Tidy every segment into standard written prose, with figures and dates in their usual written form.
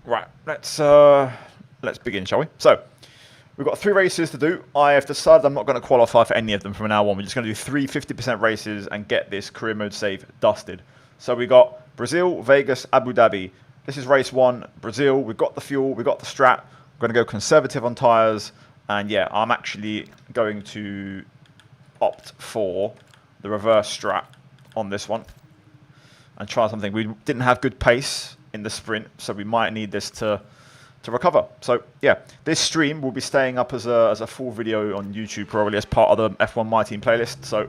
Right, let's begin, shall we? So, we've got 3 races to do. I have decided I'm not going to qualify for any of them from now on. We're just going to do 3 50% races and get this career mode save dusted. So we got Brazil, Vegas, Abu Dhabi. This is race 1, Brazil. We've got the fuel, we've got the strat. We're going to go conservative on tyres. And yeah, I'm actually going to opt for the reverse strat on this one and try something. We didn't have good pace in the sprint, so we might need this to recover. So yeah, this stream will be staying up as a full video on YouTube, probably as part of the F1 My Team playlist. So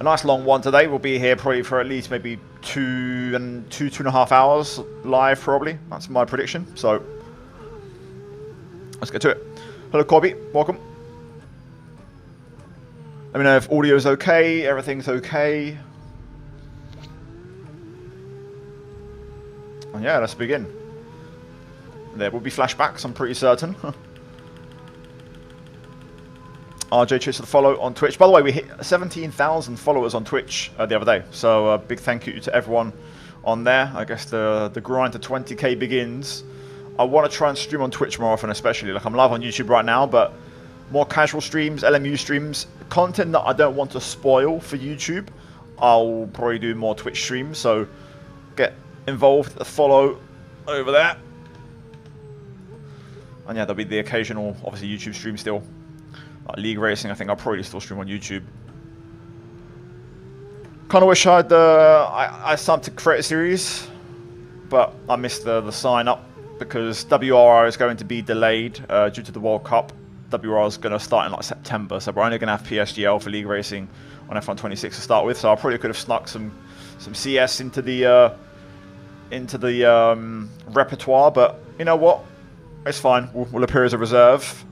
a nice long one today. We'll be here probably for at least maybe 2.5 hours live, probably. That's my prediction. So let's get to it. Hello, Corby. Welcome. Let me know if audio's okay, everything's okay. And yeah, let's begin. There will be flashbacks, I'm pretty certain. RJ, cheers for the follow on Twitch. By the way, we hit 17,000 followers on Twitch the other day. So big thank you to everyone on there. I guess the grind to 20k begins. I want to try and stream on Twitch more often, especially. Like, I'm live on YouTube right now, but more casual streams, LMU streams, content that I don't want to spoil for YouTube, I'll probably do more Twitch streams. So get involved, follow over there. And yeah, there'll be the occasional, obviously, YouTube stream still. Like League Racing, I think I'll probably still stream on YouTube. Kind of wish I started to create a series, but I missed the sign up because WRR is going to be delayed due to the World Cup. WRR is going to start in like September, so we're only going to have PSGL for League Racing on F1 26 to start with. So I probably could have snuck some CS into the repertoire, but you know what? It's fine. We'll appear as a reserve,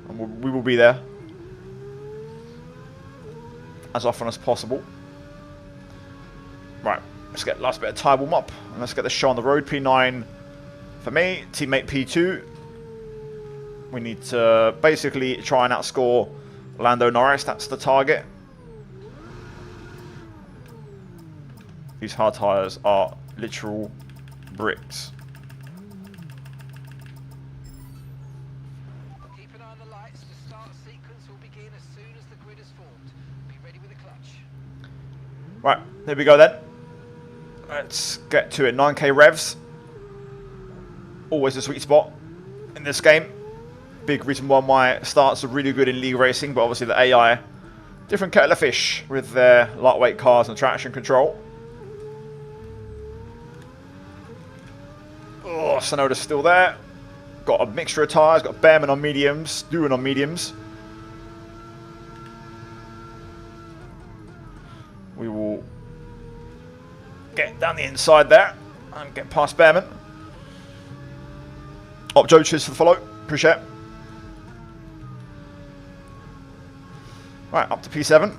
and we will be there as often as possible. Right, let's get last bit of tyre warm up, and let's get the show on the road. P9 for me, teammate P2. We need to basically try and outscore Lando Norris. That's the target. These hard tyres are literal bricks. Keep an eye on the lights. The start sequence will begin as soon as the grid is formed. Be ready with the clutch. Right, here we go then. Let's get to it. 9k revs. Always a sweet spot in this game. Big reason why my starts are really good in League Racing, but obviously the AI, different kettle of fish with their lightweight cars and traction control. Oh, Sonoda's still there. Got a mixture of tyres, got Bearman on mediums, Doohan on mediums. We will get down the inside there and get past Bearman. Joe, cheers for the follow. Appreciate it. Right, up to P7.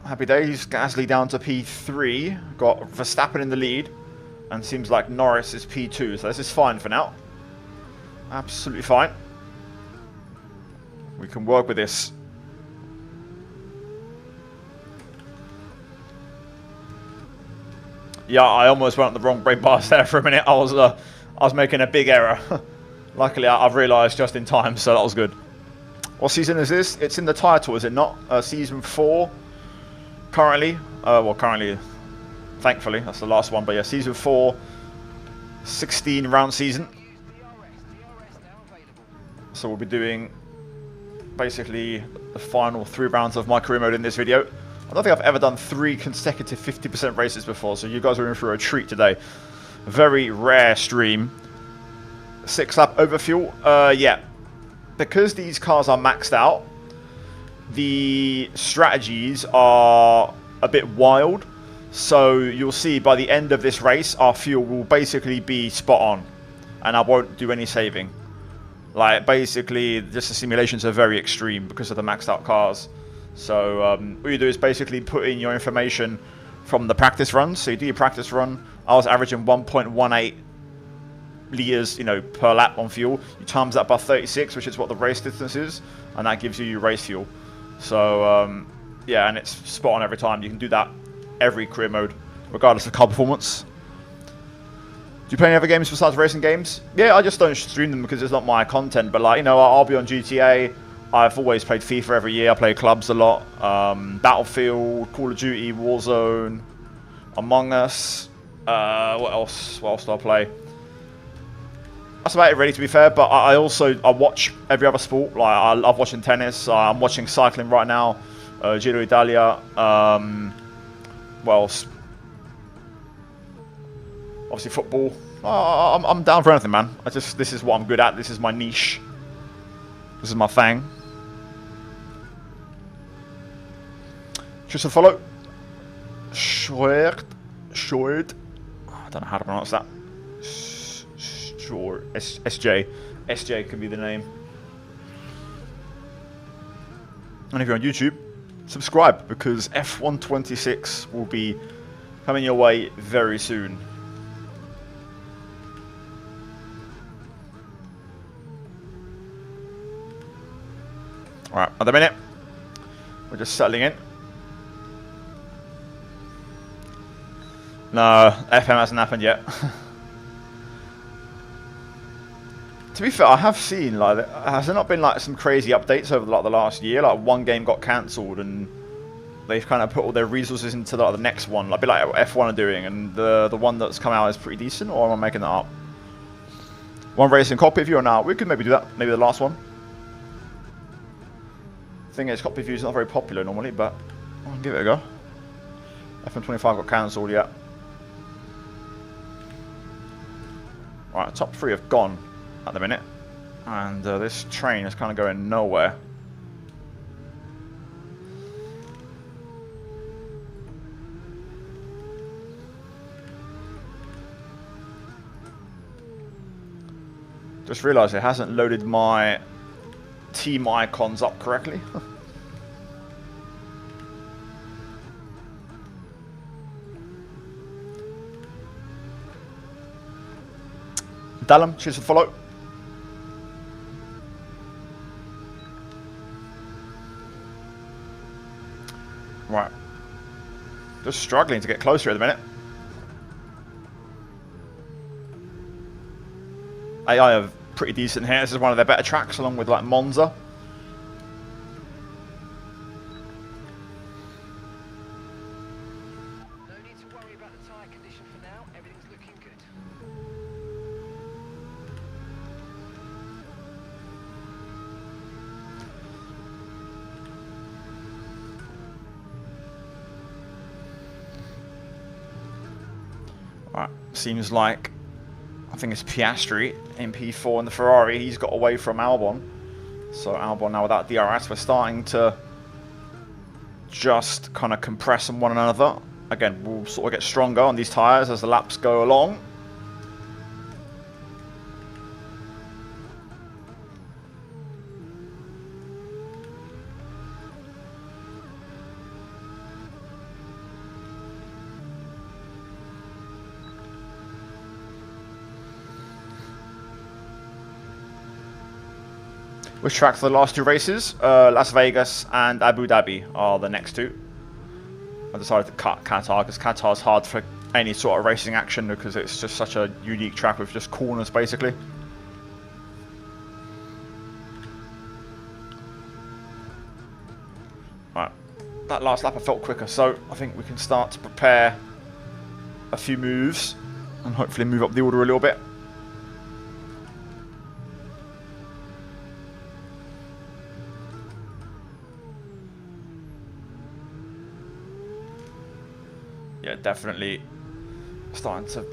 Happy days. Gasly down to P3. Got Verstappen in the lead. And seems like Norris is P2. So this is fine for now. Absolutely fine. We can work with this. Yeah, I almost went on the wrong brake pass there for a minute. I was making a big error. Luckily, I've realised just in time, so that was good. What season is this? It's in the title, is it not? Season 4, currently. Well, currently, thankfully, that's the last one. But yeah, Season 4, 16-round season. So we'll be doing basically the final 3 rounds of my career mode in this video. I don't think I've ever done 3 consecutive 50% races before, so you guys are in for a treat today. Very rare stream. 6-lap overfuel. Yeah. Because these cars are maxed out, the strategies are a bit wild. So you'll see by the end of this race, our fuel will basically be spot on. And I won't do any saving. Like, basically, just the simulations are very extreme because of the maxed out cars. So all you do is basically put in your information from the practice runs. So you do your practice run. I was averaging 1.18 litres, per lap on fuel. You times that by 36, which is what the race distance is, and that gives you your race fuel. So yeah, and it's spot on every time. You can do that every career mode, regardless of car performance. you play any other games besides racing games? Yeah, I just don't stream them because it's not my content. But like, you know, I'll be on GTA. I've always played FIFA every year. I play clubs a lot. Battlefield, Call of Duty, Warzone, Among Us. What else? What else do I play? That's about it, really, to be fair. But I watch every other sport. Like, I love watching tennis. I'm watching cycling right now. Giro d'Italia. What else? Obviously football. I'm down for anything, man. This is what I'm good at. This is my niche. This is my thing. Just a follow. Short. I don't know how to pronounce that. Short. SJ. SJ could be the name. And if you're on YouTube, subscribe because F126 will be coming your way very soon. Alright, at the minute, we're just settling in. No, FM hasn't happened yet. To be fair, I have seen, like, has there not been like some crazy updates over like the last year? Like one game got cancelled and they've kind of put all their resources into like the next one, like a bit like what F1 are doing, and the one that's come out is pretty decent. Or am I making that up? One racing copy view or now? We could maybe do that. Maybe the last one. Thing is, copy view is not very popular normally, but I'll give it a go. FM25 got cancelled yet. Right, top 3 have gone at the minute, and this train is kind of going nowhere. Just realised it hasn't loaded my team icons up correctly. Dallum, cheers for the follow. Right. Just struggling to get closer at the minute. AI are pretty decent here. This is one of their better tracks, along with like Monza. No need to worry about the tyre condition for now. Everything's looking good. Right, seems like I think it's Piastri in P4 in the Ferrari. He's got away from Albon. So Albon now without DRS, we're starting to just kind of compress on one another. Again, we'll sort of get stronger on these tyres as the laps go along. Which tracks are the last 2 races? Las Vegas and Abu Dhabi are the next 2. I decided to cut Qatar because Qatar's hard for any sort of racing action because it's just such a unique track with just corners basically. Right, that last lap I felt quicker, so I think we can start to prepare a few moves and hopefully move up the order a little bit. Yeah, definitely starting to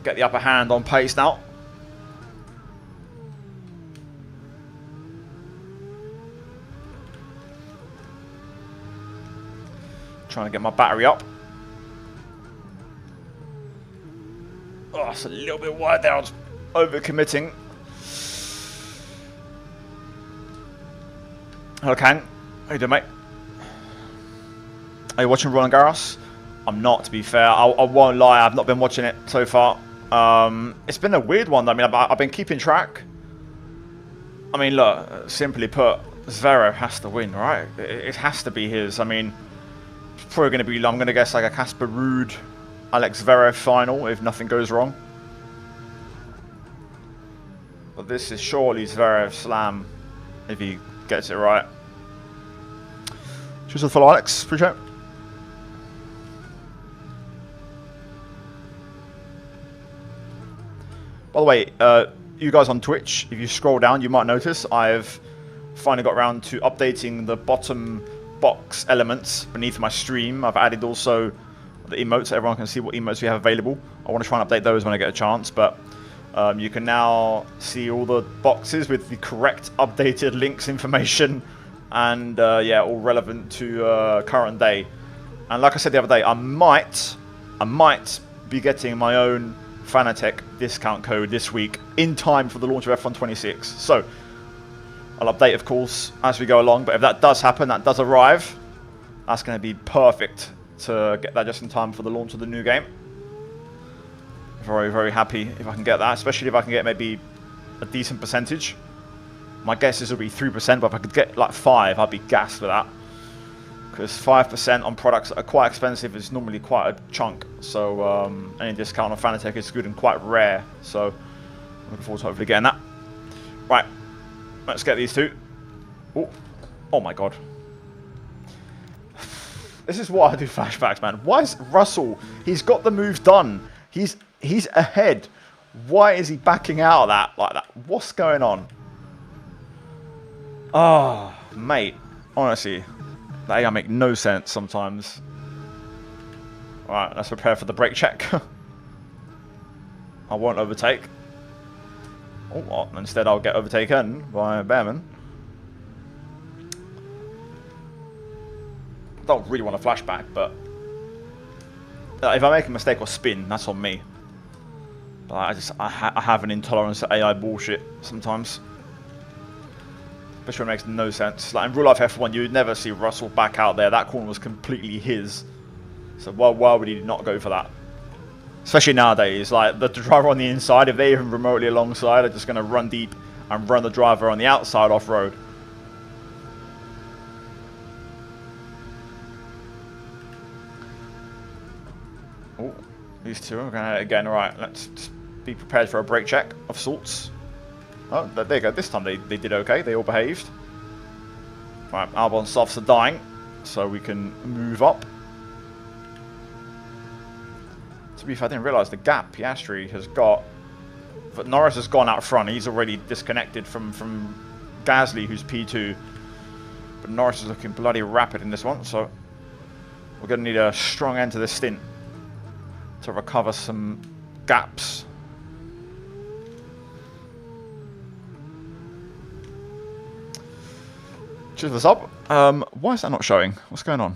get the upper hand on pace now. Trying to get my battery up. Oh, it's a little bit wide there. I was over-committing. Hello, Kang. How you doing, mate? Are you watching Roland Garros? I'm not, to be fair. I won't lie. I've not been watching it so far. It's been a weird one. I mean, I've been keeping track. I mean, look, simply put, Zverev has to win, right? It has to be his. I mean, it's probably going to be, I'm going to guess, like a Casper Ruud, Alex Zverev final if nothing goes wrong. But this is surely Zverev Slam if he gets it right. Cheers for the follow, Alex. Appreciate it. By the way, you guys on Twitch, if you scroll down, you might notice I've finally got around to updating the bottom box elements beneath my stream. I've added also the emotes so everyone can see what emotes we have available. I want to try and update those when I get a chance, but you can now see all the boxes with the correct updated links information and yeah, all relevant to current day. And like I said the other day, I might be getting my own Fanatec discount code this week in time for the launch of F1 26. So I'll update, of course, as we go along. But if that does happen, that does arrive, that's going to be perfect to get that just in time for the launch of the new game. Very, very happy if I can get that, especially if I can get maybe a decent percentage. My guess is it'll be 3%, but if I could get like 5, I'd be gassed with that. Because 5% on products that are quite expensive is normally quite a chunk. So any discount on Fanatec is good and quite rare. So I'm looking forward to hopefully getting that. Right, let's get these two. Oh my god. This is why I do flashbacks, man. Why is Russell, he's got the move done. He's ahead. Why is he backing out of that like that? What's going on? Oh, mate. Honestly, that make no sense sometimes. Alright, let's prepare for the brake check. I won't overtake. Oh, instead I'll get overtaken by Behrman. I don't really want a flashback, but if I make a mistake or spin, that's on me. But I have an intolerance to AI bullshit sometimes. Especially when it makes no sense. Like in real life F1, you would never see Russell back out there. That corner was completely his. So why would he not go for that? Especially nowadays, like the driver on the inside, if they're even remotely alongside, are just going to run deep and run the driver on the outside off-road. Oh, these two are going to again. Right, let's just be prepared for a brake check of sorts. Oh, there you go. This time they did okay. They all behaved. Right, Albon softs are dying, so we can move up. To be fair, I didn't realise the gap Piastri has got. But Norris has gone out front. He's already disconnected from Gasly, who's P2. But Norris is looking bloody rapid in this one, so we're going to need a strong end to this stint to recover some gaps. Cheers for the sub. Why is that not showing? What's going on?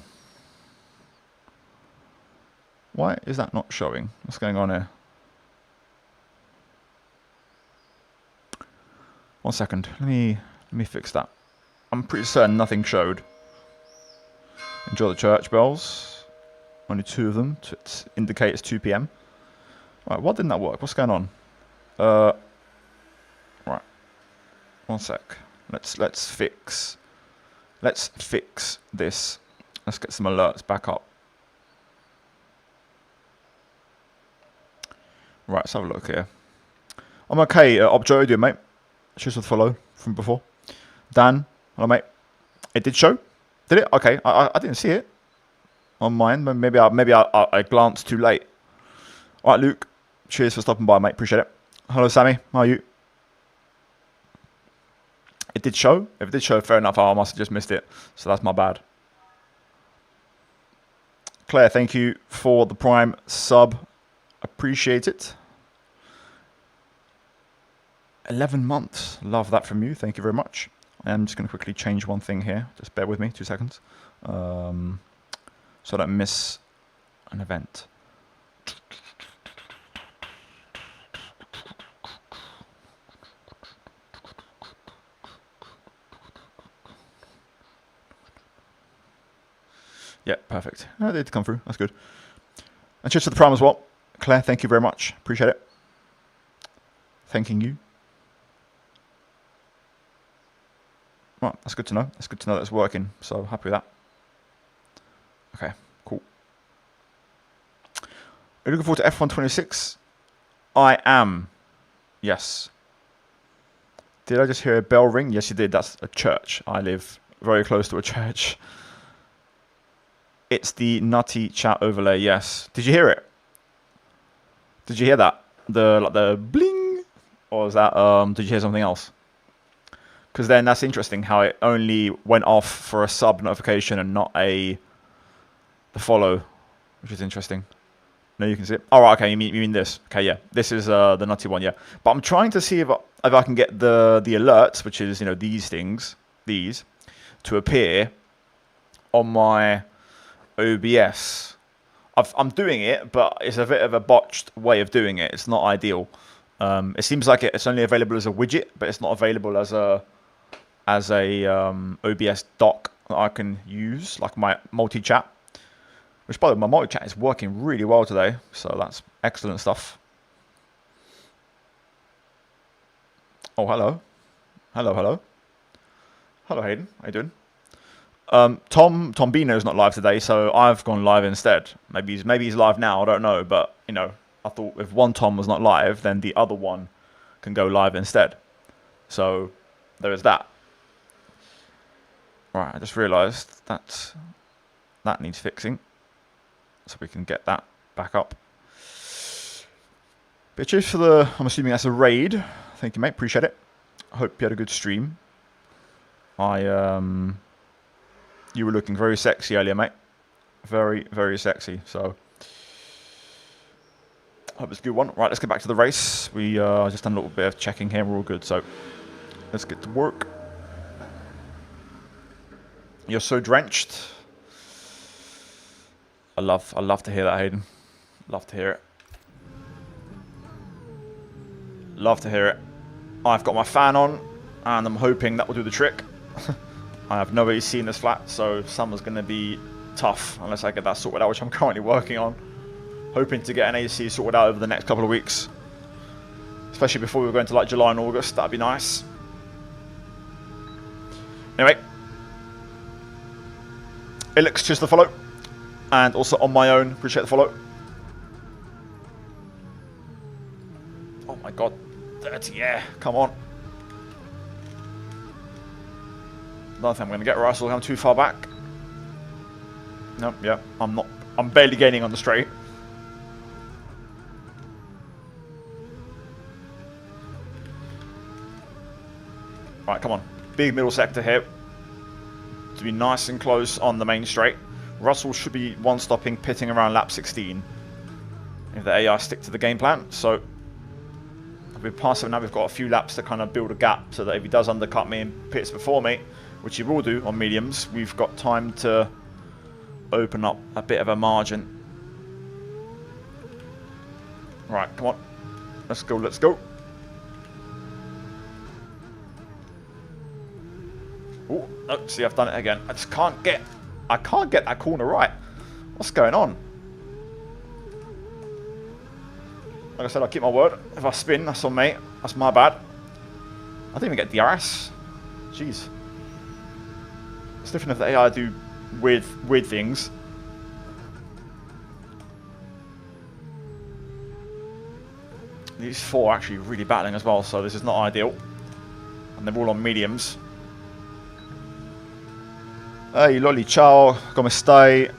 Why is that not showing? What's going on here? 1 second. Let me fix that. I'm pretty certain nothing showed. Enjoy the church bells. Only 2 of them to indicate it's 2 p.m. Right, why didn't that work? What's going on? Right. 1 sec. Let's fix this. Let's get some alerts back up. Right, let's have a look here. I'm okay. Objo, how you doing, mate? Cheers for the follow from before. Dan, hello, mate. It did show? Did it? Okay, I didn't see it on mine. Maybe I glanced too late. All right, Luke. Cheers for stopping by, mate. Appreciate it. Hello, Sammy. How are you? It did show? If it did show, fair enough. I must have just missed it. So that's my bad. Claire, thank you for the Prime sub. Appreciate it. 11 months. Love that from you. Thank you very much. I am just going to quickly change one thing here. Just bear with me 2 seconds. So I don't miss an event. Yeah, perfect. It did come through. That's good. And cheers to the Prime as well. Claire, thank you very much. Appreciate it. Thanking you. Right, that's good to know. That's good to know that it's working. So happy with that. Okay, cool. Are you looking forward to F1 26? I am. Yes. Did I just hear a bell ring? Yes, you did. That's a church. I live very close to a church. It's the nutty chat overlay, yes. Did you hear it? Did you hear that? The bling? Or was that, did you hear something else? Because then that's interesting how it only went off for a sub notification and not the follow, which is interesting. No, you can see it. Oh, right, okay, you mean this. Okay, yeah. This is the nutty one, yeah. But I'm trying to see if I can get the alerts, which is, you know, these things, to appear on my OBS. I'm doing it, but it's a bit of a botched way of doing it. It's not ideal. It seems like it's only available as a widget, but it's not available as a OBS dock that I can use, like my multi-chat. Which, by the way, my multi-chat is working really well today, so that's excellent stuff. Oh, hello. Hello, Hayden. How you doing? Tom Bino's not live today, so I've gone live instead. Maybe he's live now, I don't know, but, you know, I thought if one Tom was not live, then the other one can go live instead. So, there is that. Right, I just realised that needs fixing. So we can get that back up. But cheers for I'm assuming that's a raid. Thank you, mate. Appreciate it. I hope you had a good stream. You were looking very sexy earlier, mate. Very, very sexy. So, I hope it's a good one. Right, let's get back to the race. We just done a little bit of checking here. We're all good. So, let's get to work. You're so drenched. I love to hear that, Hayden. Love to hear it. Love to hear it. I've got my fan on, and I'm hoping that will do the trick. I have no AC in this flat, so summer's going to be tough unless I get that sorted out, which I'm currently working on. Hoping to get an AC sorted out over the next couple of weeks. Especially before we go into like July and August, that'd be nice. Anyway. Ilix, cheers to follow. And also on my own, appreciate the follow. Oh my god, 30, yeah, come on. Don't think I'm going to get Russell, I'm too far back. Nope, yeah, I'm barely gaining on the straight. Right, come on, big middle sector here. To be nice and close on the main straight. Russell should be one-stopping, pitting around lap 16. If the AI stick to the game plan. So, we've passed him now. We've got a few laps to kind of build a gap so that if he does undercut me and pits before me, which he will do on mediums, we've got time to open up a bit of a margin. Right, come on. Let's go, let's go. Oh, no, see, I've done it again. I just can't get that corner right. What's going on? Like I said, I'll keep my word. If I spin, that's on me. That's my bad. I didn't even get DRS. Jeez. It's different if the AI do weird things. These four are actually really battling as well, so this is not ideal. And they're all on mediums. Hey Lolly, ciao, come stai?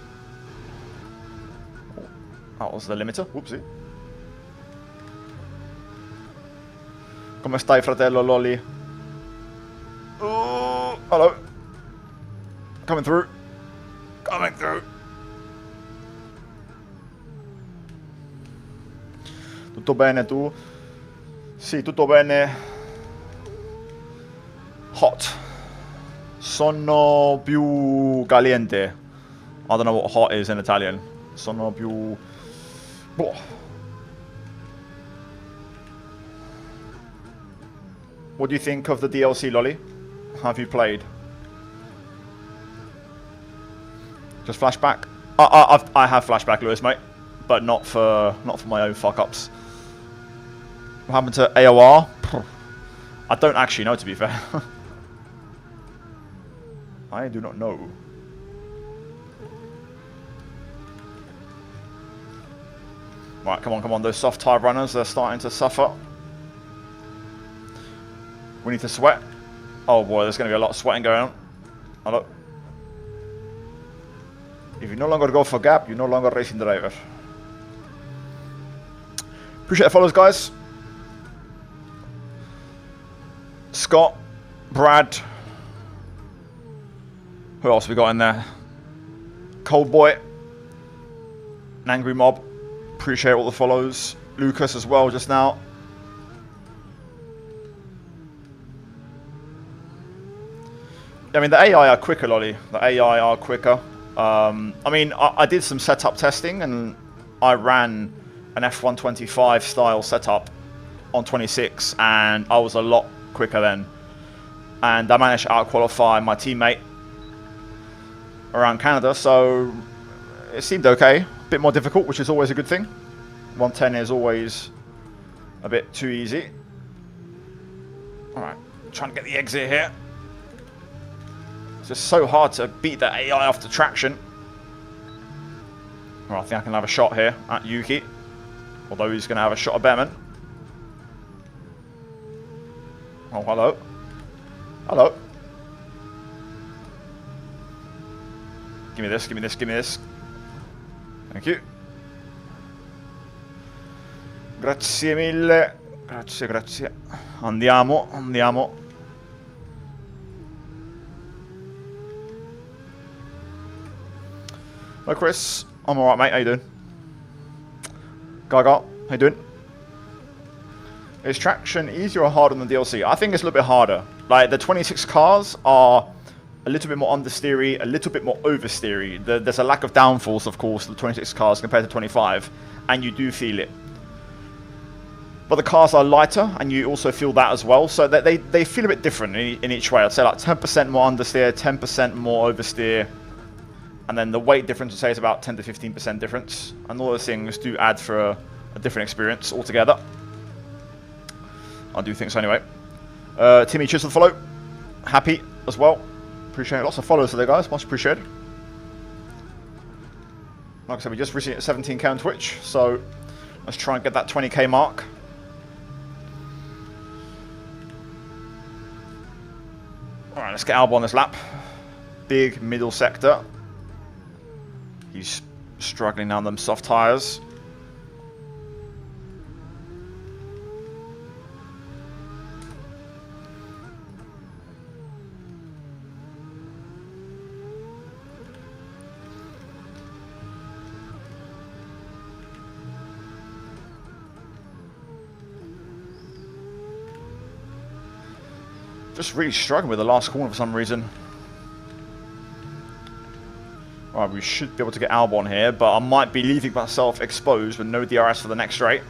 Oh, that was the limiter, whoopsie. Come stai, fratello Lolly? Oh, hello. Coming through. Coming through. Tutto bene tu? Sì, tutto bene. Hot. Sono più caliente. I don't know what hot is in Italian. Sono più... Boh. What do you think of the DLC, Lolly? Have you played? Just flashback? I have flashback, Lewis, mate. But not for my own fuck-ups. What happened to AOR? I don't actually know, to be fair. I do not know. Right, come on. Those soft tyre runners are starting to suffer. We need to sweat. Oh boy, there's going to be a lot of sweating going on. Hello. If you no longer go for gap, you're no longer racing driver. Appreciate the follows, guys. Scott, Brad. Who else have we got in there? Cold Boy. An Angry Mob. Appreciate all the follows. Lucas as well just now. I mean, the AI are quicker, Lolly. The AI are quicker. I mean, I did some setup testing and I ran an F125 style setup on 26 and I was a lot quicker then. And I managed to out-qualify my teammate around Canada, so it seemed okay. A bit more difficult, which is always a good thing. 110 is always a bit too easy. Alright, trying to get the exit here. It's just so hard to beat the AI off the traction. Well, I think I can have a shot here at Yuki. Although he's going to have a shot at Behrman. Oh, hello. Hello. Give me this, give me this, give me this. Thank you. Grazie mille. Grazie, grazie. Andiamo, andiamo. Hello, Chris. I'm alright, mate. How you doing? Gaga, how you doing? Is traction easier or harder than the DLC? I think it's a little bit harder. Like, the 26 cars are a little bit more understeery, a little bit more oversteery. There's a lack of downforce, of course, the 26 cars compared to 25, and you do feel it. But the cars are lighter, and you also feel that as well. So that they feel a bit different in each way. I'd say like 10% more understeer, 10% more oversteer. And then the weight difference, I'd say, is about 10 to 15% difference. And all those things do add for a different experience altogether. I do think so anyway. Timmy, cheers for the follow. Happy as well. Appreciate it. Lots of followers today, guys. Much appreciated. Like I said, we just recently hit 17k on Twitch. So let's try and get that 20k mark. Alright, let's get Alba on this lap. Big middle sector. He's struggling down them soft tyres. Just really struggling with the last corner for some reason. Right, we should be able to get Albon here, but I might be leaving myself exposed with no DRS for the next straight.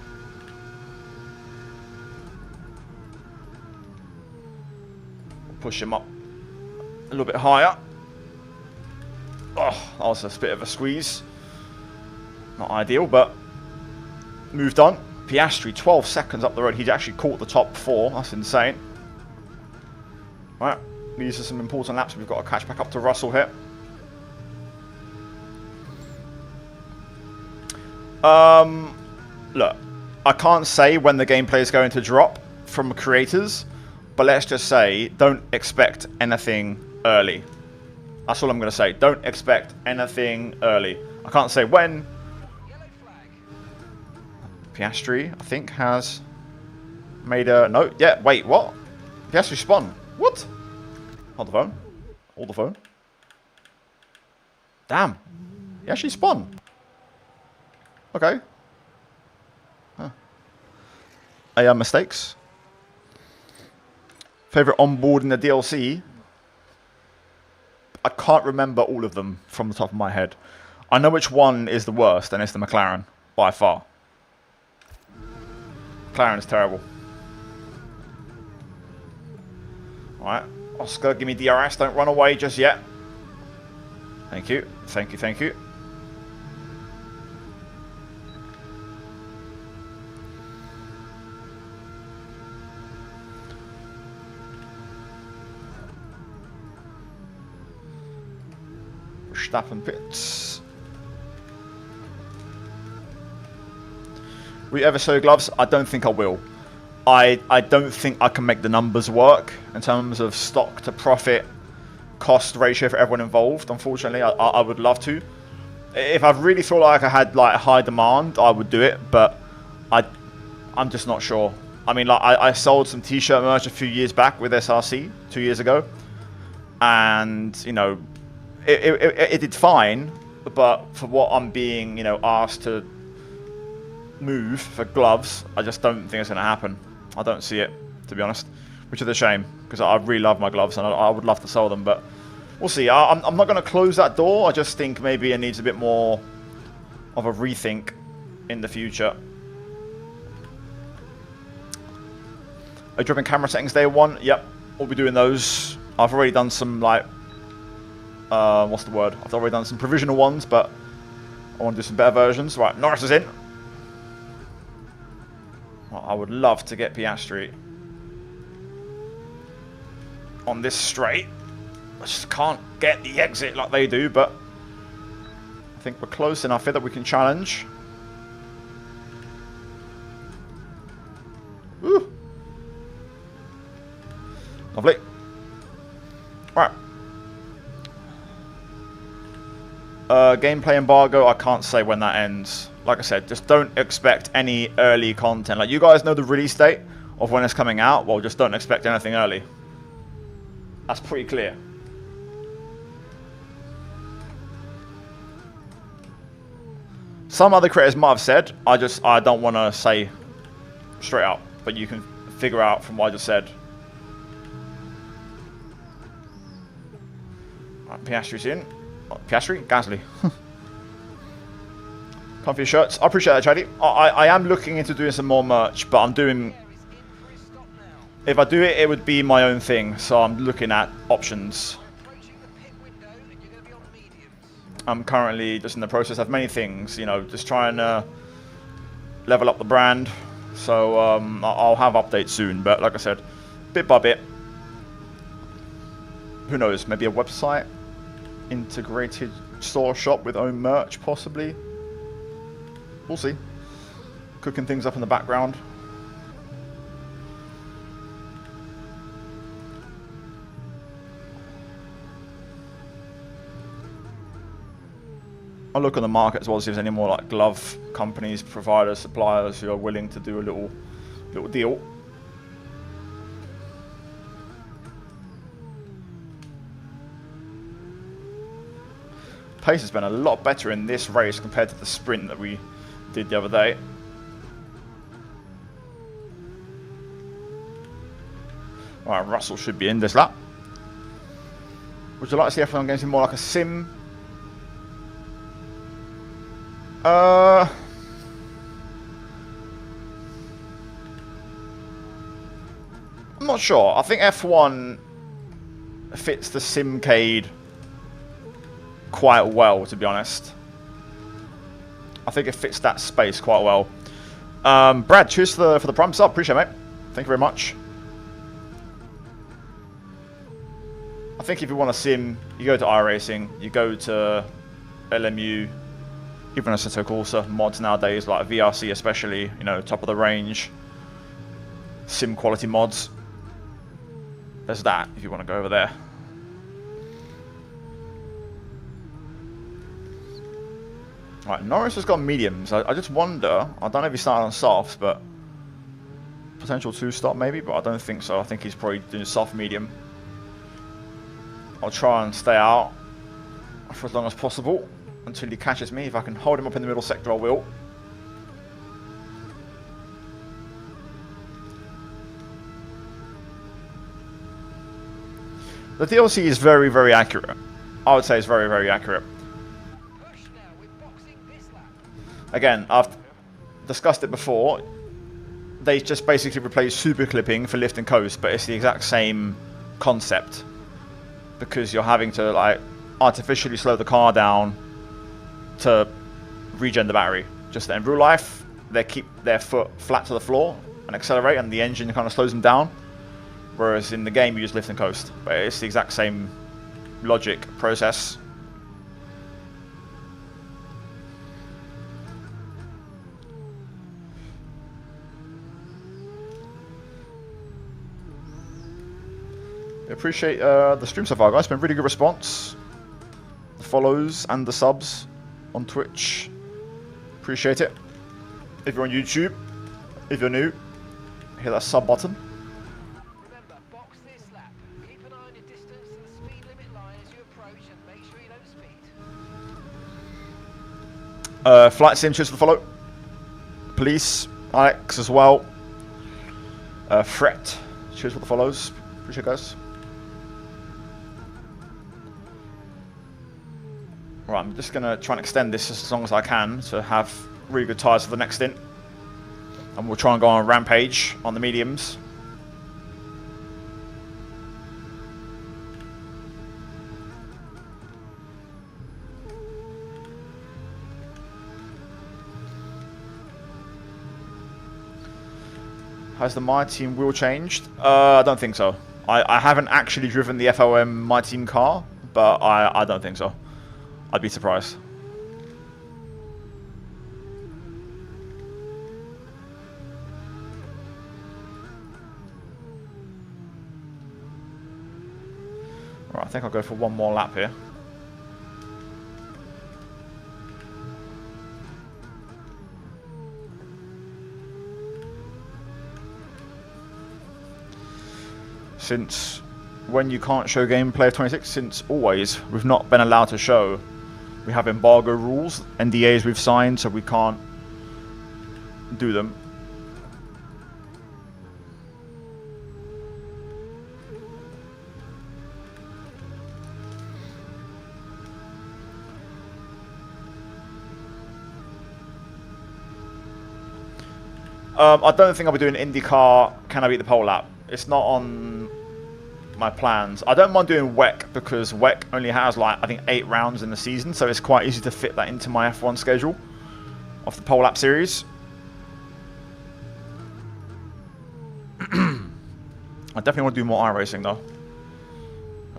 Push him up a little bit higher. Oh, that was a bit of a squeeze. Not ideal, but moved on. Piastri, 12 seconds up the road. He'd actually caught the top 4. That's insane. Right, these are some important laps. We've got to catch back up to Russell here. Look, I can't say when the gameplay is going to drop from creators, but let's just say don't expect anything early. That's all I'm going to say. Don't expect anything early. I can't say when. Piastri, I think, has made a... No, yeah, wait, what? Piastri spun. What? Hold the phone. Hold the phone. Damn. He actually spun. Okay. Huh. AI mistakes. Favorite onboard in the DLC? I can't remember all of them from the top of my head. I know which one is the worst, and it's the McLaren, by far. McLaren is terrible. Alright, Oscar, give me DRS, don't run away just yet. Thank you, thank you, thank you. Verstappen pits. Will you ever sew gloves? I don't think I will. I don't think I can make the numbers work in terms of stock to profit cost ratio for everyone involved. Unfortunately, I would love to. If I really felt like I had like high demand, I would do it, but I'm just not sure. I mean, like I sold some t-shirt merch a few years back with SRC 2 years ago, and you know, it did fine, but for what I'm being, you know, asked to move for gloves, I just don't think it's going to happen. I don't see it, to be honest, which is a shame because I really love my gloves and I would love to sell them, but we'll see. I'm not going to close that door. I just think maybe it needs a bit more of a rethink in the future. Are you dropping camera settings day one? Yep, we'll be doing those. I've already done some, like, what's the word? I've already done some provisional ones, but I want to do some better versions. Right, Norris is in. Well, I would love to get Piastri on this straight. I just can't get the exit like they do, but I think we're close enough here that we can challenge. Woo! Lovely. Right. Gameplay embargo, I can't say when that ends. Like I said, just don't expect any early content. Like, you guys know the release date of when it's coming out. Well, just don't expect anything early. That's pretty clear. Some other creators might have said, I don't want to say straight up, but you can figure out from what I just said. Right, Piastri's in. Oh, Piastri? Gasly. Comfy shirts. I appreciate that, Chaddy. I am looking into doing some more merch, but I'm doing... If I do it, it would be my own thing, so I'm looking at options. I'm currently just in the process of many things, you know, just trying to level up the brand. So I'll have updates soon, but like I said, bit by bit. Who knows, maybe a website, integrated store shop with own merch, possibly. We'll see. Cooking things up in the background. I'll look on the market as well to see if there's any more like glove companies, providers, suppliers who are willing to do a little deal. Pace has been a lot better in this race compared to the sprint that we did the other day. Alright, Russell should be in this lap. Would you like to see F1 games more like a sim? I'm not sure. I think F1 fits the simcade quite well, to be honest. I think it fits that space quite well. Brad, cheers for the prime sub. Appreciate it, mate. Thank you very much. I think if you want a sim, you go to iRacing, you go to LMU, even Assetto Corsa, mods nowadays, like VRC especially, you know, top of the range, sim quality mods. There's that, if you want to go over there. Right, Norris has got mediums. I just wonder, I don't know if he started on softs, but potential 2-stop maybe, but I don't think so. I think he's probably doing soft medium. I'll try and stay out for as long as possible until he catches me. If I can hold him up in the middle sector, I will. The DLC is very, very accurate. I would say it's very, very accurate. Again, I've discussed it before. They just basically replaced super clipping for lift and coast, but it's the exact same concept. Because you're having to like artificially slow the car down to regen the battery. Just in real life, they keep their foot flat to the floor and accelerate, and the engine kind of slows them down. Whereas in the game, you just lift and coast. But it's the exact same logic process. Appreciate the stream so far, guys. It's been really good response. The follows and the subs on Twitch. Appreciate it. If you're on YouTube, if you're new, hit that sub button. Remember, box this lap. Keep an eye on your distance to the speed limit line as you approach and make sure you don't speed. Flight Sim, cheers for the follow. Police, Alex as well. Fret, cheers for the follows. Appreciate it, guys. Right, I'm just going to try and extend this as long as I can to have really good tyres for the next stint. And we'll try and go on a rampage on the mediums. Has the My Team wheel changed? I don't think so. I haven't actually driven the FOM My Team car, but I don't think so. I'd be surprised. Alright, I think I'll go for one more lap here. Since when you can't show gameplay of 26, since always, we've not been allowed to show. We have embargo rules, NDAs we've signed, so we can't do them. I don't think I'll be doing IndyCar Can I Beat the Pole Lap. It's not on my plans. I don't mind doing WEC because WEC only has like I think 8 rounds in the season, so it's quite easy to fit that into my F1 schedule of the pole lap series. I definitely want to do more iRacing though,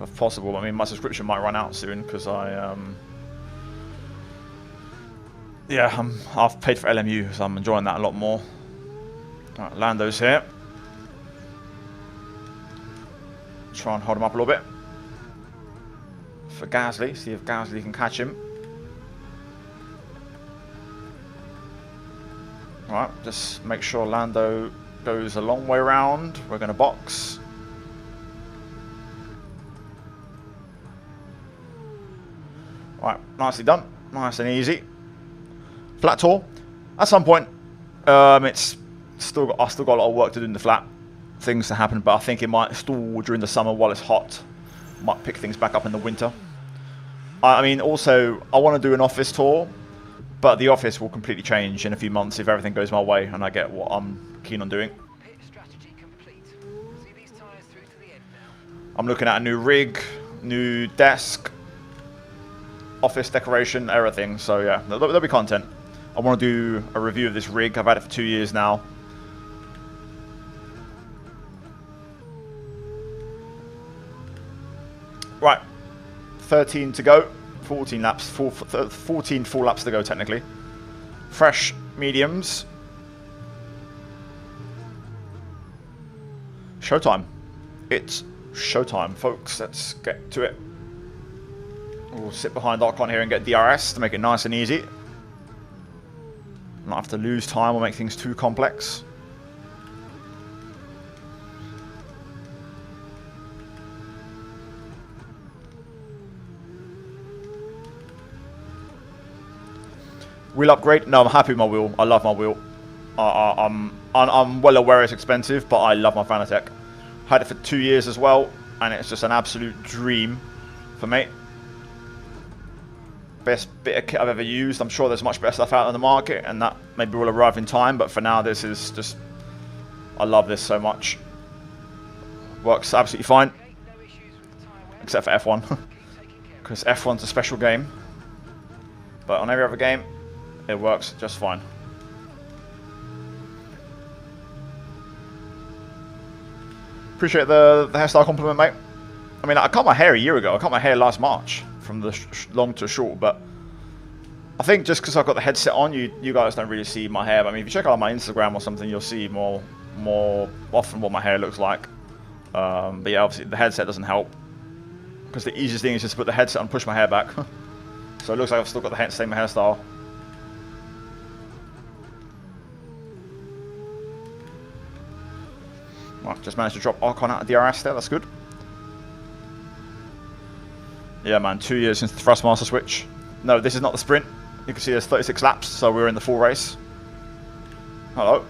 if possible. I mean, my subscription might run out soon because I've paid for LMU, so I'm enjoying that a lot more. All right, Lando's here. Try and hold him up a little bit for Gasly, see if Gasly can catch him. Alright, just make sure Lando goes a long way around. We're going to box. Alright, nicely done. Nice and easy. Flat tour. At some point, I've still got a lot of work to do in the flat. Things to happen, but I think it might stall during the summer while it's hot. Might pick things back up in the winter. I mean, also, I want to do an office tour, but the office will completely change in a few months if everything goes my way and I get what I'm keen on doing. Pit strategy complete. See these tyres through to the end now. I'm looking at a new rig, new desk, office decoration, everything. So yeah, there'll be content. I want to do a review of this rig. I've had it for 2 years now. Right, 13 to go, 14 laps, 14 full laps to go technically. Fresh mediums. Showtime. It's showtime, folks. Let's get to it. We'll sit behind Ocon here and get DRS to make it nice and easy. Not have to lose time or make things too complex. Wheel upgrade? No, I'm happy with my wheel. I love my wheel. I'm well aware it's expensive, but I love my Fanatec. Had it for 2 years as well, and it's just an absolute dream for me. Best bit of kit I've ever used. I'm sure there's much better stuff out on the market, and that maybe will arrive in time, but for now this is just... I love this so much. Works absolutely fine. Except for F1. Because F1's a special game. But on every other game, it works just fine. Appreciate the hairstyle compliment, mate. I mean, I cut my hair a year ago. I cut my hair last March from the long to short, but I think just because I've got the headset on, you guys don't really see my hair. But I mean, if you check out my Instagram or something, you'll see more often what my hair looks like. But yeah, obviously the headset doesn't help, because the easiest thing is just to put the headset on and push my hair back. So it looks like I've still got the same hairstyle. Well, just managed to drop Archon out of DRS there, that's good. Yeah man, 2 years since the Thrustmaster switch. No, this is not the sprint. You can see there's 36 laps, so we're in the full race. Hello.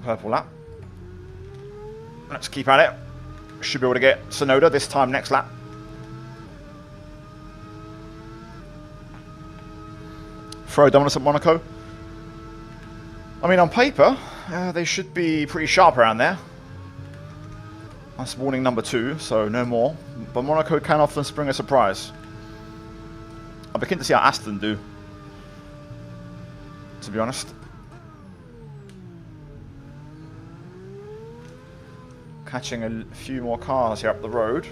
Purple lap. Let's keep at it. Should be able to get Sonoda this time next lap. Throw Dominus at Monaco. I mean, on paper, they should be pretty sharp around there. That's warning number 2, so no more. But Monaco can often spring a surprise. I'll be keen to see how Aston do, to be honest. Catching a few more cars here up the road.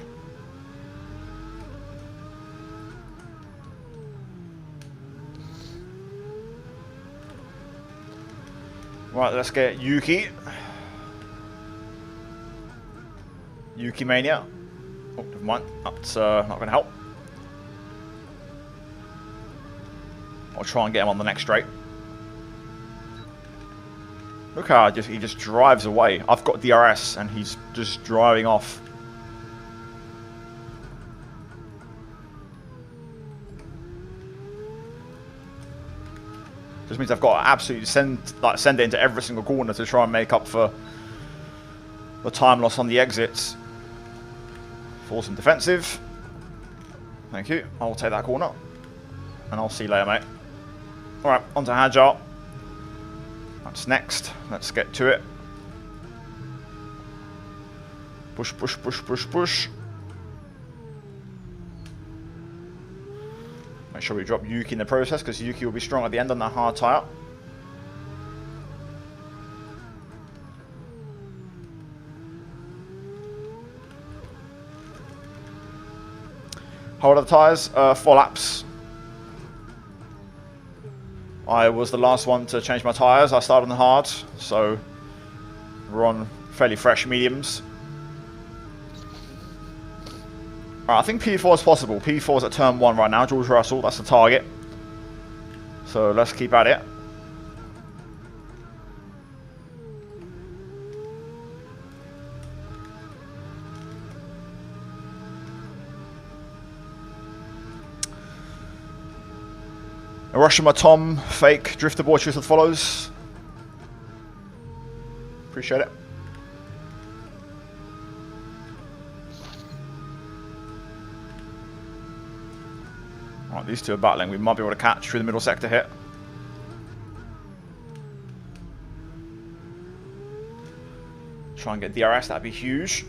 Right, let's get Yuki. Yuki Mania. Oh, never mind. That's not going to help. I'll try and get him on the next straight. Look how he just drives away. I've got DRS and he's just driving off. Just means I've got to absolutely send it into every single corner to try and make up for the time loss on the exits. Force and defensive. Thank you. I'll take that corner. And I'll see you later, mate. Alright, on to Hajar. That's next. Let's get to it. Push, push, push, push, push. Make sure we drop Yuki in the process, because Yuki will be strong at the end on that hard tyre. How old are the tyres? 4 laps. I was the last one to change my tyres. I started on the hard, so we're on fairly fresh mediums. Right, I think P4 is possible. P4 is at turn 1 right now. George Russell, that's the target. So let's keep at it. Hiroshima Tom, fake, drifter boy, truth that follows. Appreciate it. Alright, these two are battling. We might be able to catch through the middle sector here. Try and get DRS, that'd be huge.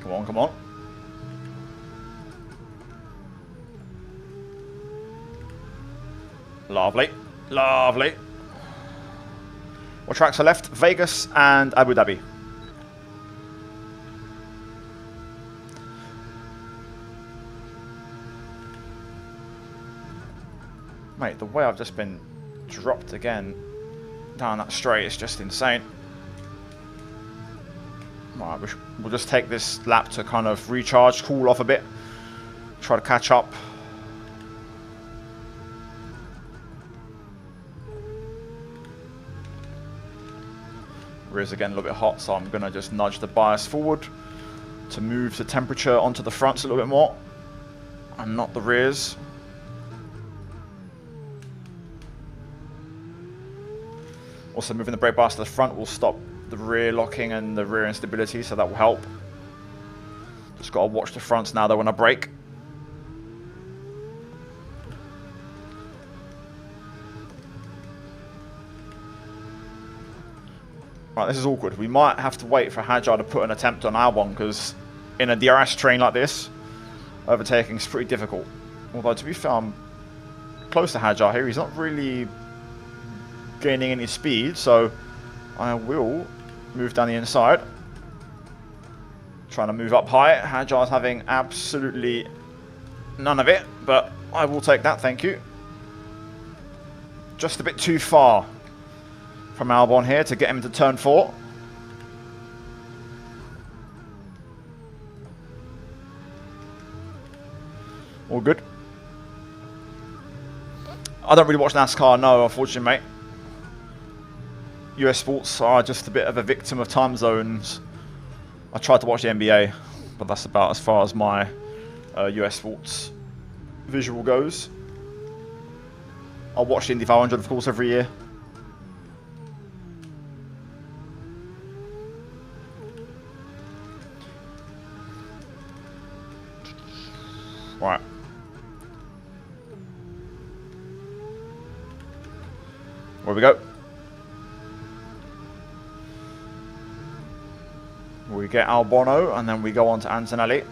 Come on, come on. Lovely. Lovely. What tracks are left? Vegas and Abu Dhabi. Mate, the way I've just been dropped again down that straight is just insane. Right, we'll just take this lap to kind of recharge, cool off a bit, try to catch up. Rear's again a little bit hot, so I'm going to just nudge the bias forward to move the temperature onto the fronts a little bit more, and not the rears. Also, moving the brake bias to the front will stop the rear locking and the rear instability, so that will help. Just got to watch the fronts now though when I brake. Right, this is awkward. We might have to wait for Hajar to put an attempt on Albon, because in a DRS train like this, overtaking is pretty difficult. Although, to be fair, I'm close to Hajar here. He's not really gaining any speed, so I will move down the inside. Trying to move up high. Agile's having absolutely none of it, but I will take that, thank you. Just a bit too far from Albon here to get him into turn 4. All good. I don't really watch NASCAR, no, unfortunately, mate. US sports are just a bit of a victim of time zones. I tried to watch the NBA, but that's about as far as my US sports visual goes. I watch the Indy 500, of course, every year. Right. Where we go? We get Albon, and then we go on to Antonelli.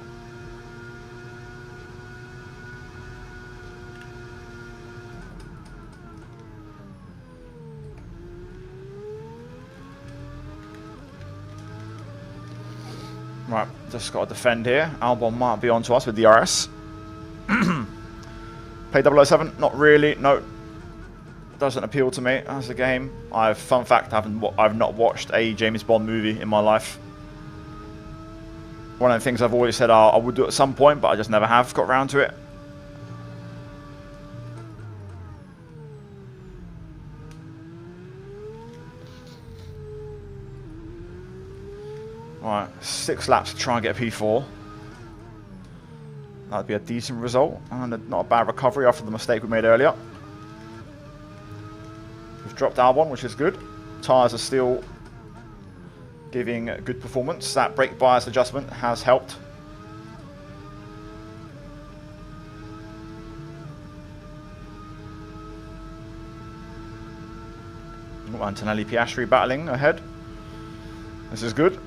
Right, just got to defend here. Albon might be onto us with the RS. Play 007? Not really, no. Doesn't appeal to me as a game. Fun fact, I've not watched a James Bond movie in my life. One of the things I've always said I would do at some point, but I just never have got around to it. Right, 6 laps to try and get a P4. That'd be a decent result, and not a bad recovery after the mistake we made earlier. We've dropped Albon, which is good. Tyres are still giving good performance. That brake bias adjustment has helped. Antonelli Piastri battling ahead. This is good.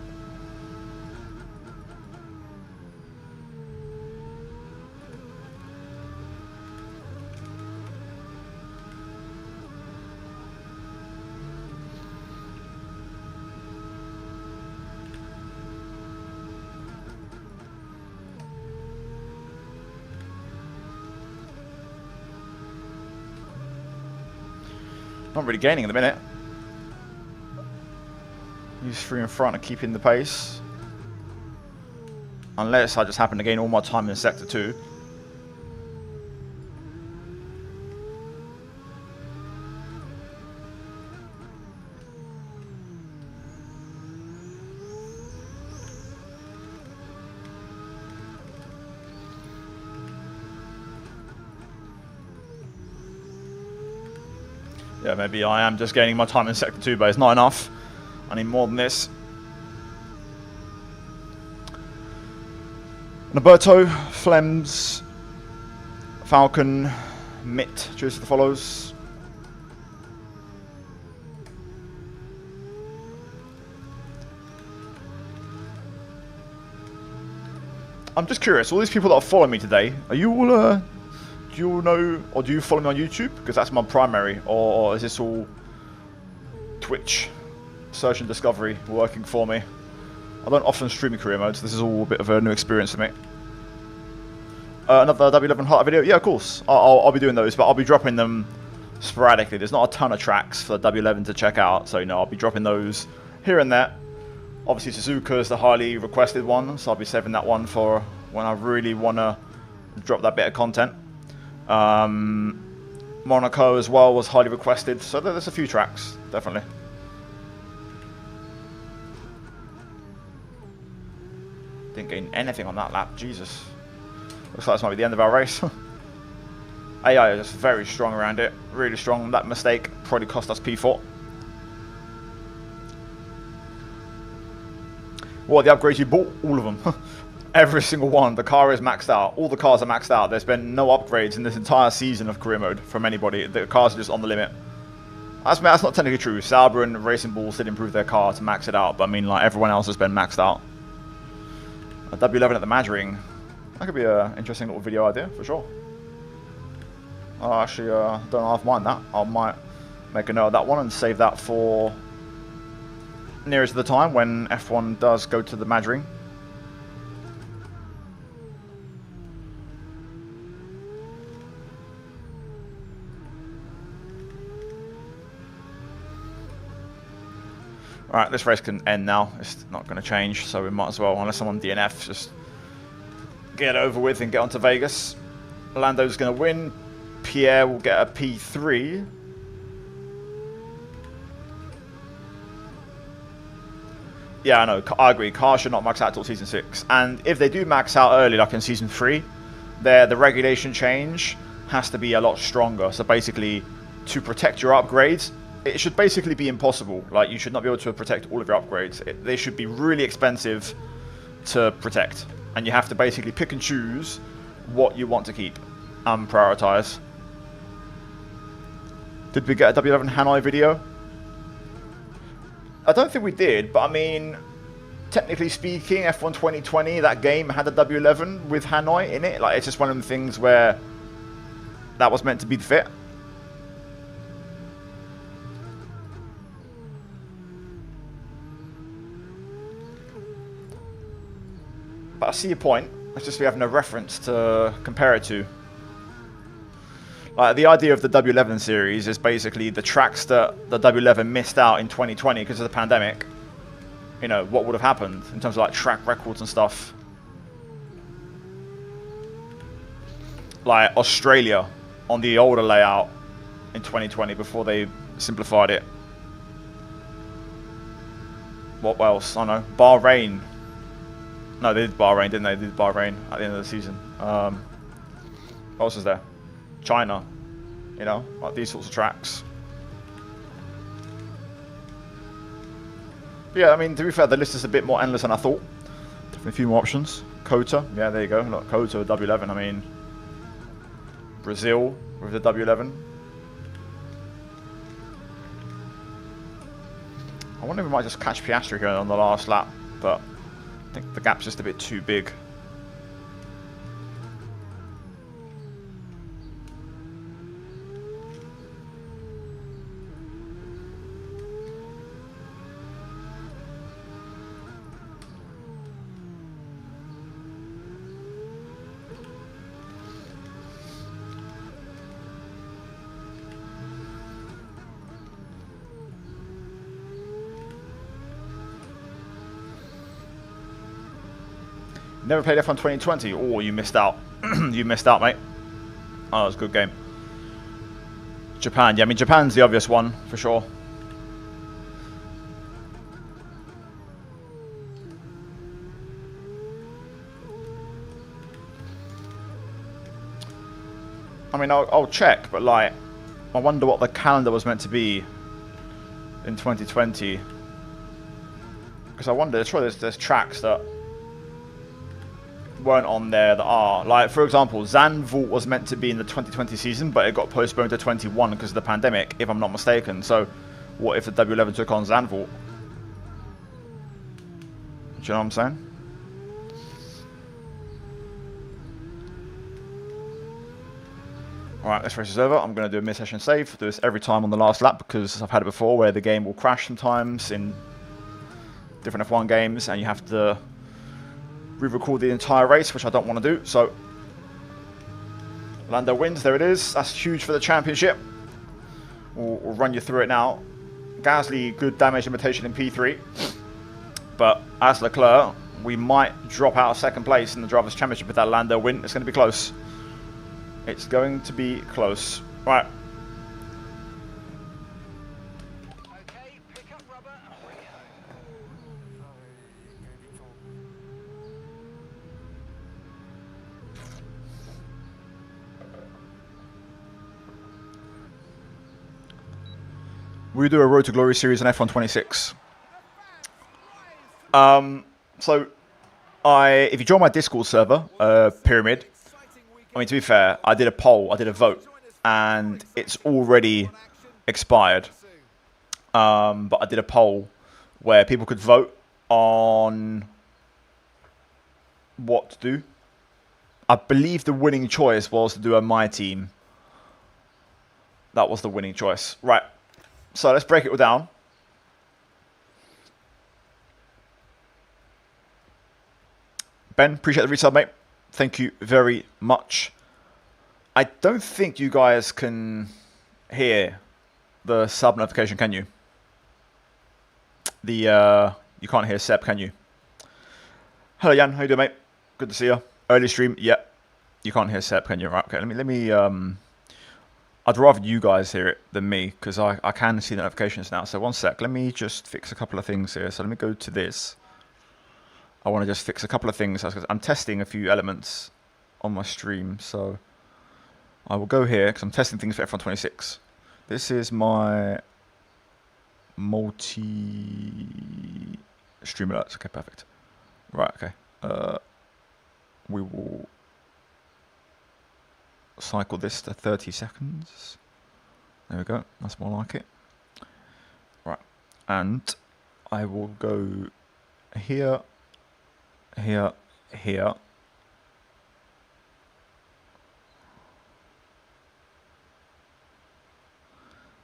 Not really gaining at the minute. Use 3 in front and keeping the pace. Unless I just happen to gain all my time in sector 2. Yeah, maybe I am just gaining my time in sector 2, but it's not enough. I need more than this. Roberto, Flems, Falcon, Mitt, choose for the follows. I'm just curious, all these people that are following me today, are you all do you all know, or do you follow me on YouTube? Because that's my primary, or is this all Twitch, search and discovery working for me? I don't often stream in career mode, so this is all a bit of a new experience for me. Another W11 Heart video? Yeah, of course. I'll be doing those, but I'll be dropping them sporadically. There's not a ton of tracks for W11 to check out, so you know, I'll be dropping those here and there. Obviously, Suzuka is the highly requested one, so I'll be saving that one for when I really want to drop that bit of content. Monaco as well was highly requested, so there's a few tracks, definitely. Didn't gain anything on that lap, Jesus. Looks like this might be the end of our race. AI is just very strong around it, really strong. That mistake probably cost us P4. What are the upgrades you bought? All of them. Every single one. The car is maxed out. All the cars are maxed out. There's been no upgrades in this entire season of career mode from anybody. The cars are just on the limit. That's not technically true. Sauber and Racing Bulls did improve their car to max it out, but I mean, like, everyone else has been maxed out. A W11 at the Madge Ring. That could be an interesting little video idea, for sure. I actually don't half mind that. I might make a note of that one and save that for nearest to the time when F1 does go to the Madge Ring. Alright, this race can end now. It's not going to change, so we might as well, unless I'm on DNF, just get it over with and get on to Vegas. Lando's going to win. Pierre will get a P3. Yeah, I know. I agree. Cars should not max out till Season 6. And if they do max out early, like in Season 3, the regulation change has to be a lot stronger. So basically, to protect your upgrades, it should basically be impossible. Like, you should not be able to protect all of your upgrades. They should be really expensive to protect. And you have to basically pick and choose what you want to keep and prioritize. Did we get a W11 Hanoi video? I don't think we did, but I mean, technically speaking, F1 2020, that game had a W11 with Hanoi in it. Like, it's just one of the things where that was meant to be the fit. But I see your point. It's just we have no reference to compare it to. Like, the idea of the W11 series is basically the tracks that the W11 missed out in 2020 because of the pandemic. You know, what would have happened in terms of like track records and stuff. Like Australia on the older layout in 2020 before they simplified it. What else? I don't know. Bahrain. No, they did Bahrain, didn't they? They did Bahrain at the end of the season. What else is there? China. You know, like these sorts of tracks. But yeah, I mean, to be fair, the list is a bit more endless than I thought. Definitely a few more options. Kota. Yeah, there you go. Look, Kota W11. I mean, Brazil with the W11. I wonder if we might just catch Piastri here on the last lap, but I think the gap's just a bit too big. Never played F1 2020? Oh, you missed out. You missed out, mate. Oh, it was a good game. Japan. Yeah, I mean, Japan's the obvious one, for sure. I mean, I'll check, but, like, I wonder what the calendar was meant to be in 2020. Because I wonder, sure, there's tracks that weren't on there that are. Like, for example, Zandvoort was meant to be in the 2020 season, but it got postponed to 21 because of the pandemic, if I'm not mistaken. So, what if the W11 took on Zandvoort? Do you know what I'm saying? Alright, this race is over. I'm going to do a mid-session save. Do this every time on the last lap because I've had it before where the game will crash sometimes in different F1 games and you have to re-record the entire race, which I don't want to do. So, Lando wins. There it is. That's huge for the championship. We'll run you through it now. Gasly, good damage limitation in P3. But as Leclerc, we might drop out of second place in the Drivers' Championship with that Lando win. It's going to be close. It's going to be close. Right. Okay, pick up rubber and away you go. We do a Road to Glory series in F1 26. So, if you join my Discord server, Pyramid, I mean, to be fair, I did a poll, I did a vote, and it's already expired. But I did a poll where people could vote on what to do. I believe the winning choice was to do a My Team. That was the winning choice. Right. So let's break it all down. Ben, appreciate the resub, mate. Thank you very much. I don't think you guys can hear the sub notification, can you? the you can't hear Seb, can you? Hello, Jan. How you doing, mate? Good to see you. Early stream. Yeah. You can't hear Seb, can you? Right. Okay. Let me. I'd rather you guys hear it than me because I can see the notifications now. So one sec. Let me just fix a couple of things here. So let me go to this. I want to just fix a couple of things. I'm testing a few elements on my stream. So I will go here because I'm testing things for F1 26. This is my multi stream alerts. Okay, perfect. Right, okay. We will cycle this to 30 seconds. There we go. That's more like it. Right. And I will go here, here, here.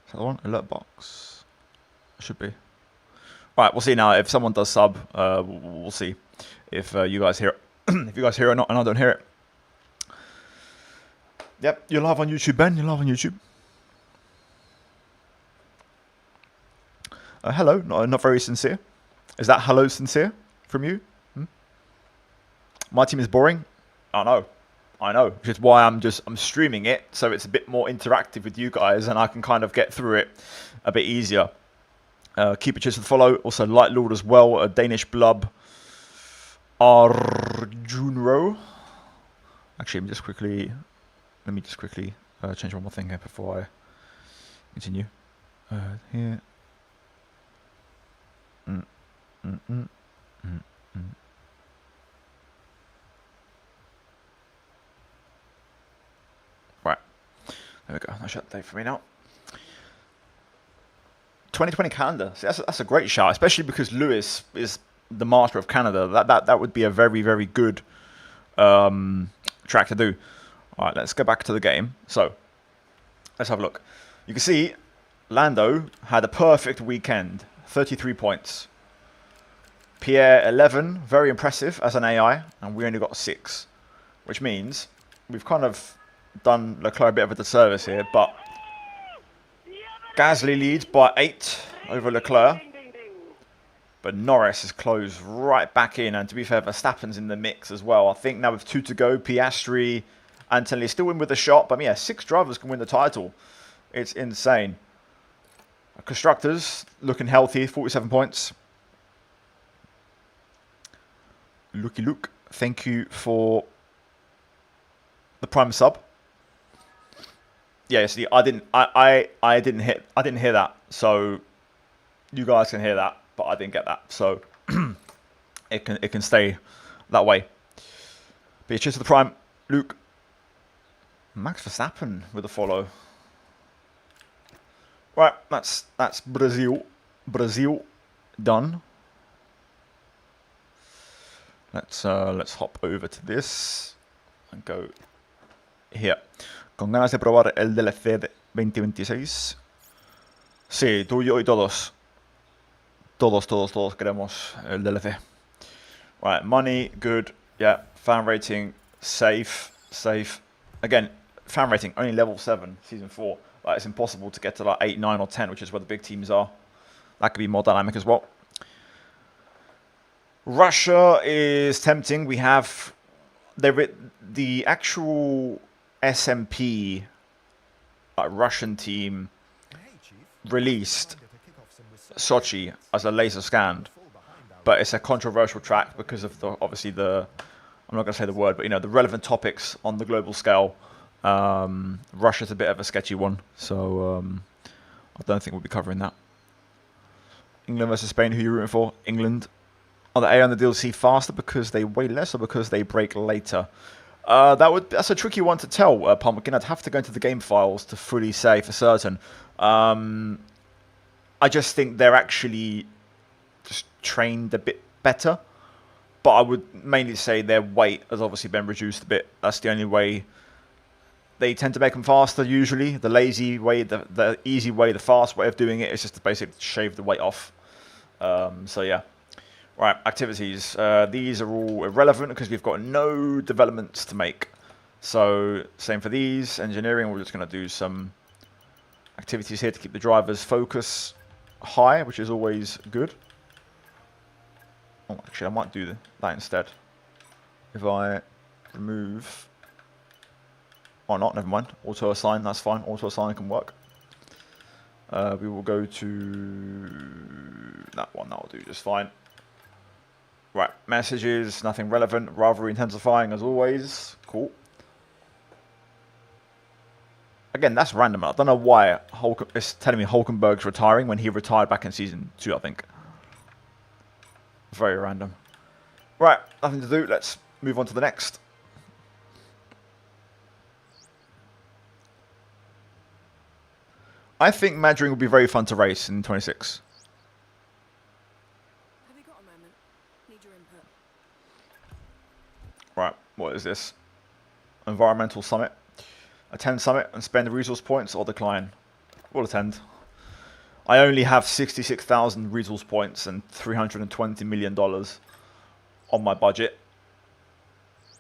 Is that the one? Alert box. Should be. Right, we'll see now. If someone does sub, we'll see if you guys hear it. If you guys hear it or not, and I don't hear it. Yep, you're live on YouTube, Ben. You're live on YouTube. Hello, not very sincere. Is that hello sincere from you? My team is boring. I know. Which is why I'm streaming it, so it's a bit more interactive with you guys, and I can kind of get through it a bit easier. Keep it just to follow. Also, Light Lord as well. A Danish blub. Arjunro. Actually, let me just quickly change one more thing here before I continue. Here. Right. There we go. That's shut the date for me now. 2020 Canada. See, that's a great shout, especially because Lewis is the master of Canada. That would be a very, very good track to do. All right, let's go back to the game. So, let's have a look. You can see Lando had a perfect weekend. 33 points. Pierre, 11. Very impressive as an AI. And we only got 6. Which means we've kind of done Leclerc a bit of a disservice here. But Gasly leads by 8 over Leclerc. But Norris is closed right back in. And to be fair, Verstappen's in the mix as well. I think now with 2 to go, Piastri... Anthony still in with a shot, but yeah, 6 drivers can win the title. It's insane. Constructors looking healthy, 47 points. Looky Luke, thank you for the prime sub. Yeah, see, I didn't hear that, so you guys can hear that, but I didn't get that, so it can stay that way. But cheers to the prime, Luke. Max Verstappen with a follow. Right, that's Brazil. Brazil done. Let's hop over to this and go here. Con ganas de probar el DLC de 2026. Sí, tú, yo y todos. Todos queremos el DLC. Right, money, good. Yeah, fan rating, safe. Again, fan rating only level 7, season 4. Like, it's impossible to get to like 8, 9, or 10, which is where the big teams are. That could be more dynamic as well. Russia is tempting. We have the actual SMP Russian team released Sochi as a laser scanned, but it's a controversial track because of obviously I'm not going to say the word, but the relevant topics on the global scale. Russia's a bit of a sketchy one, so I don't think we'll be covering that. England versus Spain, who are you rooting for? England. Are the A and the DLC faster because they weigh less or because they break later? That's a tricky one to tell, Pumpkin. I'd have to go into the game files to fully say for certain. I just think they're actually just trained a bit better. But I would mainly say their weight has obviously been reduced a bit. That's the only way. They tend to make them faster usually. The lazy way, the easy way, the fast way of doing it is just to basically shave the weight off. So yeah. Right, activities. These are all irrelevant because we've got no developments to make. So same for these. Engineering, we're just going to do some activities here to keep the driver's focus high, which is always good. Oh, actually, I might do that instead. If I remove... Or not, never mind. Auto assign, that's fine. Auto assign can work. We will go to that one. That will do just fine. Right, messages, nothing relevant. Rivalry intensifying as always. Cool. Again, that's random. I don't know why it's telling me Hulkenberg's retiring when he retired back in season 2, I think. Very random. Right, nothing to do. Let's move on to the next. I think Madrid would be very fun to race in 26. Have you got a moment? Need your input. Right, what is this? Environmental summit. Attend summit and spend resource points or decline. We'll attend. I only have 66,000 resource points and $320 million on my budget.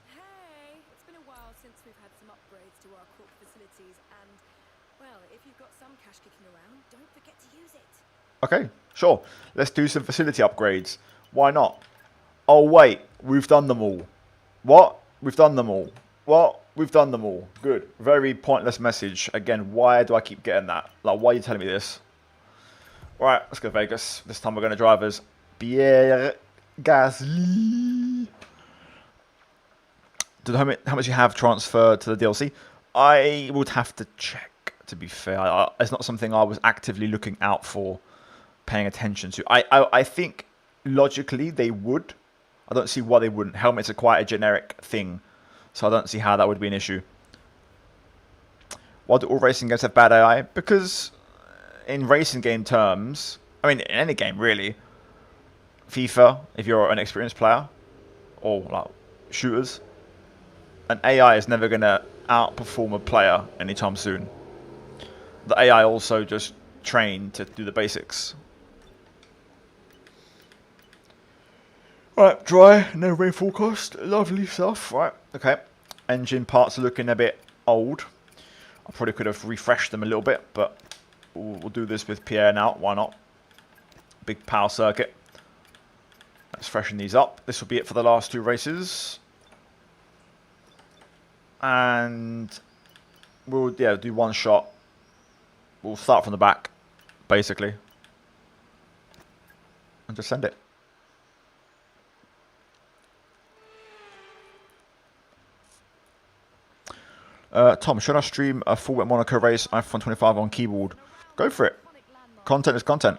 Hey, it's been a while since we've had some upgrades to our court facilities and, well, if you've got some cash kicking around, don't forget to use it. Okay, sure. Let's do some facility upgrades. Why not? Oh, wait. We've done them all. What? We've done them all. What? We've done them all. Good. Very pointless message. Again, why do I keep getting that? Like, why are you telling me this? Right, let's go to Vegas. This time we're going to drive as Pierre Gasly. How much you have transferred to the DLC? I would have to check, to be fair. It's not something I was actively looking out for, paying attention to. I think, logically, they would. I don't see why they wouldn't. Helmets are quite a generic thing, so I don't see how that would be an issue. Why do all racing games have bad AI? Because in racing game terms, I mean, in any game, really, FIFA, if you're an experienced player, or like shooters, an AI is never going to outperform a player anytime soon. The AI also just trained to do the basics. Right, dry, no rain forecast, lovely stuff. Right, okay. Engine parts are looking a bit old. I probably could have refreshed them a little bit, but we'll do this with Pierre now. Why not? Big power circuit. Let's freshen these up. This will be it for the last two races. And we'll do one shot. We'll start from the back, basically. And just send it. Tom, should I stream a full wet Monaco race iPhone 25 on keyboard? Go for it. Content is content.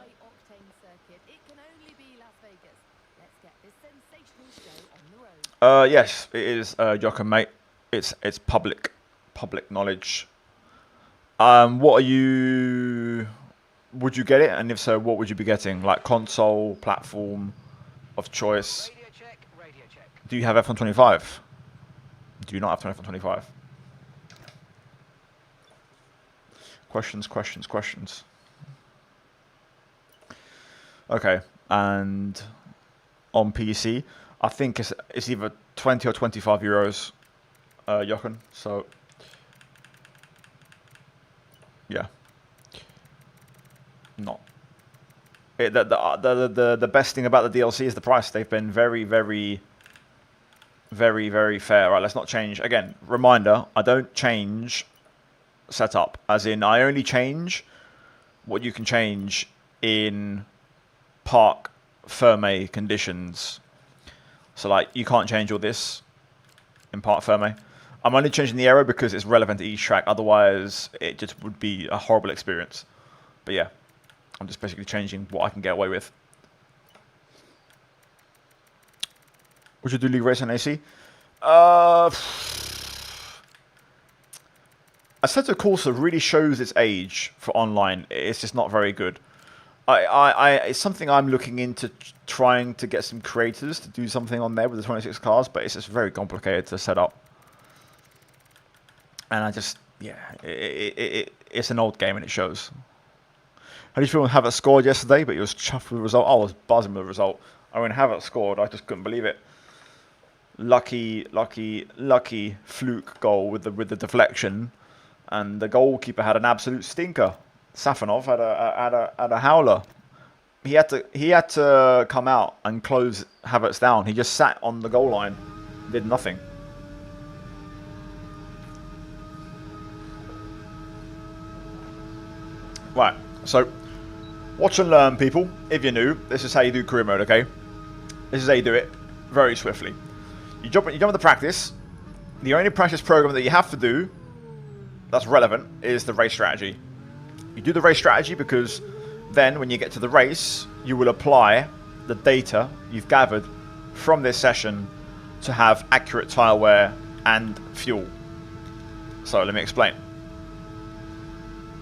Yes, it is, Jochen, mate. It's public knowledge. What are you? Would you get it? And if so, what would you be getting? Like console, platform of choice? Radio check, radio check. Do you have F1 25? Do you not have F1 25? Questions. Okay, and on PC, I think it's either 20 or 25 euros, Jochen. So, yeah, not. The best thing about the DLC is the price. They've been very fair. Right, let's not change again. Reminder: I don't change setup, as in I only change what you can change in park Ferme conditions. So like you can't change all this in park Ferme. I'm only changing the aero because it's relevant to each track, otherwise it just would be a horrible experience. But yeah, I'm just basically changing what I can get away with. Would you do league race on AC? Assetto Corsa really shows its age for online. It's just not very good. It's something I'm looking into, trying to get some creators to do something on there with the 26 cars, but it's just very complicated to set up. And I just, yeah, it's an old game and it shows. How do you feel when Havertz scored yesterday, but you was chuffed with the result? I was buzzing with the result. I mean, Havertz scored, I just couldn't believe it. Lucky fluke goal with the deflection. And the goalkeeper had an absolute stinker. Safanov had a howler. he had to come out and close Havertz down. He just sat on the goal line, did nothing. Right, so watch and learn, people. If you're new, this is how you do career mode, okay? This is how you do it very swiftly. You jump into practice. The only practice program that you have to do that's relevant is the race strategy. You do the race strategy because then when you get to the race, you will apply the data you've gathered from this session to have accurate tyre wear and fuel. So let me explain.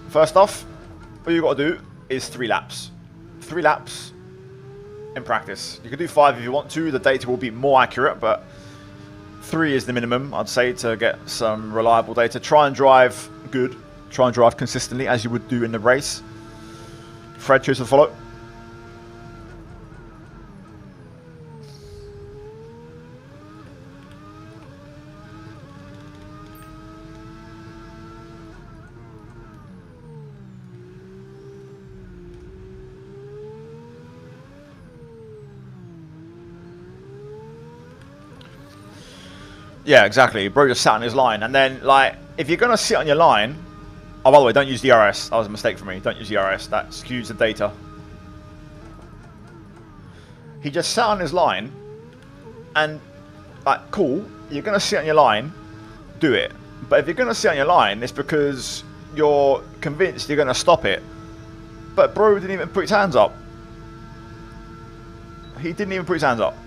First off, all you've got to do is 3 laps. 3 laps in practice. You can do 5 if you want to. The data will be more accurate, but 3 is the minimum, I'd say, to get some reliable data. Try and drive good. Try and drive consistently as you would do in the race. Fred, choose to follow. Yeah, exactly. Bro just sat on his line. And then, like, if you're going to sit on your line... Oh, by the way, don't use DRS. That was a mistake for me. Don't use DRS. That skews the data. He just sat on his line. And, like, cool. You're going to sit on your line. Do it. But if you're going to sit on your line, it's because you're convinced you're going to stop it. But bro didn't even put his hands up. He didn't even put his hands up.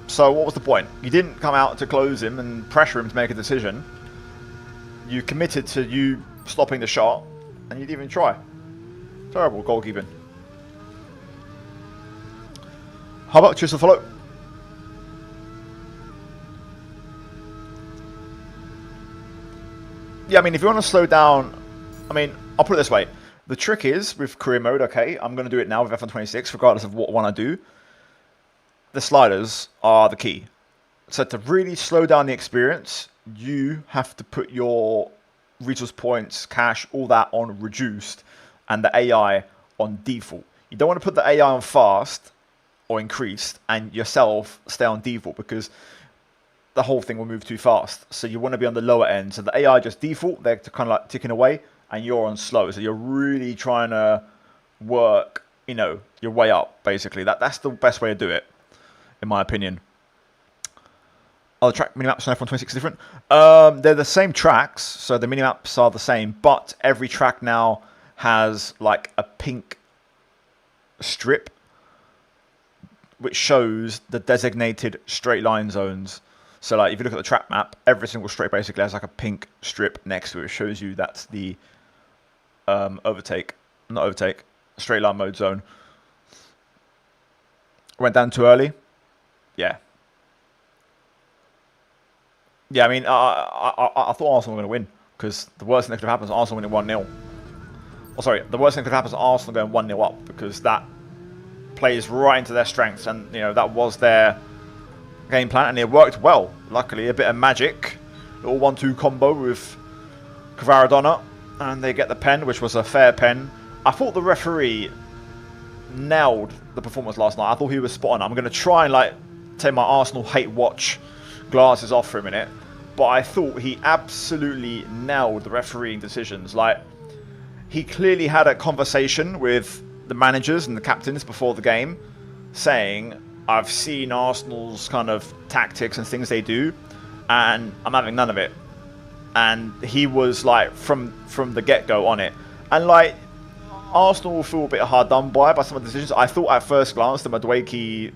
So what was the point? You didn't come out to close him and pressure him to make a decision. You committed to you stopping the shot, and you didn't even try. Terrible goalkeeping. How about choose to follow? Yeah, I mean, if you want to slow down... I mean, I'll put it this way. The trick is, with career mode, okay, I'm going to do it now with F126, regardless of what one I do. The sliders are the key. So to really slow down the experience, you have to put your resource points, cash, all that on reduced, and the AI on default. You don't want to put the AI on fast or increased and yourself stay on default, because the whole thing will move too fast. So you want to be on the lower end. So the AI just default, they're kind of like ticking away, and you're on slow. So you're really trying to work, you know, your way up, basically. That's the best way to do it, in my opinion. Oh, the track minimaps on F126 is different. They're the same tracks, so the minimaps are the same, but every track now has like a pink strip which shows the designated straight line zones. So like if you look at the track map, every single straight basically has like a pink strip next to it. It shows you that's the straight line mode zone. Went down too early. Yeah. Yeah, I mean, I thought Arsenal were going to win, because the worst thing that could have happened is Arsenal winning 1-0. Oh, sorry, the worst thing that could happen is Arsenal going 1-0 up, because that plays right into their strengths, and, you know, that was their game plan, and it worked well. Luckily, a bit of magic, little 1-2 combo with Kvaradonna, and they get the pen, which was a fair pen. I thought the referee nailed the performance last night. I thought he was spot on. I'm going to try and, like, take my Arsenal hate watch glasses off for a minute, but I thought he absolutely nailed the refereeing decisions. Like, he clearly had a conversation with the managers and the captains before the game, saying, I've seen Arsenal's kind of tactics and things they do, and I'm having none of it. And he was like from the get-go on it. And like, Arsenal will feel a bit hard done by some of the decisions. I thought at first glance the Madueke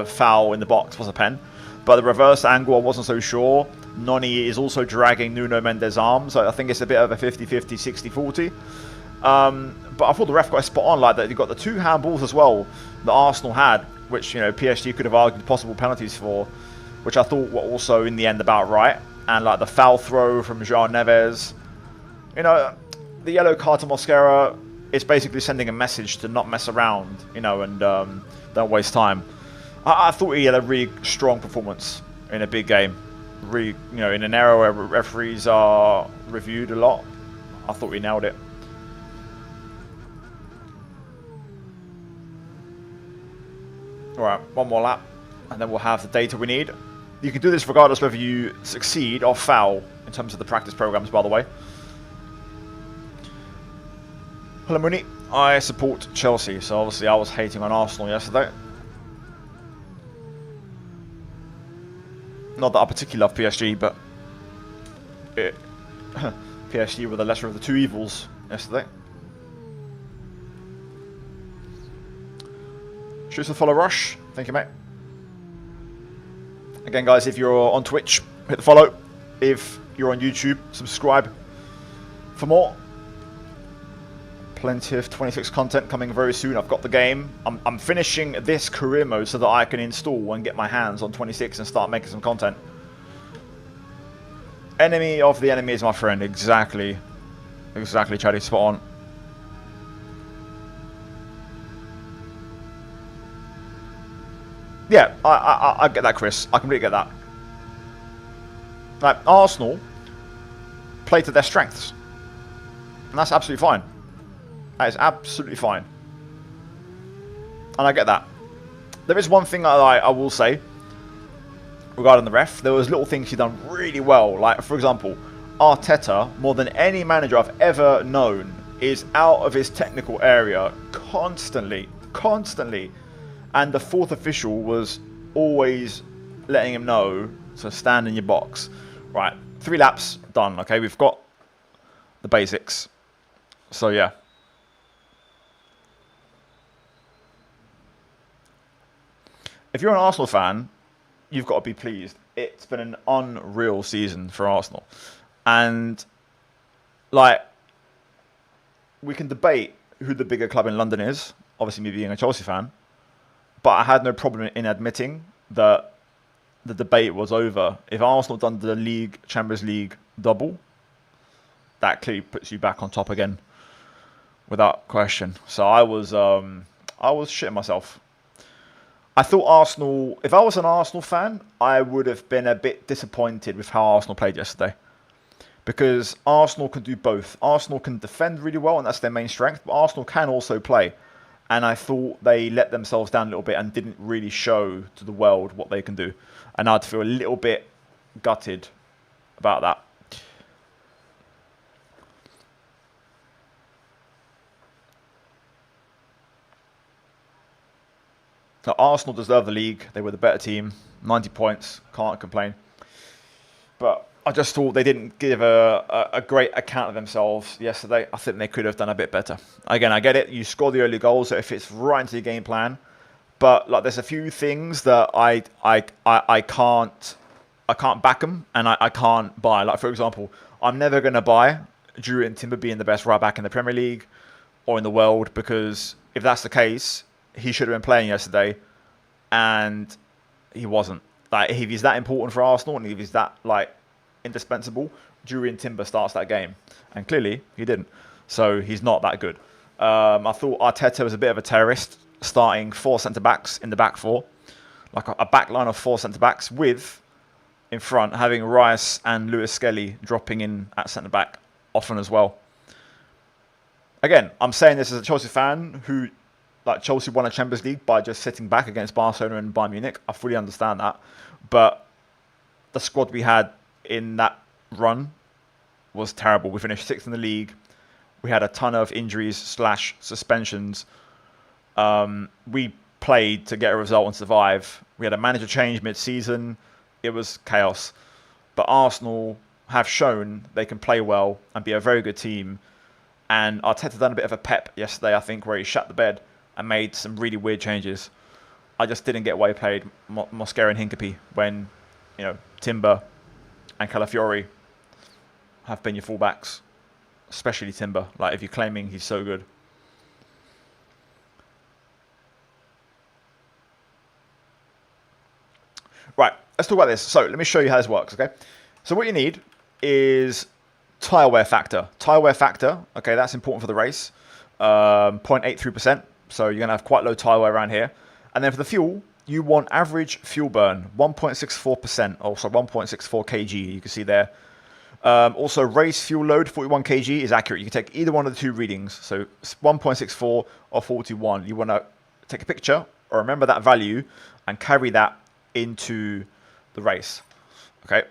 foul in the box was a pen, but the reverse angle I wasn't so sure. Noni is also dragging Nuno Mendes' arm, so I think it's a bit of a 50-50, 60-40. But I thought the ref got a spot on, like that. He got the 2 handballs as well that Arsenal had, which, you know, PSG could have argued possible penalties for, which I thought were also in the end about right. And like the foul throw from João Neves, you know, the yellow card to Mosquera is basically sending a message to not mess around, you know, and don't waste time. I thought he had a really strong performance in a big game. Really, you know, in an era where referees are reviewed a lot, I thought he nailed it. Alright, one more lap, and then we'll have the data we need. You can do this regardless whether you succeed or foul in terms of the practice programs, by the way. Hello, Mooney. I support Chelsea, so obviously I was hating on Arsenal yesterday. Not that I particularly love PSG, but PSG were the lesser of the two evils yesterday. Choose to follow Rush. Thank you, mate. Again, guys, if you're on Twitch, hit the follow. If you're on YouTube, subscribe for more. Plenty of 26 content coming very soon. I've got the game. I'm finishing this career mode so that I can install and get my hands on 26 and start making some content. Enemy of the enemy is my friend. Exactly. Exactly, Chaddy. Spot on. Yeah, I get that, Chris. I completely get that. Like, Arsenal play to their strengths. And that's absolutely fine. That is absolutely fine. And I get that. There is one thing that I will say regarding the ref. There was little things he done really well. Like, for example, Arteta, more than any manager I've ever known, is out of his technical area constantly. And the fourth official was always letting him know to stand in your box. Right, 3 laps, done. Okay, we've got the basics. So, yeah. If you're an Arsenal fan, you've got to be pleased. It's been an unreal season for Arsenal. And, like, we can debate who the bigger club in London is. Obviously, me being a Chelsea fan. But I had no problem in admitting that the debate was over. If Arsenal done the Champions League double, that clearly puts you back on top again, without question. So I was shitting myself. I thought Arsenal, if I was an Arsenal fan, I would have been a bit disappointed with how Arsenal played yesterday. Because Arsenal can do both. Arsenal can defend really well, and that's their main strength, but Arsenal can also play. And I thought they let themselves down a little bit and didn't really show to the world what they can do. And I'd feel a little bit gutted about that. Now, Arsenal deserve the league. They were the better team. 90 points. Can't complain. But I just thought they didn't give a great account of themselves yesterday. I think they could have done a bit better. Again, I get it. You score the early goals, so it fits right into your game plan. But like, there's a few things that I can't back them and I can't buy. Like, for example, I'm never going to buy Jurriën Timber being the best right back in the Premier League or in the world, because if that's the case, he should have been playing yesterday, and he wasn't. Like, if he's that important for Arsenal and if he's that like indispensable, Jurriën Timber starts that game, and clearly he didn't. So he's not that good. I thought Arteta was a bit of a terrorist, starting 4 centre backs in the back 4, like a back line of 4 centre backs with in front having Rice and Lewis Skelly dropping in at centre back often as well. Again, I'm saying this as a Chelsea fan who, like, Chelsea won a Champions League by just sitting back against Barcelona and Bayern Munich. I fully understand that. But the squad we had in that run was terrible. We finished 6th in the league. We had a ton of injuries / suspensions. We played to get a result and survive. We had a manager change mid-season. It was chaos. But Arsenal have shown they can play well and be a very good team. And Arteta done a bit of a pep yesterday, I think, where he shut the bed and made some really weird changes. I just didn't get why he played Mosquera and Hincapie when, you know, Timber and Calafiori have been your fullbacks, especially Timber. Like, if you're claiming he's so good. Right, let's talk about this. So let me show you how this works, okay? So what you need is tyre wear factor. Tyre wear factor, okay, that's important for the race. 0.83%. So you're going to have quite low tyre wear around here. And then for the fuel, you want average fuel burn, 1.64%, also 1.64 kg, you can see there. Also, race fuel load, 41 kg, is accurate. You can take either one of the two readings. So 1.64 or 41. You want to take a picture or remember that value and carry that into the race. Okay.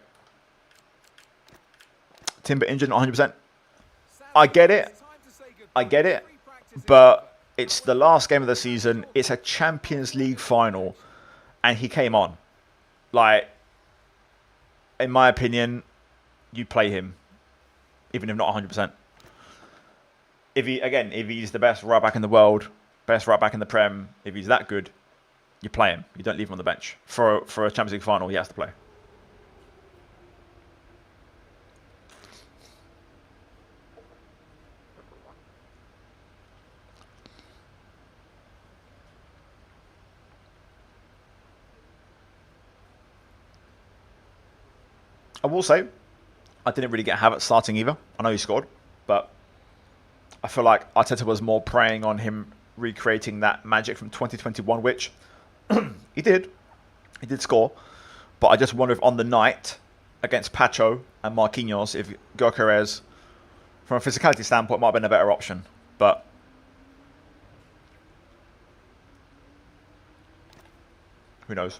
Timber injured, not 100%. I get it. I get it. But it's the last game of the season. It's a Champions League final. And he came on. Like, in my opinion, you play him. Even if not 100%. If he's the best right back in the world, best right back in the Prem, if he's that good, you play him. You don't leave him on the bench. For a Champions League final, he has to play. I will say, I didn't really get Havertz starting either. I know he scored, but I feel like Arteta was more preying on him recreating that magic from 2021, which he did. He did score. But I just wonder if on the night against Pacho and Marquinhos, if Gyökeres, from a physicality standpoint, might have been a better option. But who knows?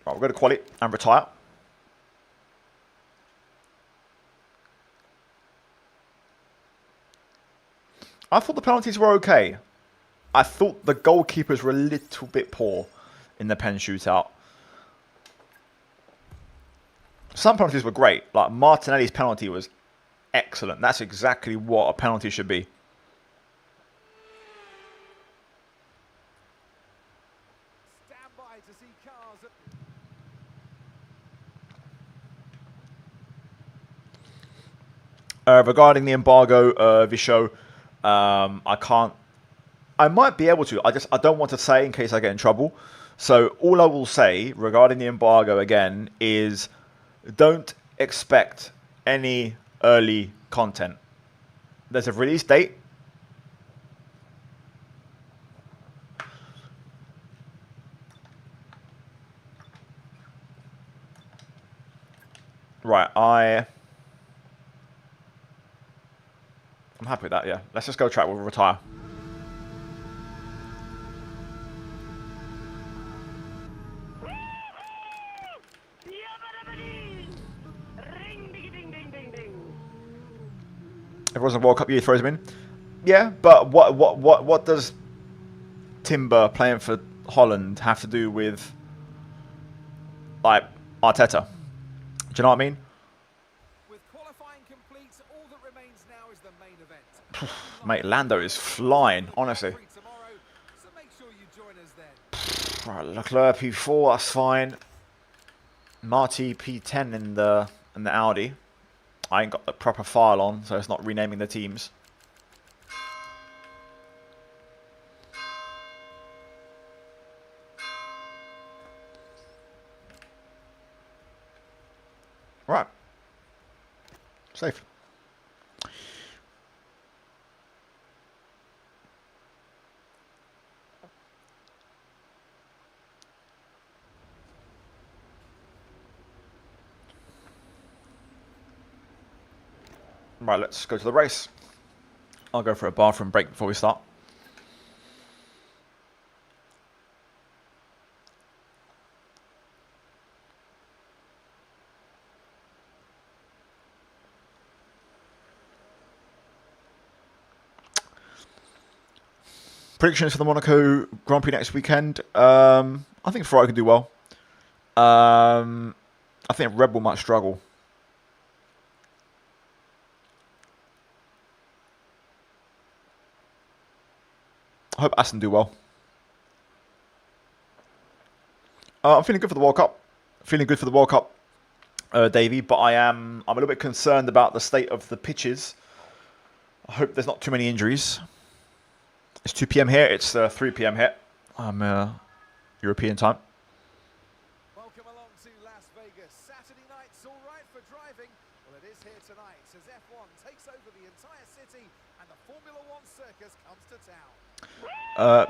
Right, we'll go to quali and retire. I thought the penalties were okay. I thought the goalkeepers were a little bit poor in the pen shootout. Some penalties were great. Like Martinelli's penalty was excellent. That's exactly what a penalty should be. Stand by to see cars. Regarding the embargo, Visho, I might be able to. I don't want to say in case I get in trouble. So all I will say regarding the embargo again is don't expect any early content. There's a release date. Right, I'm happy with that, yeah. Let's just go track, we'll retire. Everyone's in World Cup year, throws him in. Yeah, but what does Timber playing for Holland have to do with like Arteta? Do you know what I mean? With qualifying complete, all that remains now is the main event. Mate, Lando is flying, honestly. Tomorrow, so make sure you join us then. Right, Leclerc P4, that's fine. Marty P10 in the Audi. I ain't got the proper file on, so it's not renaming the teams. Right. Safe. Right, let's go to the race. I'll go for a bathroom break before we start. Predictions for the Monaco Grand Prix next weekend. I think Ferrari can do well. I think Red Bull might struggle. I hope Aston do well. I'm feeling good for the World Cup. Feeling good for the World Cup, Davey. But I'm a little bit concerned about the state of the pitches. I hope there's not too many injuries. It's 2 p.m. here. It's 3 p.m. here. I'm European time. Welcome along to Las Vegas. Saturday night's all right for driving. Well, it is here tonight as F1 takes over the entire city and the Formula One circus comes to town.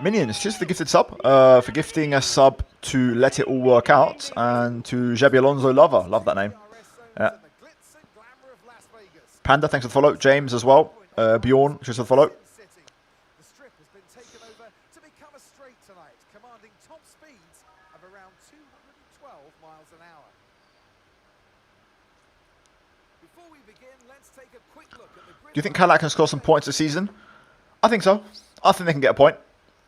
Minions, just the gifted sub. For gifting a sub to Let It All Work Out and to Xabi Alonso Lover. Love that name. Panda, thanks for the follow. James as well. Bjorn, just for the follow. The strip has been taken over to become a straight Before we begin, let's take a quick look at the Do you think Cadillac can score some points this season? I think so. I think they can get a point.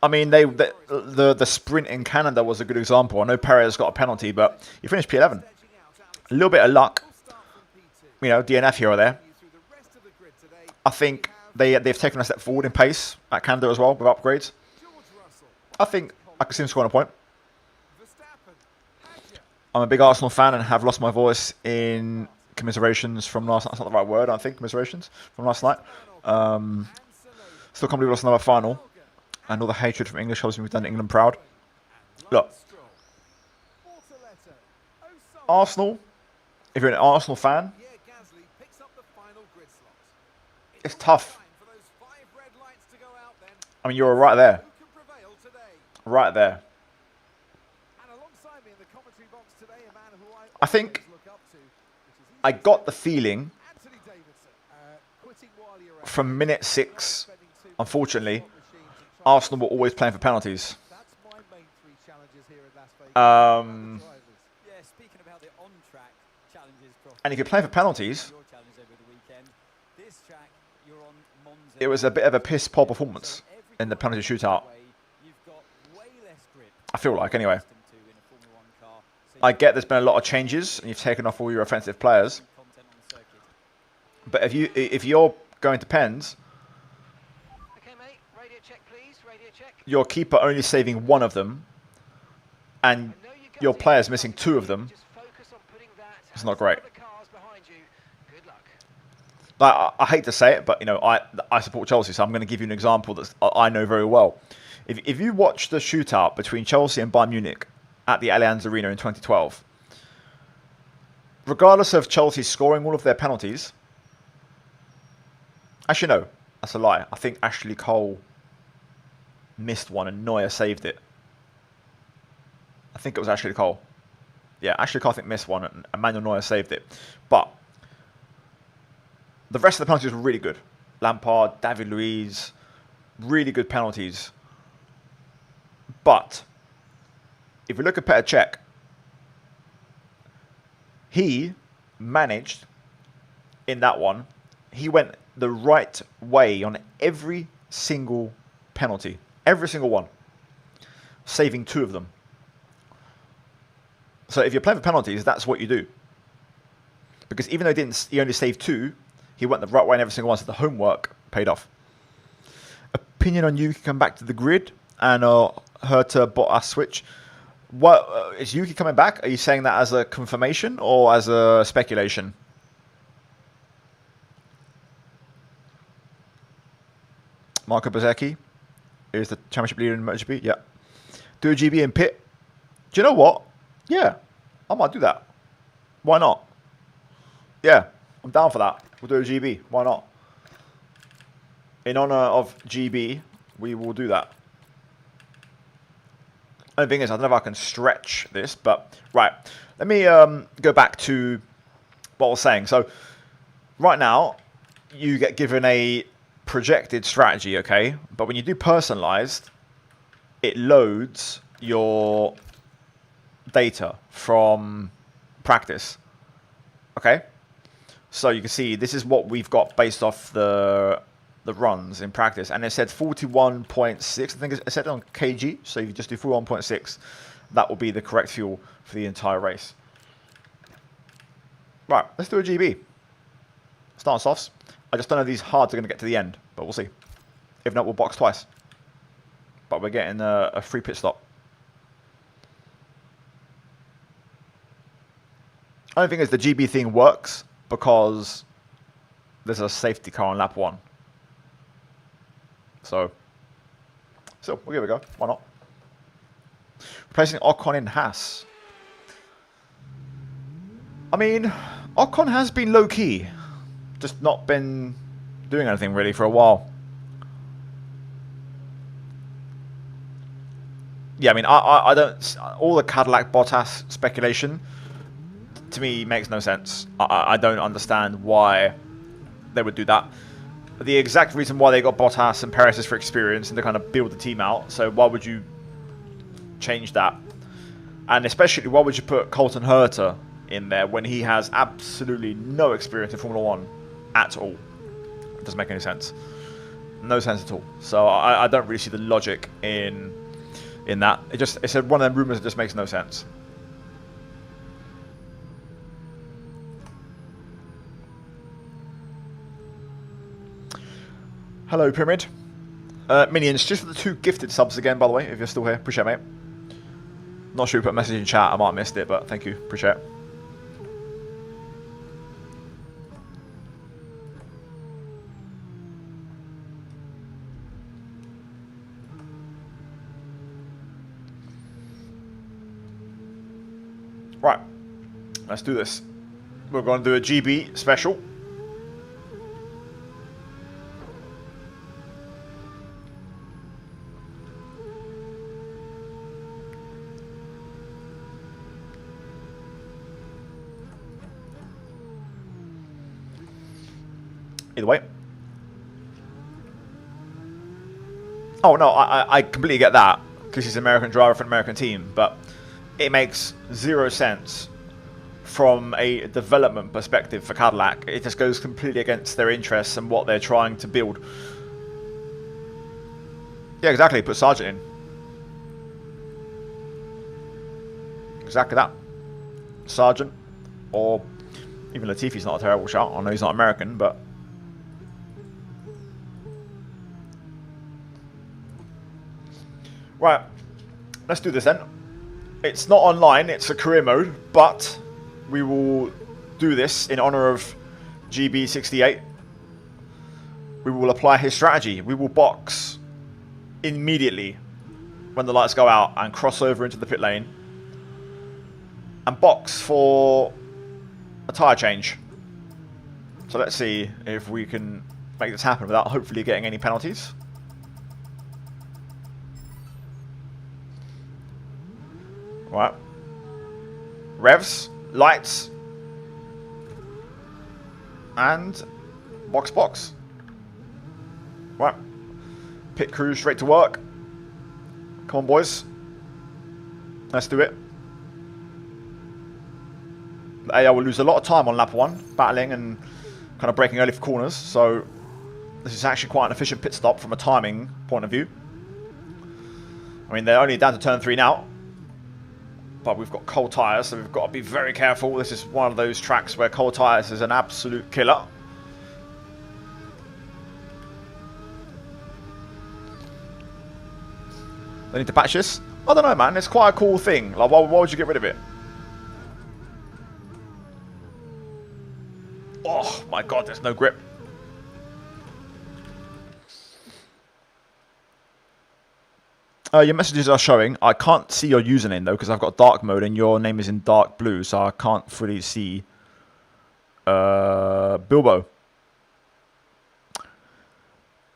I mean, the sprint in Canada was a good example. I know Perez got a penalty, but he finished P11. A little bit of luck, you know, DNF here or there. I think they've taken a step forward in pace at Canada as well with upgrades. I think I can see them scoring a point. I'm a big Arsenal fan and have lost my voice in commiserations from last night. That's not the right word, I think, commiserations from last night. Still can't believe we lost another final. And all the hatred from English hopes we've done England proud. Look, Arsenal, if you're an Arsenal fan, it's tough. I mean, you're right there. Right there. I think I got the feeling from minute 6, unfortunately, Arsenal were always playing for penalties. And if you're playing for penalties, it was a bit of a piss-poor performance in the penalty shootout. I feel like, anyway. I get there's been a lot of changes, and you've taken off all your offensive players. But if you're going to pens, your keeper only saving 1 of them, and your players missing 2 of them, it's not great. I hate to say it, but you know, I support Chelsea, so I'm going to give you an example that I know very well. If you watch the shootout between Chelsea and Bayern Munich at the Allianz Arena in 2012, regardless of Chelsea scoring all of their penalties, actually no, that's a lie. I think Ashley Cole missed one and Neuer saved it. I think it was Ashley Cole. Yeah, Ashley Cole I think missed one and Emmanuel Neuer saved it. But the rest of the penalties were really good. Lampard, David Luiz, really good penalties. But if you look at Petr Cech, he managed in that one, he went the right way on every single penalty. Every single one. Saving 2 of them. So if you're playing for penalties, that's what you do. Because even though he only saved 2, he went the right way in every single one, so the homework paid off. Opinion on Yuki come back to the grid and her to Bottas switch. What is Yuki coming back? Are you saying that as a confirmation or as a speculation? Marco Bezzecchi is the championship leader in MotoGP. Yeah. Do a GB in pit. Do you know what? Yeah, I might do that. Why not? Yeah, I'm down for that. We'll do a GB. Why not? In honor of GB, we will do that. And the thing is, I don't know if I can stretch this, but right. Let me go back to what I was saying. So, right now, you get given a projected strategy, okay? But when you do personalized, it loads your data from practice, okay? So you can see this is what we've got based off the runs in practice, and it said 41.6. I think it said on kg. So if you just do 41.6, that will be the correct fuel for the entire race. Right, let's do a GB. Start on softs. I just don't know if these hards are going to get to the end, but we'll see. If not, we'll box twice. But we're getting a free pit stop. Only thing is the GB thing works because there's a safety car on lap 1. So well, here we go. Why not? Replacing Ocon in Haas. I mean, Ocon has been low-key. Just not been doing anything really for a while. Yeah, I mean, I don't... All the Cadillac Bottas speculation, to me, makes no sense. I don't understand why they would do that. The exact reason why they got Bottas and Perez is for experience and to kind of build the team out. So why would you change that? And especially, why would you put Colton Herta in there when he has absolutely no experience in Formula 1 at all. It doesn't make any sense. No sense at all. So I don't really see the logic in that. It's one of them rumours that just makes no sense. Hello, Pyramid. Minions, just for the 2 gifted subs again, by the way, if you're still here. Appreciate it, mate. Not sure you put a message in chat. I might have missed it, but thank you. Appreciate it. Right. Let's do this. We're going to do a GB special. Either way. Oh, no, I completely get that. Because he's an American driver for an American team. But it makes 0 sense from a development perspective for Cadillac. It just goes completely against their interests and what they're trying to build. Yeah, exactly. Put Sargent in. Exactly that. Sargent. Or even Latifi's not a terrible shot. I know he's not American, but... Right, let's do this then. It's not online, it's a career mode, but we will do this in honor of GB68. We will apply his strategy. We will box immediately when the lights go out and cross over into the pit lane and box for a tyre change. So let's see if we can make this happen without hopefully getting any penalties. Right. Revs, lights, and box. Right. Pit crew straight to work. Come on, boys. Let's do it. The AI will lose a lot of time on lap 1, battling and kind of breaking early for corners, so this is actually quite an efficient pit stop from a timing point of view. I mean, they're only down to turn 3 now. But we've got cold tyres, so we've got to be very careful. This is one of those tracks where cold tyres is an absolute killer. They need to patch this? I don't know, man. It's quite a cool thing. Like, why would you get rid of it? Oh, my God, there's no grip. Your messages are showing. I can't see your username, though, because I've got dark mode, and your name is in dark blue, so I can't fully see. Bilbo.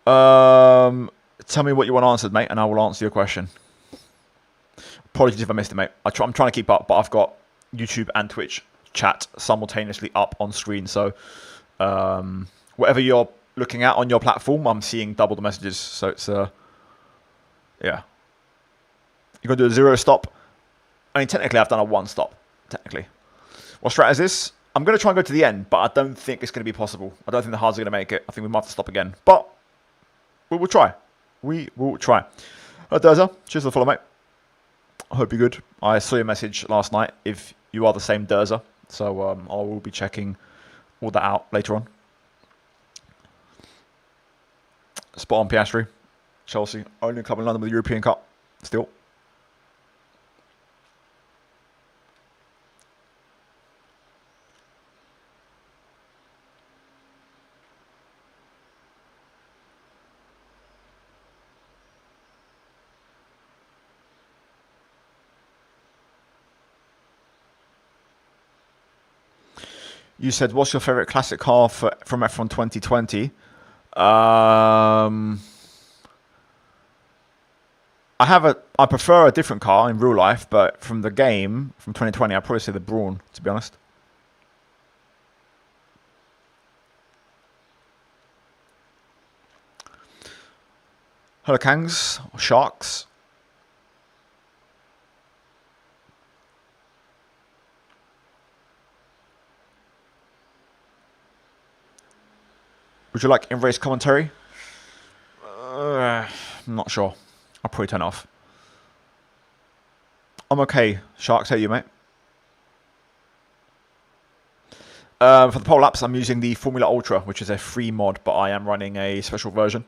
Tell me what you want answered, mate, and I will answer your question. Apologies if I missed it, mate. I'm trying to keep up, but I've got YouTube and Twitch chat simultaneously up on screen, so whatever you're looking at on your platform, I'm seeing double the messages, so it's, yeah. You're going to do a 0 stop. I mean, technically, I've done a 1 stop. Technically. What strat is this? I'm going to try and go to the end, but I don't think it's going to be possible. I don't think the hards are going to make it. I think we might have to stop again. But we will try. We will try. Derza, cheers for the follow, mate. I hope you're good. I saw your message last night, if you are the same Derza. So I will be checking all that out later on. Spot on Piastri. Chelsea. Only club in London with the European Cup. Still. You said, what's your favourite classic car from F1 2020? I prefer a different car in real life, but from the game, from 2020, I'd probably say the Brawn, to be honest. Hello, Kangs, Sharks. Would you like in-race commentary? Not sure. I'll probably turn it off. I'm okay. Sharks, how are you, mate? For the pole laps, I'm using the Formula Ultra, which is a free mod, but I am running a special version.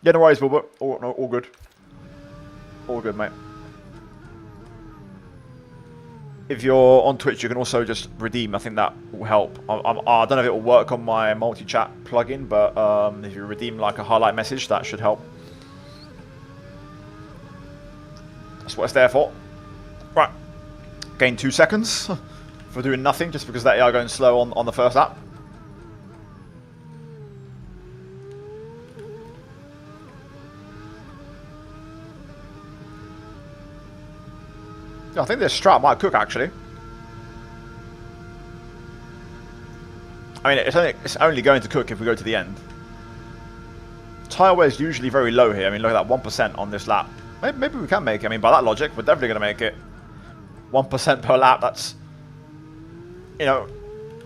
Yeah, no worries, Wilbur. All good. All good, mate. If you're on Twitch, you can also just redeem. I think that will help. I don't know if it will work on my multi-chat plugin, but if you redeem like a highlight message, that should help. That's what it's there for. Right. Gain 2 seconds for doing nothing, just because that AI going slow on the first lap. I think this strat might cook, actually. I mean, it's only going to cook if we go to the end. Tyre wear is usually very low here. I mean, look at that, 1% on this lap. Maybe we can make it. I mean, by that logic, we're definitely going to make it. 1% per lap, that's, you know,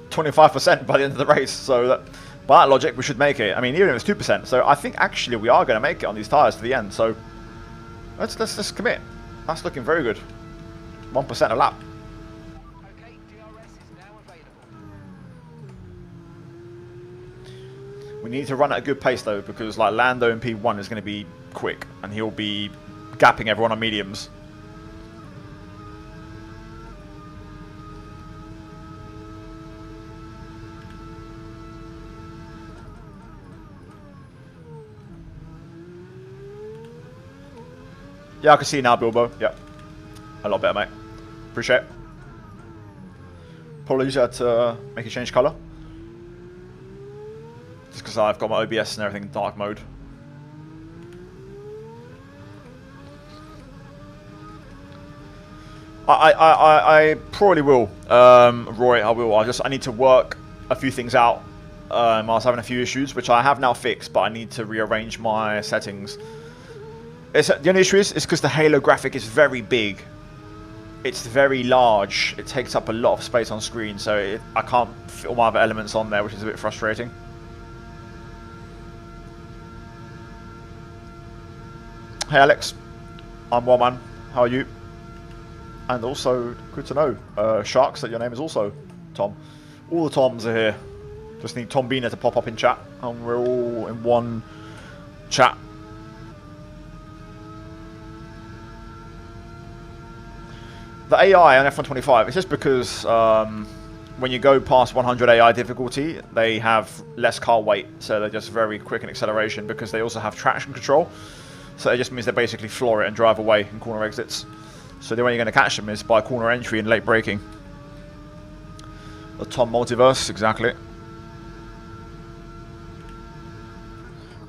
25% by the end of the race. So that, by that logic, we should make it. I mean, even if it's 2%. So I think actually we are going to make it on these tyres to the end. So let's just commit. That's looking very good. 1% a lap. Okay, DRS is now available. We need to run at a good pace though, because like Lando in P1 is going to be quick, and he'll be gapping everyone on mediums. Yeah, I can see now, Bilbo. Yeah, a lot better, mate. Appreciate it. Apologies, I had to make a change colour. Just because I've got my OBS and everything in dark mode. I probably will, Roy. I will. I need to work a few things out. I was having a few issues, which I have now fixed, but I need to rearrange my settings. The only issue is because the Halo graphic is very big. It's very large. It takes up a lot of space on screen, so I can't fit all my other elements on there, which is a bit frustrating. Hey Alex, I'm well, man. How are you? And also, good to know, Sharks, that your name is also Tom. All the Toms are here. Just need Tom Bina to pop up in chat, and we're all in one chat. The AI on F125, it's just because when you go past 100 AI difficulty, they have less car weight, so they're just very quick in acceleration, because they also have traction control. So it just means they basically floor it and drive away in corner exits. So the way you're going to catch them is by corner entry and late braking. The Tom Multiverse, exactly.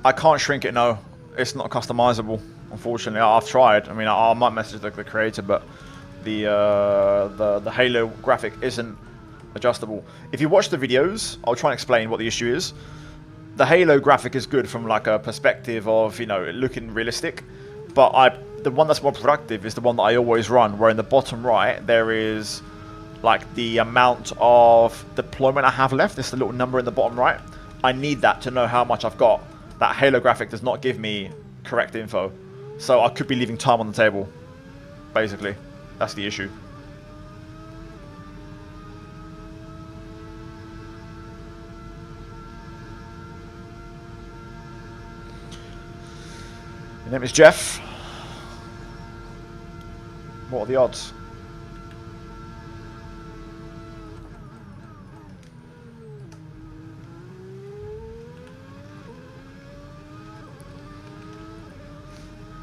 I can't shrink it, no. It's not customizable, unfortunately. I've tried. I mean, I might message the creator, but the Halo graphic isn't adjustable. If you watch the videos, I'll try and explain what the issue is. The Halo graphic is good from like a perspective of, you know, looking realistic, but the one that's more productive is the one that I always run, where in the bottom right there is like the amount of deployment I have left. This is the little number in the bottom right. I need that to know how much I've got. That Halo graphic does not give me correct info, so I could be leaving time on the table, basically. That's the issue. Your name is Jeff. What are the odds?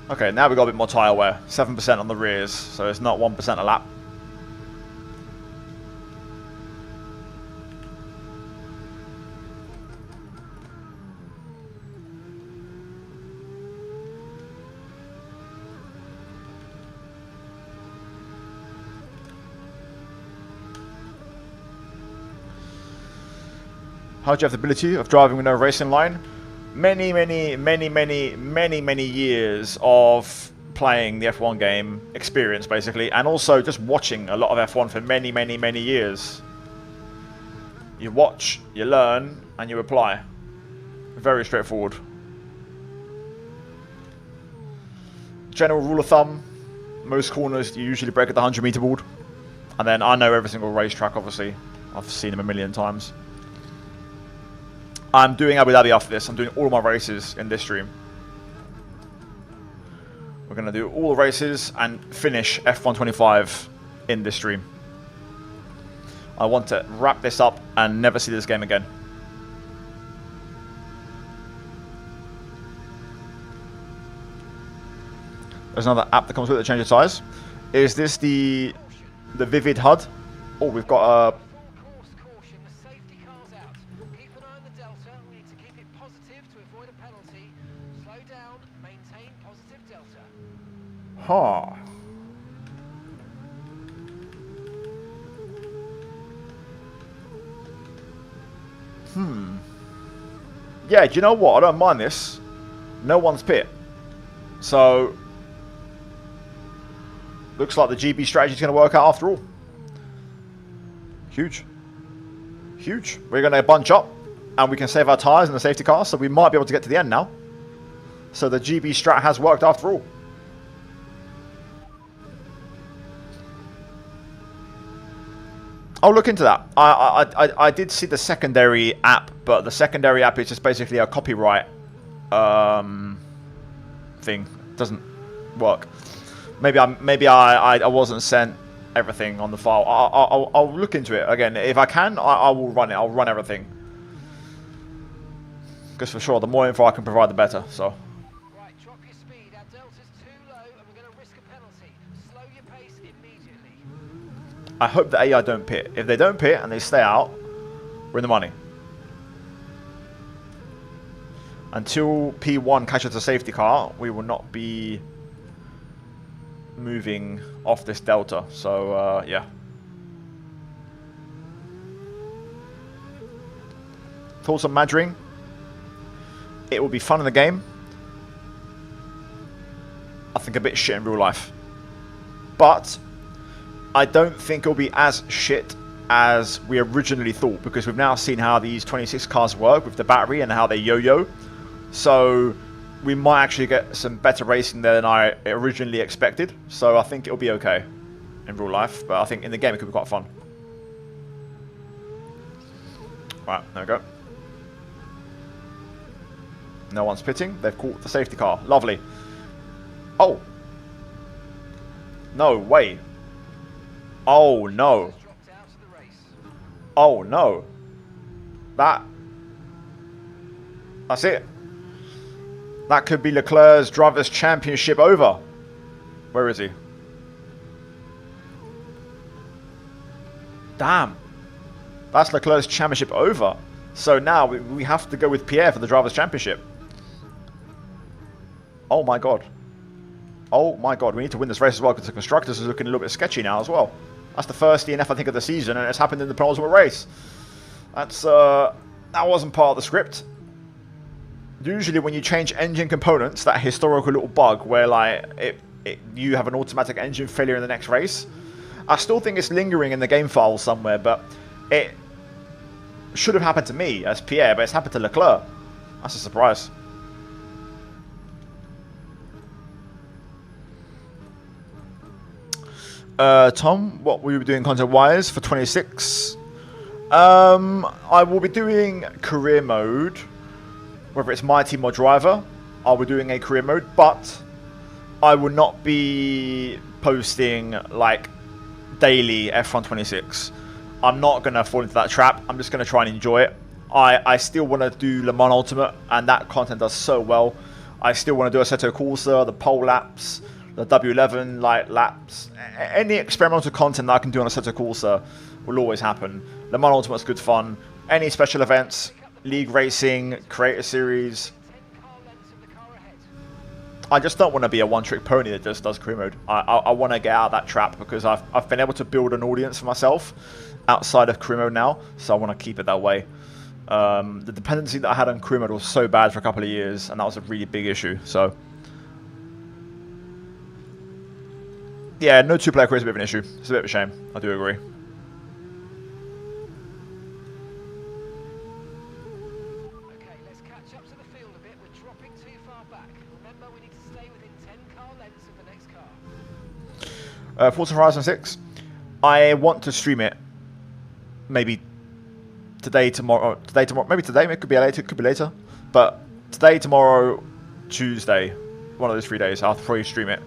Okay, now we've got a bit more tyre wear. 7% on the rears, so it's not 1% a lap. How do you have the ability of driving with no racing line? Many years of playing the F1 game, experience basically, and also just watching a lot of F1 for many years. You watch, you learn, and you apply. Very straightforward. General rule of thumb, most corners you usually break at the 100-meter board. And then I know every single racetrack, obviously. I've seen them a million times. I'm doing Abu Dhabi after this. I'm doing all my races in this stream. We're going to do all the races and finish F125 in this stream. I want to wrap this up and never see this game again. There's another app that comes with it to change the size. Is this the Vivid HUD? Oh, we've got a... Caution, the safety car's out. Keep an eye on the delta. We need to keep it positive to avoid a penalty. Slow down, maintain positive delta. Huh. Yeah, do you know what? I don't mind this. No one's pit. So... looks like the GB strategy is going to work out after all. Huge. Huge. We're going to bunch up and we can save our tyres in the safety car, so we might be able to get to the end now. So the GB strat has worked after all. I'll look into that. I did see the secondary app, but the secondary app is just basically a copyright thing. Doesn't work. Maybe I wasn't sent everything on the file. I'll look into it again. If I can, I will run it. I'll run everything. Because for sure, the more info I can provide, the better. So. Right, drop your speed. Our delta's too low and we're going to risk a penalty. Slow your pace immediately. I hope the AI don't pit. If they don't pit and they stay out, we're in the money. Until P1 catches a safety car, we will not be moving off this delta. So, yeah. Thoughts on Madring? It will be fun in the game. I think a bit shit in real life. But I don't think it'll be as shit as we originally thought, because we've now seen how these 26 cars work with the battery and how they yo-yo. So we might actually get some better racing there than I originally expected. So I think it'll be okay in real life, but I think in the game it could be quite fun. Right, there we go. No one's pitting. They've caught the safety car. Lovely. Oh. No way. Oh no. Oh no. That's it. That could be Leclerc's Drivers' Championship over. Where is he? Damn. That's Leclerc's Championship over. So now we have to go with Pierre for the Drivers' Championship. Oh my god. Oh my god. We need to win this race as well, because the Constructors is looking a little bit sketchy now as well. That's the first DNF I think of the season, and it's happened in the penultimate race. That's that wasn't part of the script. Usually when you change engine components, that historical little bug where like you have an automatic engine failure in the next race, I still think it's lingering in the game files somewhere, but it should have happened to me as Pierre, but it's happened to Leclerc. That's a surprise. Tom, what will you be doing content-wise for 26? I will be doing career mode. Whether it's my team or driver, I'll be doing a career mode, but I will not be posting like daily F1 26. I'm not going to fall into that trap. I'm just going to try and enjoy it. I still want to do Le Mans Ultimate, and that content does so well. I still want to do Assetto Corsa, the pole laps, the W11 like laps. Any experimental content that I can do on Assetto Corsa will always happen. Le Mans Ultimate's good fun. Any special events, league racing, creator series. I just don't want to be a one-trick pony that just does career mode. I want to get out of that trap, because I've been able to build an audience for myself outside of career mode now, so I want to keep it that way. The dependency that I had on career mode was so bad for a couple of years, and that was a really big issue. So yeah, no two-player career is a bit of an issue. It's a bit of a shame. I do agree. Forza Horizon 6. I want to stream it. Maybe today, tomorrow. Maybe today. It could be later. It could be later. But today, tomorrow, Tuesday, one of those 3 days, I'll probably stream it.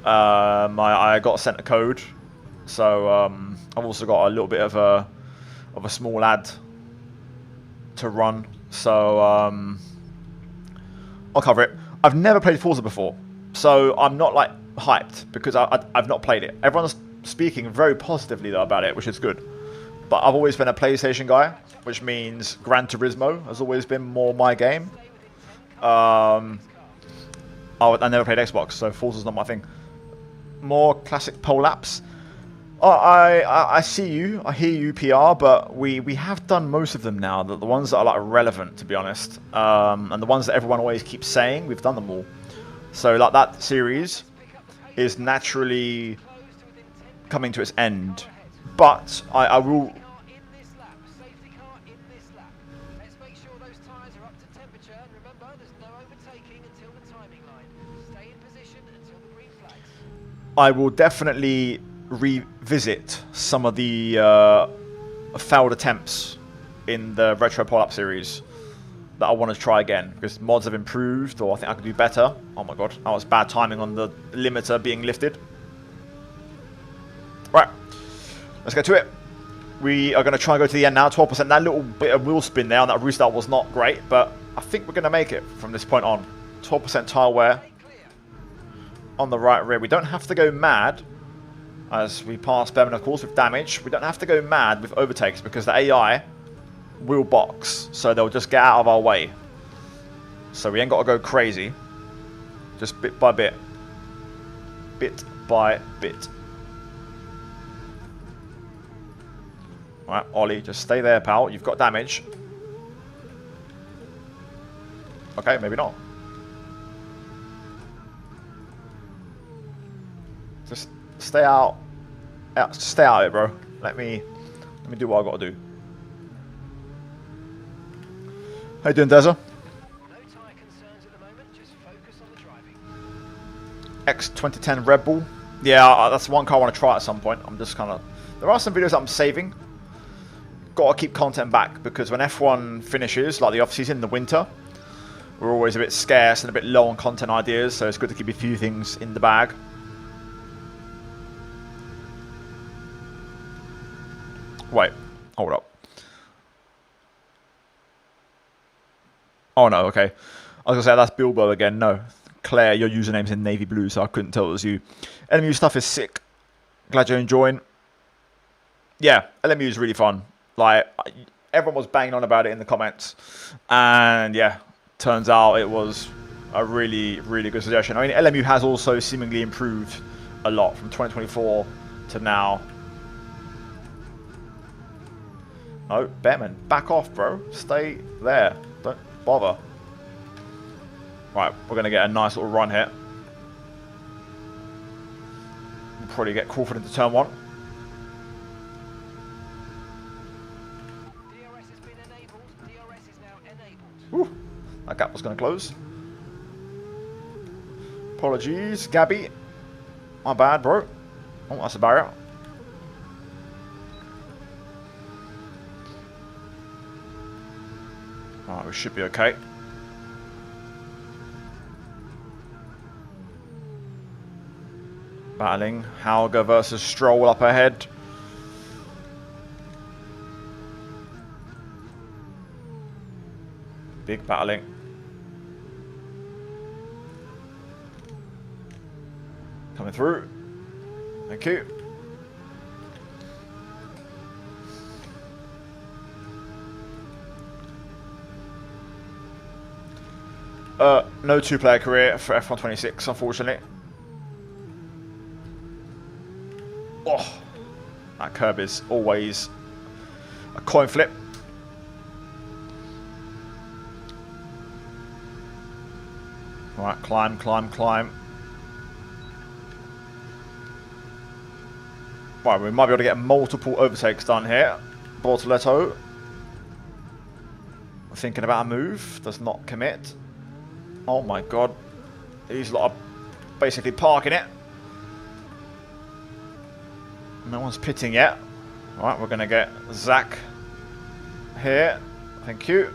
I got sent a code, so I've also got a little bit of a small ad to run. So I'll cover it. I've never played Forza before, so I'm not like hyped because I've not played it. Everyone's speaking very positively though about it, which is good. But I've always been a PlayStation guy, which means Gran Turismo has always been more my game. I never played Xbox, so Forza's not my thing. More classic pole laps. I see you, I hear you, PR, but we have done most of them now. The ones that are like relevant, to be honest, and the ones that everyone always keeps saying, we've done them all. So like that series is naturally coming to its end, but I will. I will definitely revisit some of the failed attempts in the Retro Pole-Up series that I want to try again, because mods have improved, or I think I could do better. Oh my god, that was bad timing on the limiter being lifted. Right, let's get to it. We are going to try and go to the end now. 12%. That little bit of wheel spin there on that restart was not great, but I think we're going to make it from this point on. 12% tyre wear on the right rear. We don't have to go mad as we pass Bevan, of course, with damage. We don't have to go mad with overtakes because the AI will box, so they'll just get out of our way. So we ain't got to go crazy. Just bit by bit. Bit by bit. Alright, Ollie, just stay there, pal. You've got damage. Okay, maybe not. Just stay out. Stay out of it, bro. Let me do what I gotta do. How you doing, Deza? No tyre concerns at the moment, just focus on the driving. X2010 Red Bull. Yeah, that's one car I want to try at some point. I'm just kind of... There are some videos that I'm saving. Got to keep content back because when F1 finishes, like the off-season in the winter, we're always a bit scarce and a bit low on content ideas, so it's good to keep a few things in the bag. Wait, hold up. Oh no, okay. I was going to say, that's Bilbo again. No. Claire, your username's in navy blue, so I couldn't tell it was you. LMU stuff is sick. Glad you're enjoying. Yeah, LMU is really fun. Like, everyone was banging on about it in the comments. And yeah, turns out it was a really, really good suggestion. I mean, LMU has also seemingly improved a lot from 2024 to now. No, Bettman, back off, bro. Stay there. Don't bother. Right, we're going to get a nice little run here. We'll probably get Crawford into turn one. DRS has been enabled. DRS is now enabled. Whew, that gap was going to close. Apologies, Gabby. My bad, bro. Oh, that's a barrier. Alright, we should be okay. Battling Hauger versus Stroll up ahead. Big battling. Coming through. Thank you. No two-player career for F1 26, unfortunately. Oh, that curb is always a coin flip. Right, climb, climb, climb. Right, we might be able to get multiple overtakes done here. Bortoletto. Thinking about a move, does not commit. Oh my god. These lot are basically parking it. No one's pitting yet. Alright, we're going to get Zach here. Thank you.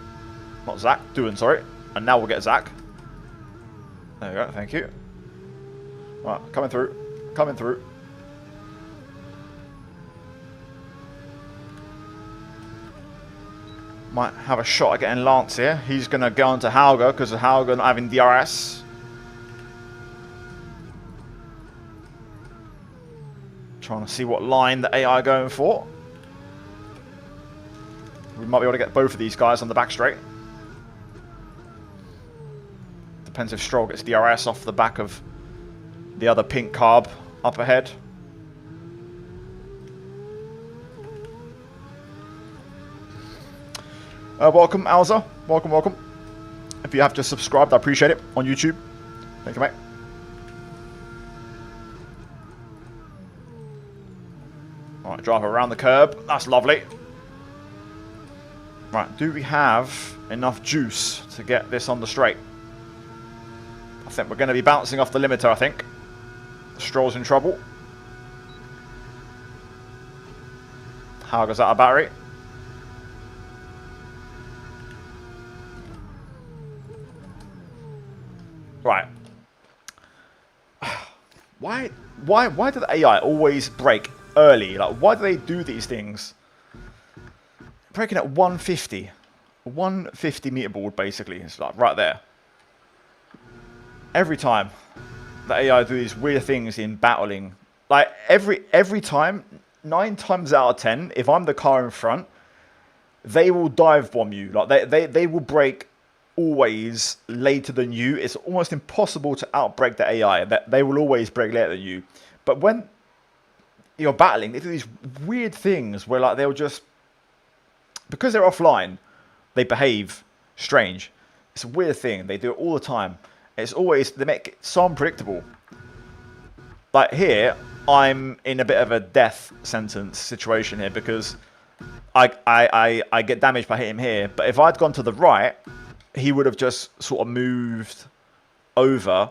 Not Zach, Doohan, sorry. And now we'll get Zach. There we go, thank you. Alright, coming through. Coming through. Might have a shot at getting Lance here. He's going to go on to Hauger because of Hauger not having DRS. Trying to see what line the AI are going for. We might be able to get both of these guys on the back straight. Depends if Stroll gets DRS off the back of the other pink carb up ahead. Welcome, Alza. Welcome, welcome. If you have just subscribed, I appreciate it on YouTube. Thank you, mate. Alright, drive around the curb. That's lovely. Right, do we have enough juice to get this on the straight? I think we're going to be bouncing off the limiter, I think. Stroll's in trouble. Hauger's out of battery. Right. Why do the AI always break early? Like, why do they do these things? Breaking at 150. 150 meter board, basically. It's like right there. Every time the AI do these weird things in battling. Like, every time, 9 times out of 10, if I'm the car in front, they will dive bomb you. Like, they will break always later than you. It's almost impossible to outbrake the AI. That they will always break later than you. But when you're battling, they do these weird things where, like, they'll just, because they're offline, they behave strange. It's a weird thing. They do it all the time. It's always, they make it so unpredictable. Like here, I'm in a bit of a death sentence situation here because I get damaged by hitting him here. But if I'd gone to the right, he would have just sort of moved over,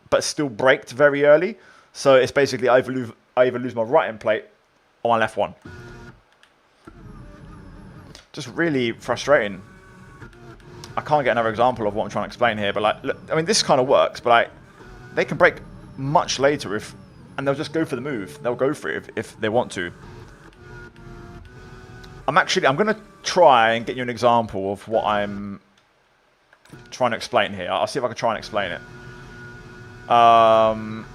but still braked very early. So it's basically I either lose my right end plate or my left one. Just really frustrating. I can't get another example of what I'm trying to explain here, but like, look, I mean, this kind of works, but like, they can brake much later and they'll just go for the move. They'll go for it if they want to. I'm going to try and get you an example of what I'm trying to explain here. I'll see if I can try and explain it. I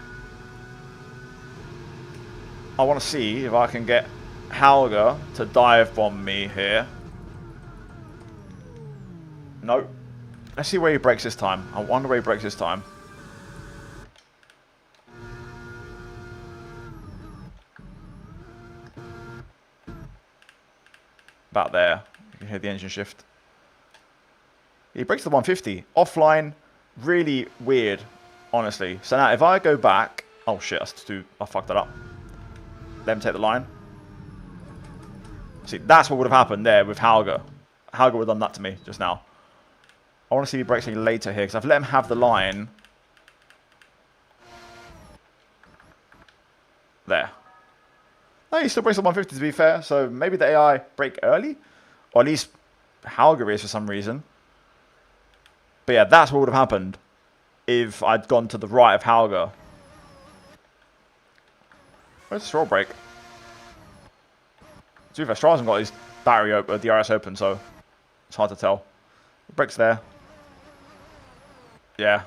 want to see if I can get Hauger to dive bomb me here. No. Let's see where he breaks this time. I wonder where he breaks this time. About there. You can hear the engine shift. He breaks the 150. Offline. Really weird. Honestly. So now if I go back. Oh shit. I fucked that up. Let him take the line. See, that's what would have happened there with Hauger. Hauger would have done that to me just now. I want to see if he breaks any later here because I've let him have the line. There. No, he still breaks the 150 to be fair. So maybe the AI brake early. Or at least Hauger is for some reason. But yeah, that's what would have happened if I'd gone to the right of Hauger. Where's the Stroll brake? To be fair, Stroll hasn't got his battery open, DRS open, so it's hard to tell. The brake's there. Yeah.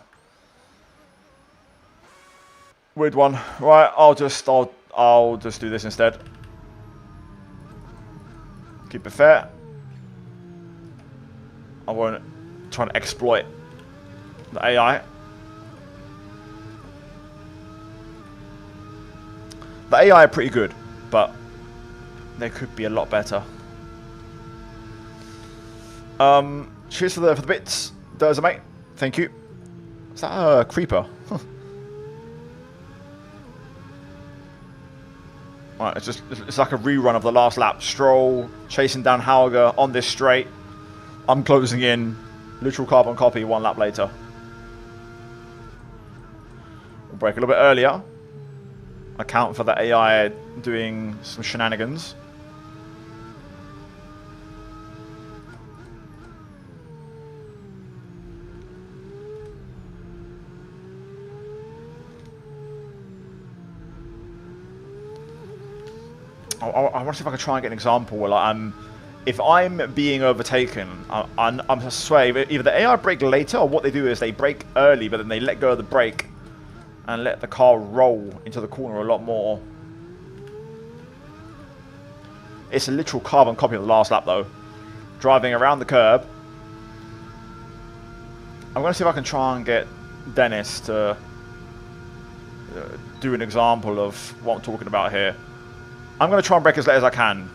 Weird one. Right, I'll just do this instead. Keep it fair. I won't try to exploit the AI. The AI are pretty good, but they could be a lot better. Cheers for the bits, Dozer mate. Thank you. Is that a creeper? Huh. Right, it's like a rerun of the last lap. Stroll chasing down Hauger on this straight. I'm closing in. Literal carbon copy 1 lap later. We'll brake a little bit earlier. account for the AI doing some shenanigans. I want to see if I can try and get an example where like, if I'm being overtaken, I'm I swear either the AI brake later or what they do is they brake early, but then they let go of the brake and let the car roll into the corner a lot more. It's a literal carbon copy of the last lap though. Driving around the curb. I'm going to see if I can try and get Dennis to do an example of what I'm talking about here. I'm going to try and brake as late as I can.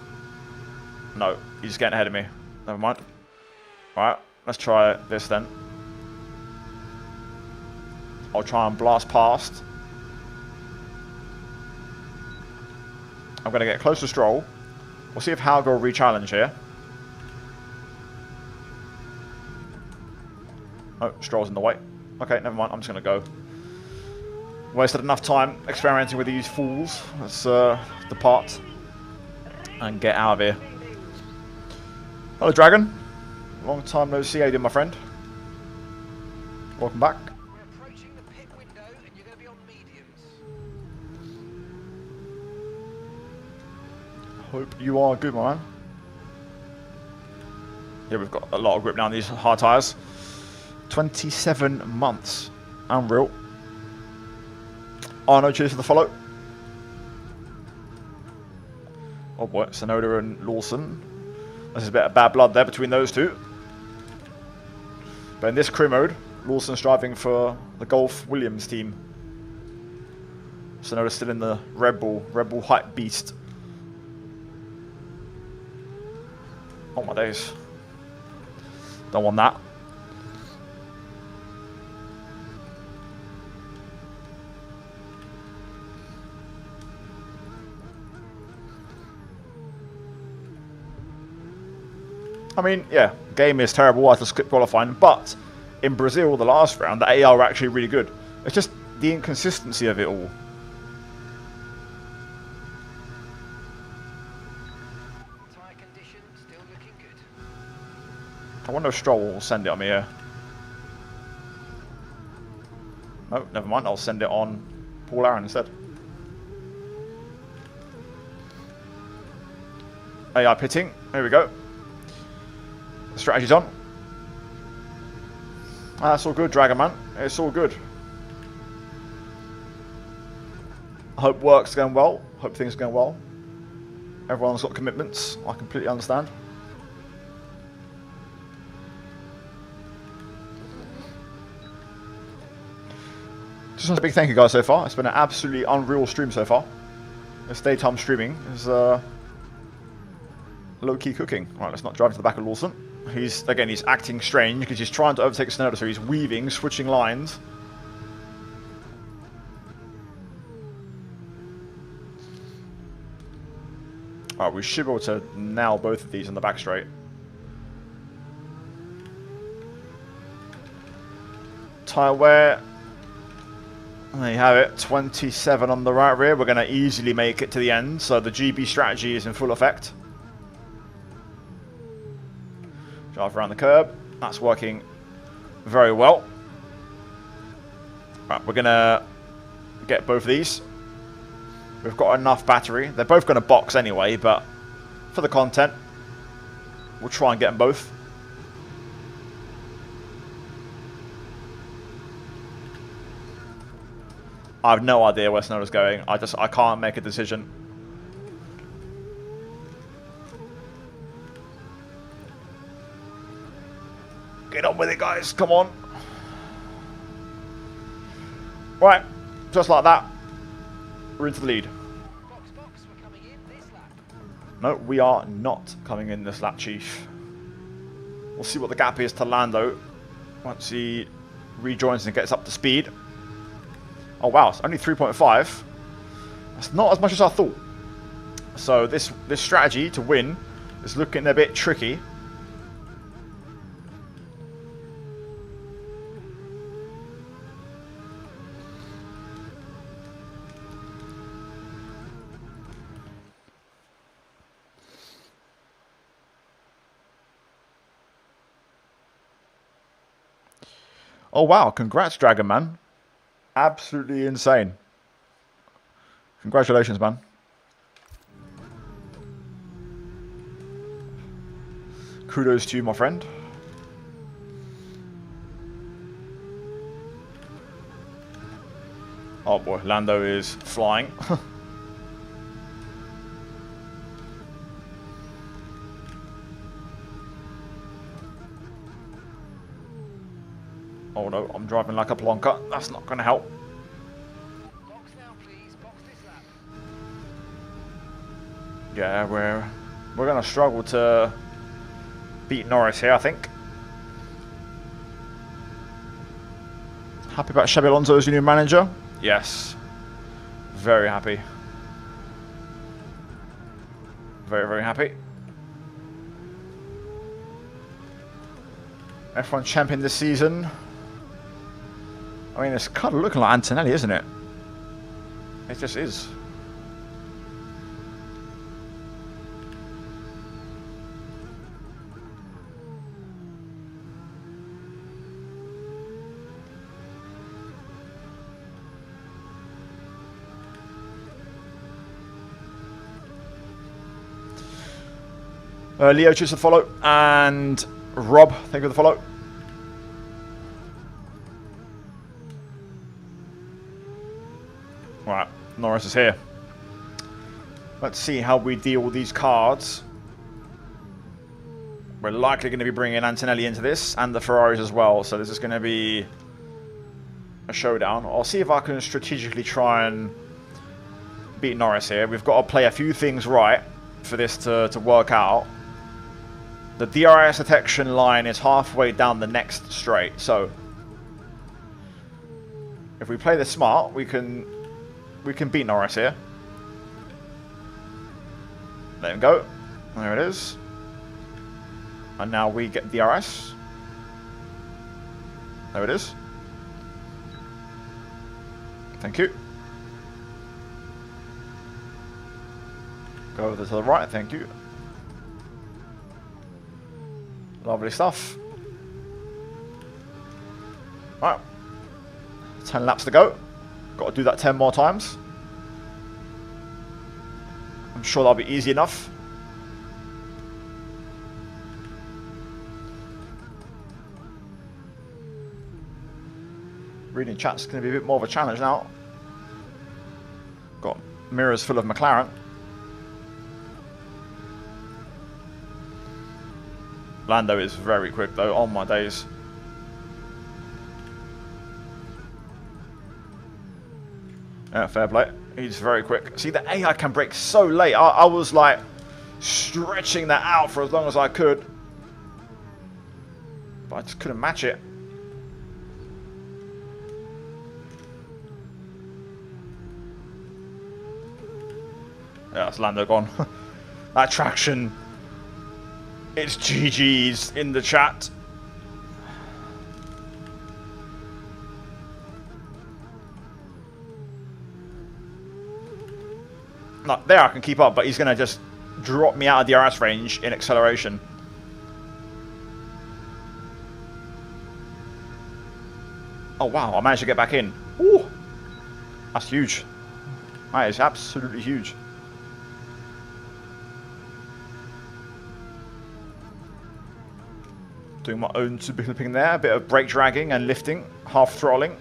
No, he's getting ahead of me. Never mind. Alright, let's try this then. I'll try and blast past. I'm going to get close to Stroll. We'll see if Hauger will re-challenge here. Oh, Stroll's in the way. Okay, never mind. I'm just going to go. Wasted enough time experimenting with these fools. Let's depart and get out of here. Hello, Dragon. Long time no see. How you doing, my friend? Welcome back. We're approaching the pit window, and you're going to be on mediums. Hope you are good, my man. Yeah, we've got a lot of grip now on these hard tyres. 27 months. Unreal. Arno, cheers for the follow. Oh boy, Sonoda and Lawson. There's a bit of bad blood there between those two. But in this crew mode, Lawson's driving for the Golf Williams team. Sonoda's still in the Red Bull hype beast. Oh my days. Don't want that. I mean, yeah, game is terrible. I had to skip qualifying, but in Brazil, the last round, the AR were actually really good. It's just the inconsistency of it all. Tyre condition still looking good. I wonder if Stroll will send it on me here. No, never mind. I'll send it on Paul Aaron instead. AI pitting. Here we go. The strategy's on. That's all good, Dragon Man. It's all good. I hope work's going well. Hope things are going well. Everyone's got commitments. I completely understand. Just a big thank you guys so far. It's been an absolutely unreal stream so far. This daytime streaming is low-key cooking. Right, let's not drive to the back of Lawson. He's acting strange because he's trying to overtake Sonoda, so he's weaving, switching lines. Alright, we should be able to nail both of these on the back straight. Tyre wear. There you have it, 27 on the right rear. We're going to easily make it to the end, so the GB strategy is in full effect. Drive around the curb. That's working very well. Right, we're going to get both of these. We've got enough battery. They're both going to box anyway, but for the content, we'll try and get them both. I have no idea where Sonoda's going. I can't make a decision. Get on with it, guys. Come on. Right. Just like that. We're into the lead. Box, we're coming in this lap. No, we are not coming in this lap, Chief. We'll see what the gap is to Lando once he rejoins and gets up to speed. Oh wow, it's only 3.5. That's not as much as I thought. So this strategy to win is looking a bit tricky. Oh wow, congrats Dragon Man. Absolutely insane. Congratulations, man. Kudos to you, my friend. Oh boy, Lando is flying. Oh no, I'm driving like a plonker. That's not going to help. Box now, please. Box this lap. Yeah, we're going to struggle to beat Norris here, I think. Happy about Xabi Alonso as your new manager? Yes. Very happy. Very, very happy. F1 champion this season. I mean, it's kind of looking like Antonelli, isn't it? It just is. Leo, cheers for the follow. And Rob, thank you for the follow. Right, Norris is here. Let's see how we deal with these cards. We're likely going to be bringing Antonelli into this, and the Ferraris as well, so this is going to be a showdown. I'll see if I can strategically try and beat Norris here. We've got to play a few things right for this to work out. The DRS detection line is halfway down the next straight, so if we play this smart, we can beat Norris here. Let him go. There it is. And now we get DRS. There it is. Thank you. Go over to the right, thank you. Lovely stuff. Right. 10 laps to go. Got to do that 10 more times. I'm sure that'll be easy enough. Reading chat's going to be a bit more of a challenge now. Got mirrors full of McLaren. Lando is very quick though, on my days. Yeah, fair play. He's very quick. See, the AI can brake so late. I was like stretching that out for as long as I could. But I just couldn't match it. Yeah, that's Lando gone. That traction. It's GG's in the chat. No, there I can keep up, but he's going to just drop me out of the DRS range in acceleration. Oh wow, I managed to get back in. Ooh, that's huge. That is absolutely huge. Doing my own super clipping there, a bit of brake dragging and lifting, half throttling.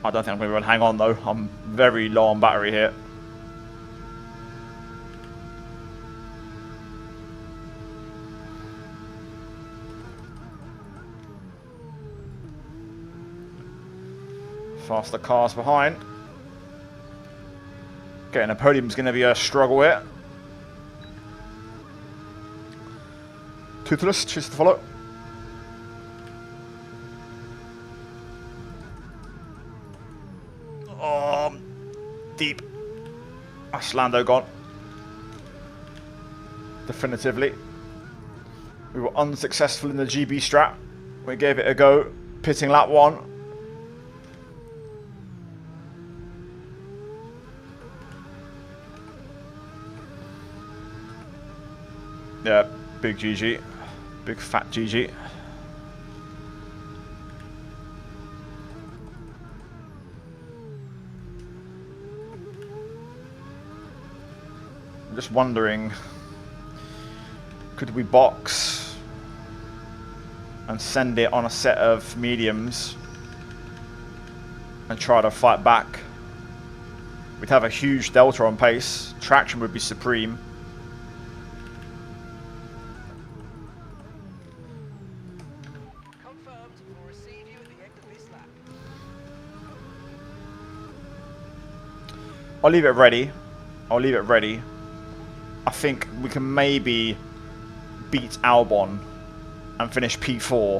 I don't think I'm going to be able to hang on though. I'm very low on battery here. Faster cars behind. Getting a podium is going to be a struggle here. Toothless, choose to follow. Oh, deep. That's Lando gone. Definitively. We were unsuccessful in the GB strat. We gave it a go, pitting lap 1. Yeah, big GG. Big fat GG. I'm just wondering, could we box and send it on a set of mediums and try to fight back? We'd have a huge delta on pace. Traction would be supreme. Confirmed. We'll receive you at the end of this lap. I'll leave it ready. I'll leave it ready. I think we can maybe beat Albon and finish P4.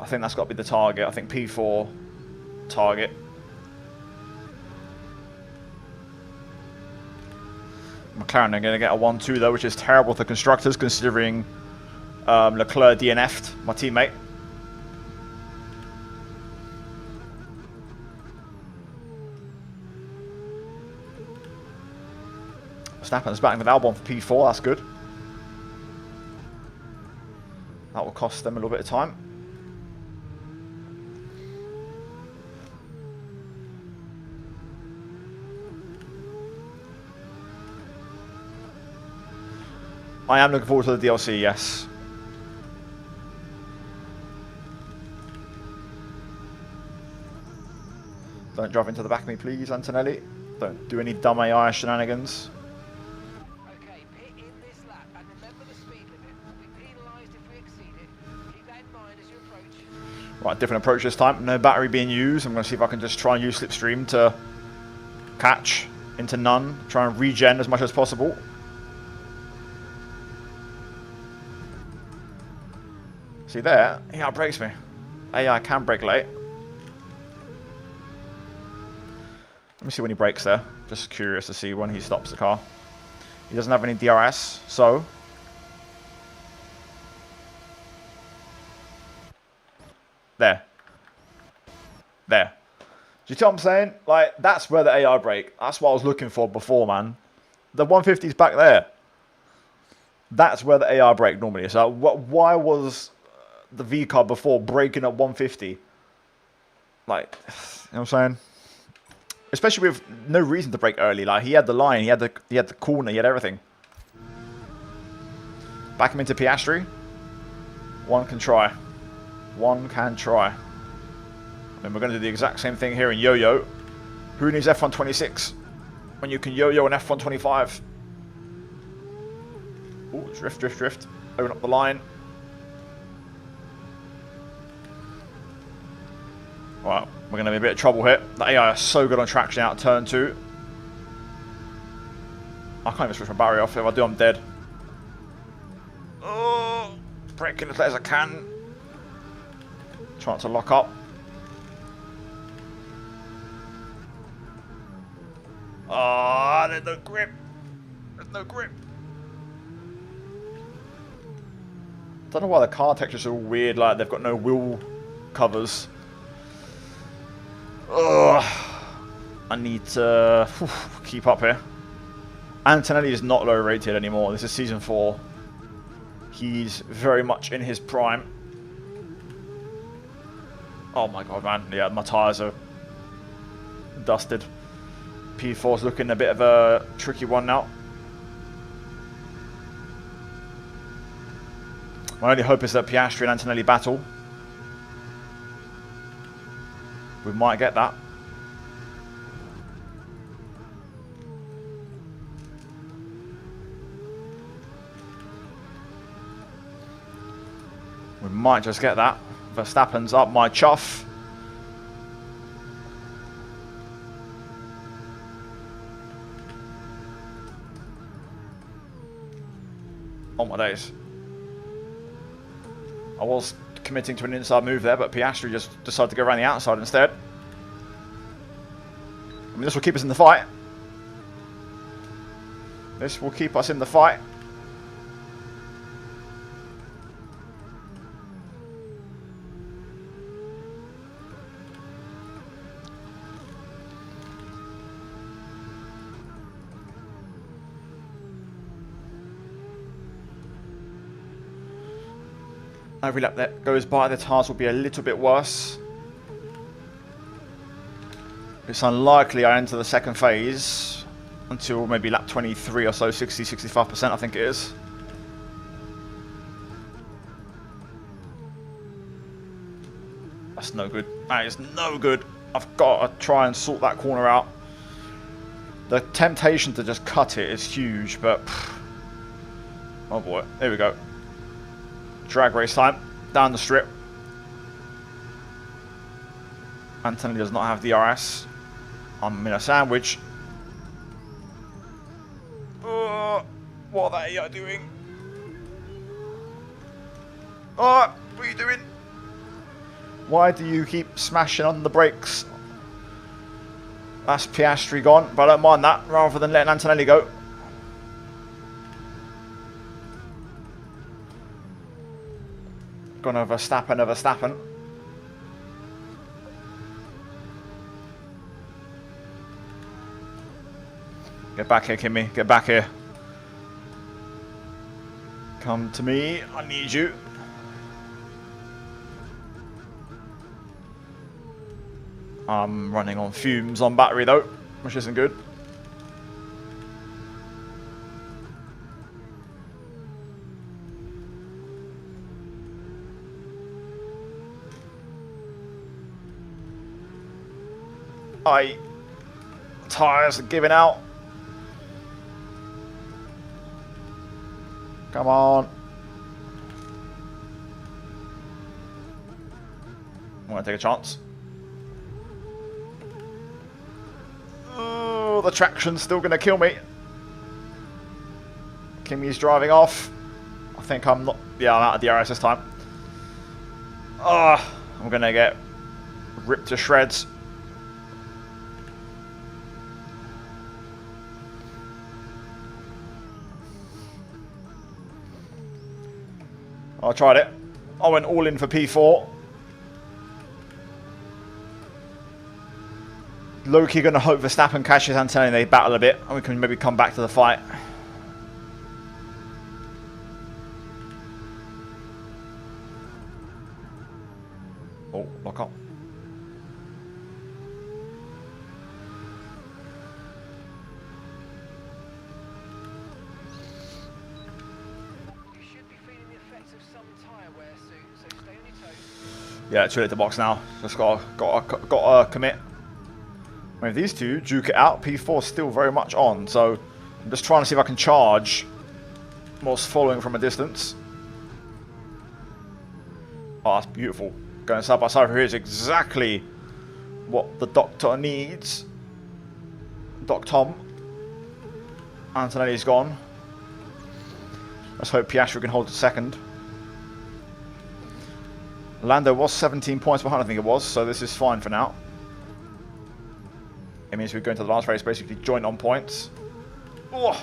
I think that's got to be the target. I think P4 target. McLaren are going to get a 1-2 though, which is terrible for constructors considering Leclerc DNF'd my teammate. Verstappen's batting with Albon for P4, that's good. That will cost them a little bit of time. I am looking forward to the DLC, yes. Don't drive into the back of me, please, Antonelli. Don't do any dumb AI shenanigans. Okay, pit in this lap and remember the speed limit. We'll be penalised if we exceed it. Keep that in mind as you approach. Right, different approach this time. No battery being used. I'm going to see if I can just try and use Slipstream to catch into none. Try and regen as much as possible. See there? He outbrakes me. AI can brake late. Let me see when he brakes there. Just curious to see when he stops the car. He doesn't have any DRS, so... There. There. Do you see what I'm saying? Like, that's where the AI brake. That's what I was looking for before, man. The 150's back there. That's where the AI brake normally is. So why was the V car before braking at 150? Like, you know what I'm saying? Especially with no reason to brake early. Like, he had the line, he had the corner, he had everything. Back him into Piastri. One can try. One can try. And we're going to do the exact same thing here in Yo-Yo. Who needs F1 26 when you can Yo-Yo an F1 25? Ooh, drift, drift, drift. Open up the line. Wow, we're going to be a bit of trouble here. The AI is so good on traction out of turn 2. I can't even switch my barrier off. If I do, I'm dead. Oh, braking as late as I can. Trying to lock up. Ah, there's no grip. There's no grip. Don't know why the car textures are all weird, like they've got no wheel covers. Ugh. I need to keep up here. Antonelli is not low rated anymore. This is season 4. He's very much in his prime. Oh my god, man. Yeah, my tyres are dusted. P4's looking a bit of a tricky one now. My only hope is that Piastri and Antonelli battle. We might get that. We might just get that. Verstappen's up my chuff. Oh my days. I was committing to an inside move there, but Piastri just decided to go around the outside instead. I mean, this will keep us in the fight. This will keep us in the fight. Every lap that goes by, the tyres will be a little bit worse. It's unlikely I enter the second phase until maybe lap 23 or so, 60-65% I think it is. That's no good. That is no good. I've got to try and sort that corner out. The temptation to just cut it is huge, but oh boy, there we go. Drag race time down the strip. Antonelli does not have DRS. I'm in a sandwich. What are they doing? Oh, what are you doing? Why do you keep smashing on the brakes? That's Piastri gone, but I don't mind that, rather than letting Antonelli go. Gonna Verstappen. Get back here, Kimi. Get back here. Come to me. I need you. I'm running on fumes on battery though, which isn't good. Tyres are giving out. Come on. I'm gonna take a chance. Oh, the traction's still gonna kill me. Kimi's driving off. I think I'm not. Yeah, I'm out of DRS this time. Oh, I'm gonna get ripped to shreds. I tried it. I went all in for P4. Low-key going to hope Verstappen catches Antonelli and they battle a bit, and we can maybe come back to the fight. Oh, lock up. Yeah, it's really at the box now. Just got commit. I mean, if these two duke it out, P4's still very much on. So I'm just trying to see if I can charge whilst following from a distance. Oh, that's beautiful. Going side by side here is exactly what the doctor needs. Doc Tom. Antonelli's gone. Let's hope Piastri can hold it second. Lando was 17 points behind, I think it was, so this is fine for now. It means we're going to the last race, basically joint on points. Oh,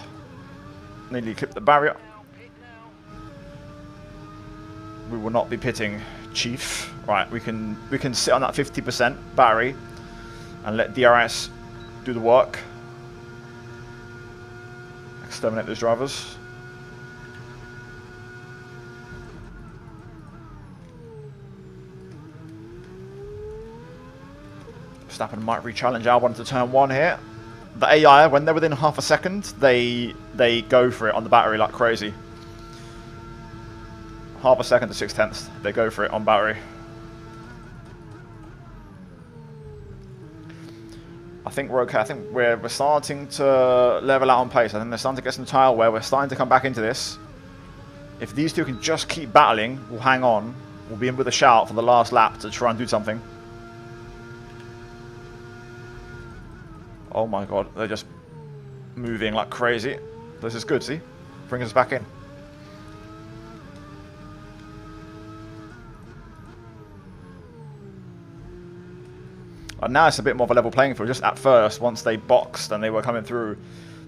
nearly clipped the barrier. We will not be pitting, Chief. Right, we can sit on that 50% battery and let DRS do the work. Exterminate those drivers. Verstappen might re-challenge Albon to turn 1 here. The AI, when they're within half a second, they go for it on the battery like crazy. Half a second to 6/10, they go for it on battery. I think we're okay. I think we're starting to level out on pace. I think they're starting to get some tire wear. We're starting to come back into this. If these two can just keep battling, we'll hang on. We'll be in with a shout for the last lap to try and do something. Oh my god, they're just moving like crazy. This is good, see? Brings us back in. And now it's a bit more of a level playing field. Just at first, once they boxed and they were coming through,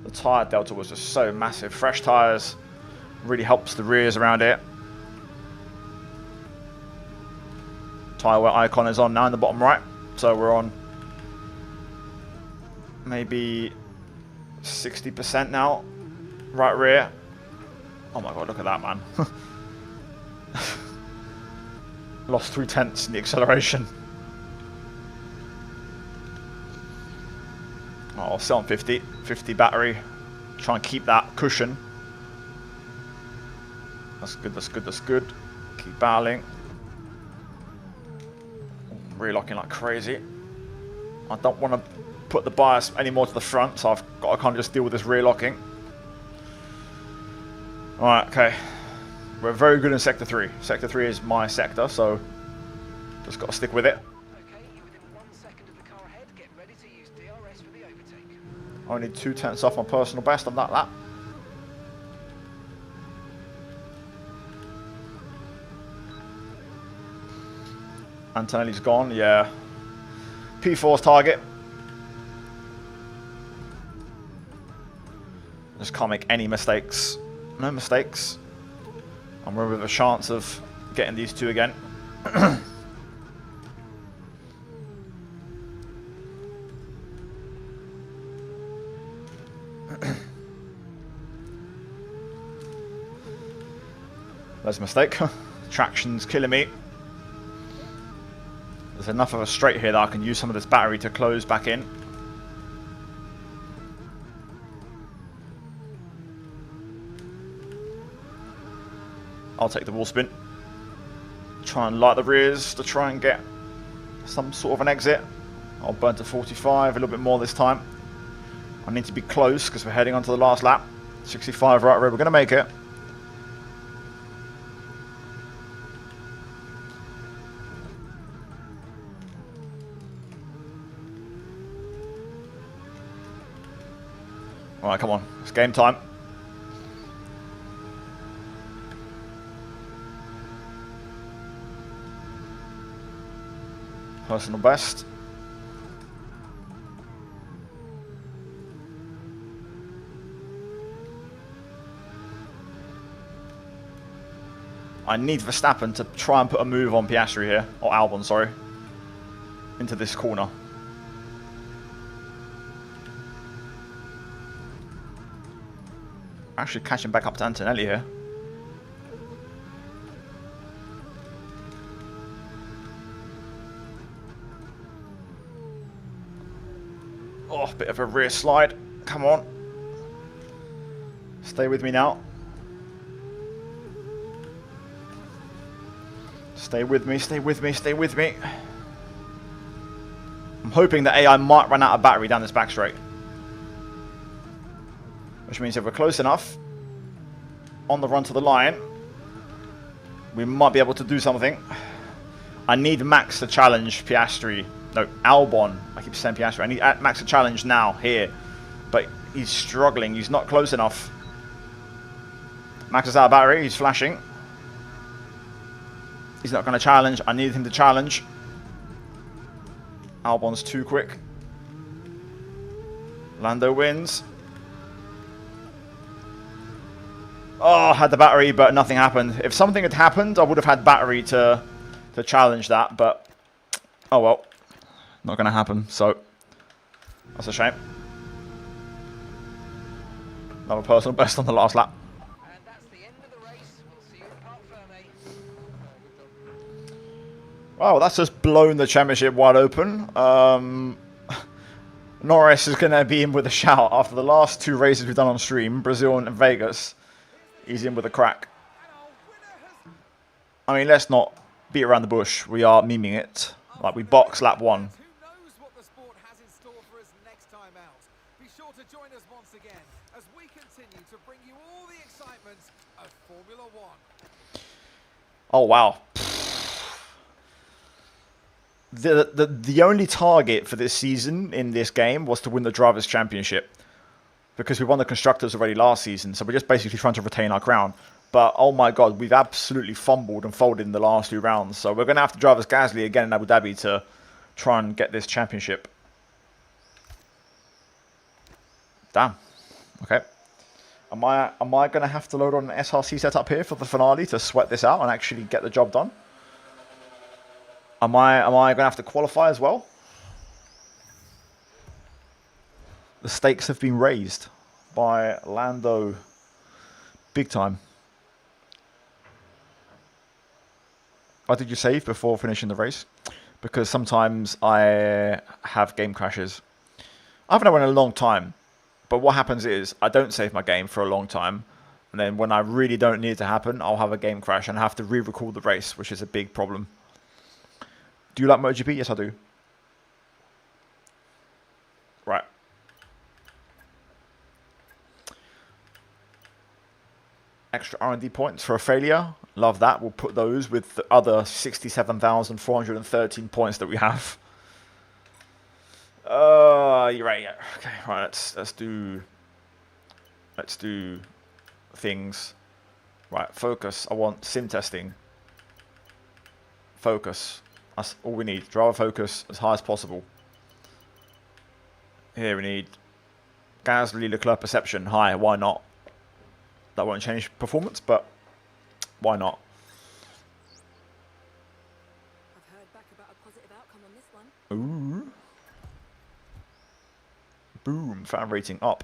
the tyre delta was just so massive. Fresh tyres really helps the rears around it. Tyre wear icon is on now in the bottom right. So we're on maybe 60% now. Right rear. Oh my god, look at that, man. Lost 3/10 in the acceleration. I'll sit on 50. 50 battery. Try and keep that cushion. That's good, that's good, that's good. Keep barreling. Relocking like crazy. I don't want to put the bias any more to the front, so I've got to kind of just deal with this rear locking. Alright, okay. We're very good in Sector 3. Sector 3 is my sector, so just got to stick with it. Okay, you're within 1 second of the car ahead. Get ready to use DRS for the overtake. Only 2/10 off my personal best on that lap. Antonelli's gone, yeah. P4's target. Just can't make any mistakes. No mistakes. I'm running with a chance of getting these two again. There's a mistake. Traction's killing me. There's enough of a straight here that I can use some of this battery to close back in. I'll take the wall spin. Try and light the rears to try and get some sort of an exit. I'll burn to 45, a little bit more this time. I need to be close because we're heading on to the last lap. 65 right rear, we're going to make it. Alright, come on. It's game time. Personal best. I need Verstappen to try and put a move on Piastri here. Or Albon, sorry. Into this corner. Actually catching back up to Antonelli here. Oh, bit of a rear slide. Come on. Stay with me now. Stay with me, stay with me, stay with me. I'm hoping that AI might run out of battery down this back straight. Which means if we're close enough on the run to the line, we might be able to do something. I need Max to challenge Piastri. No, Albon. I keep saying Piastri. I need Max to challenge now, here. But he's struggling. He's not close enough. Max is out of battery. He's flashing. He's not going to challenge. I need him to challenge. Albon's too quick. Lando wins. Oh, I had the battery, but nothing happened. If something had happened, I would have had battery to challenge that, but oh well. Not going to happen, so that's a shame. Another personal best on the last lap. And that's the end of the race. We'll see you in Parc Fermé. Wow, that's just blown the championship wide open. Norris is going to be in with a shout after the last two races we've done on stream, Brazil and Vegas. He's in with a crack. I mean, let's not beat around the bush. We are memeing it. Like, we box lap 1. Who knows what the sport has in store for us next time out? Be sure to join us once again as we continue to bring you all the excitement of Formula 1. Oh, wow. The only target for this season in this game was to win the Drivers' Championship. Because we won the Constructors already last season, so we're just basically trying to retain our crown. But, oh my god, we've absolutely fumbled and folded in the last 2 rounds. So we're going to have to drive as Gasly again in Abu Dhabi to try and get this championship. Damn. Okay. Am I going to have to load on an SRC setup here for the finale to sweat this out and actually get the job done? Am I going to have to qualify as well? The stakes have been raised by Lando big time. Why did you save before finishing the race? Because sometimes I have game crashes. I haven't had one in a long time. But what happens is, I don't save my game for a long time. And then when I really don't need it to happen, I'll have a game crash and have to re-record the race, which is a big problem. Do you like MotoGP? Yes, I do. Right. Extra R&D points for a failure. Love that. We'll put those with the other 67,413 points that we have. You're right. Yeah. Okay. Right. Let's do things. Right. Focus. I want sim testing. Focus. That's all we need. Driver focus as high as possible. Here we need Gasly Leclerc perception high. Why not? That won't change performance, but why not? I've heard back about a positive outcome on this one. Ooh. Boom. Fan rating up.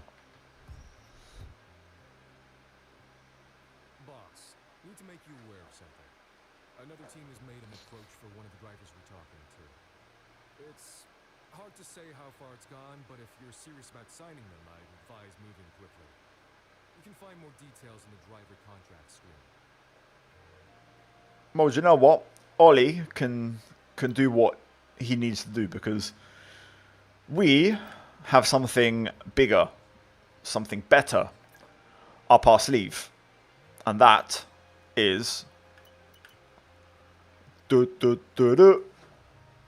Boss, need to make you aware of something. Another team has made an approach for one of the drivers we're talking to. It's hard to say how far it's gone, but if you're serious about signing them, I'd advise moving quickly. You can find more details in the driver contract screen. Well, you know what? Ollie can do what he needs to do, because we have something bigger, something better up our sleeve, and that is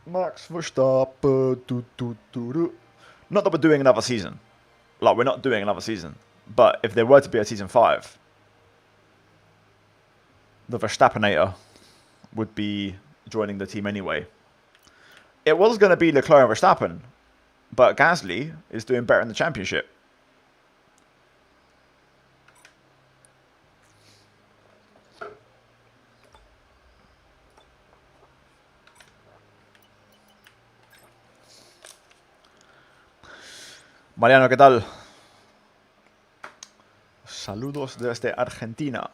Max Verstappen. Not that we're doing another season. Like, we're not doing another season. But if there were to be a season 5, the Verstappenator would be joining the team anyway. It was going to be Leclerc and Verstappen, but Gasly is doing better in the championship. Mariano, ¿qué tal? Saludos desde Argentina.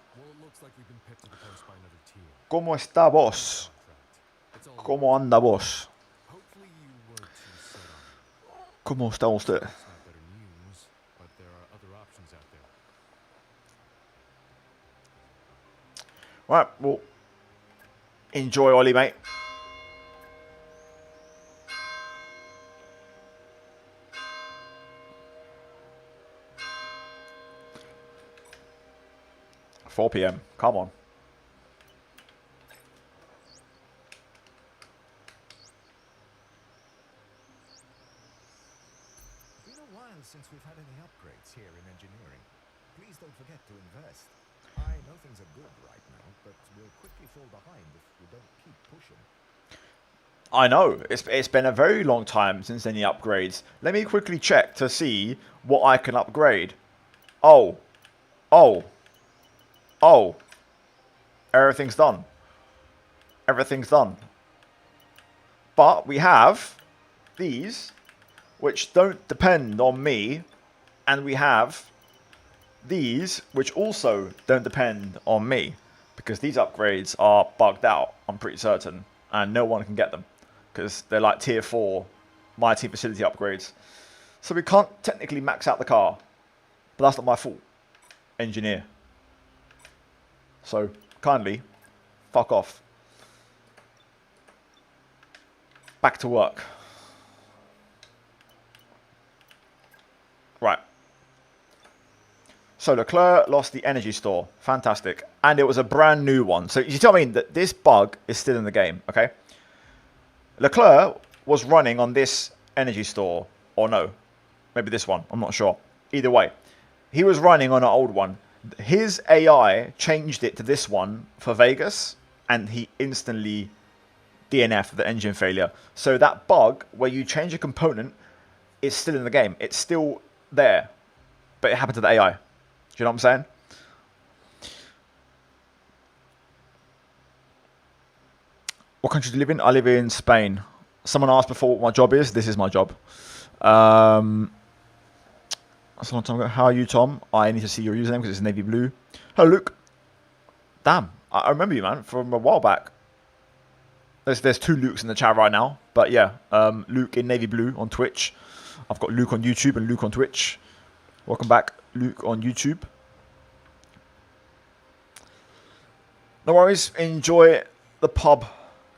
¿Cómo está vos? ¿Cómo anda vos? ¿Cómo está usted? Right, well, enjoy, Ollie, mate. $4 p.m. Come on. Been a while since we've had any upgrades here in engineering. Please don't forget to invest. I know things are good right now, but we'll quickly fall behind if we don't keep pushing. I know. It's been a very long time since any upgrades. Let me quickly check to see what I can upgrade. Oh. Everything's done. Everything's done. But we have these, which don't depend on me, and we have these, which also don't depend on me, because these upgrades are bugged out, I'm pretty certain, and no one can get them, because they're like tier 4 My Team facility upgrades. So we can't technically max out the car, but that's not my fault, engineer. So kindly, fuck off. Back to work. Right. So Leclerc lost the energy store. Fantastic. And it was a brand new one. So you tell me that this bug is still in the game, okay? Leclerc was running on this energy store. Or no. Maybe this one. I'm not sure. Either way. He was running on an old one. His AI changed it to this one for Vegas. And he instantly DNF'd the engine failure. So that bug where you change a component is still in the game. It's still there. But it happened to the AI. Do you know what I'm saying? What country do you live in? I live in Spain. Someone asked before what my job is. This is my job. That's a long time ago. How are you, Tom? I need to see your username because it's navy blue. Hello, Luke. Damn, I remember you, man, from a while back. There's 2 Lukes in the chat right now. But yeah, Luke in navy blue on Twitch. I've got Luke on YouTube and Luke on Twitch. Welcome back, Luke on YouTube. No worries. Enjoy the pub.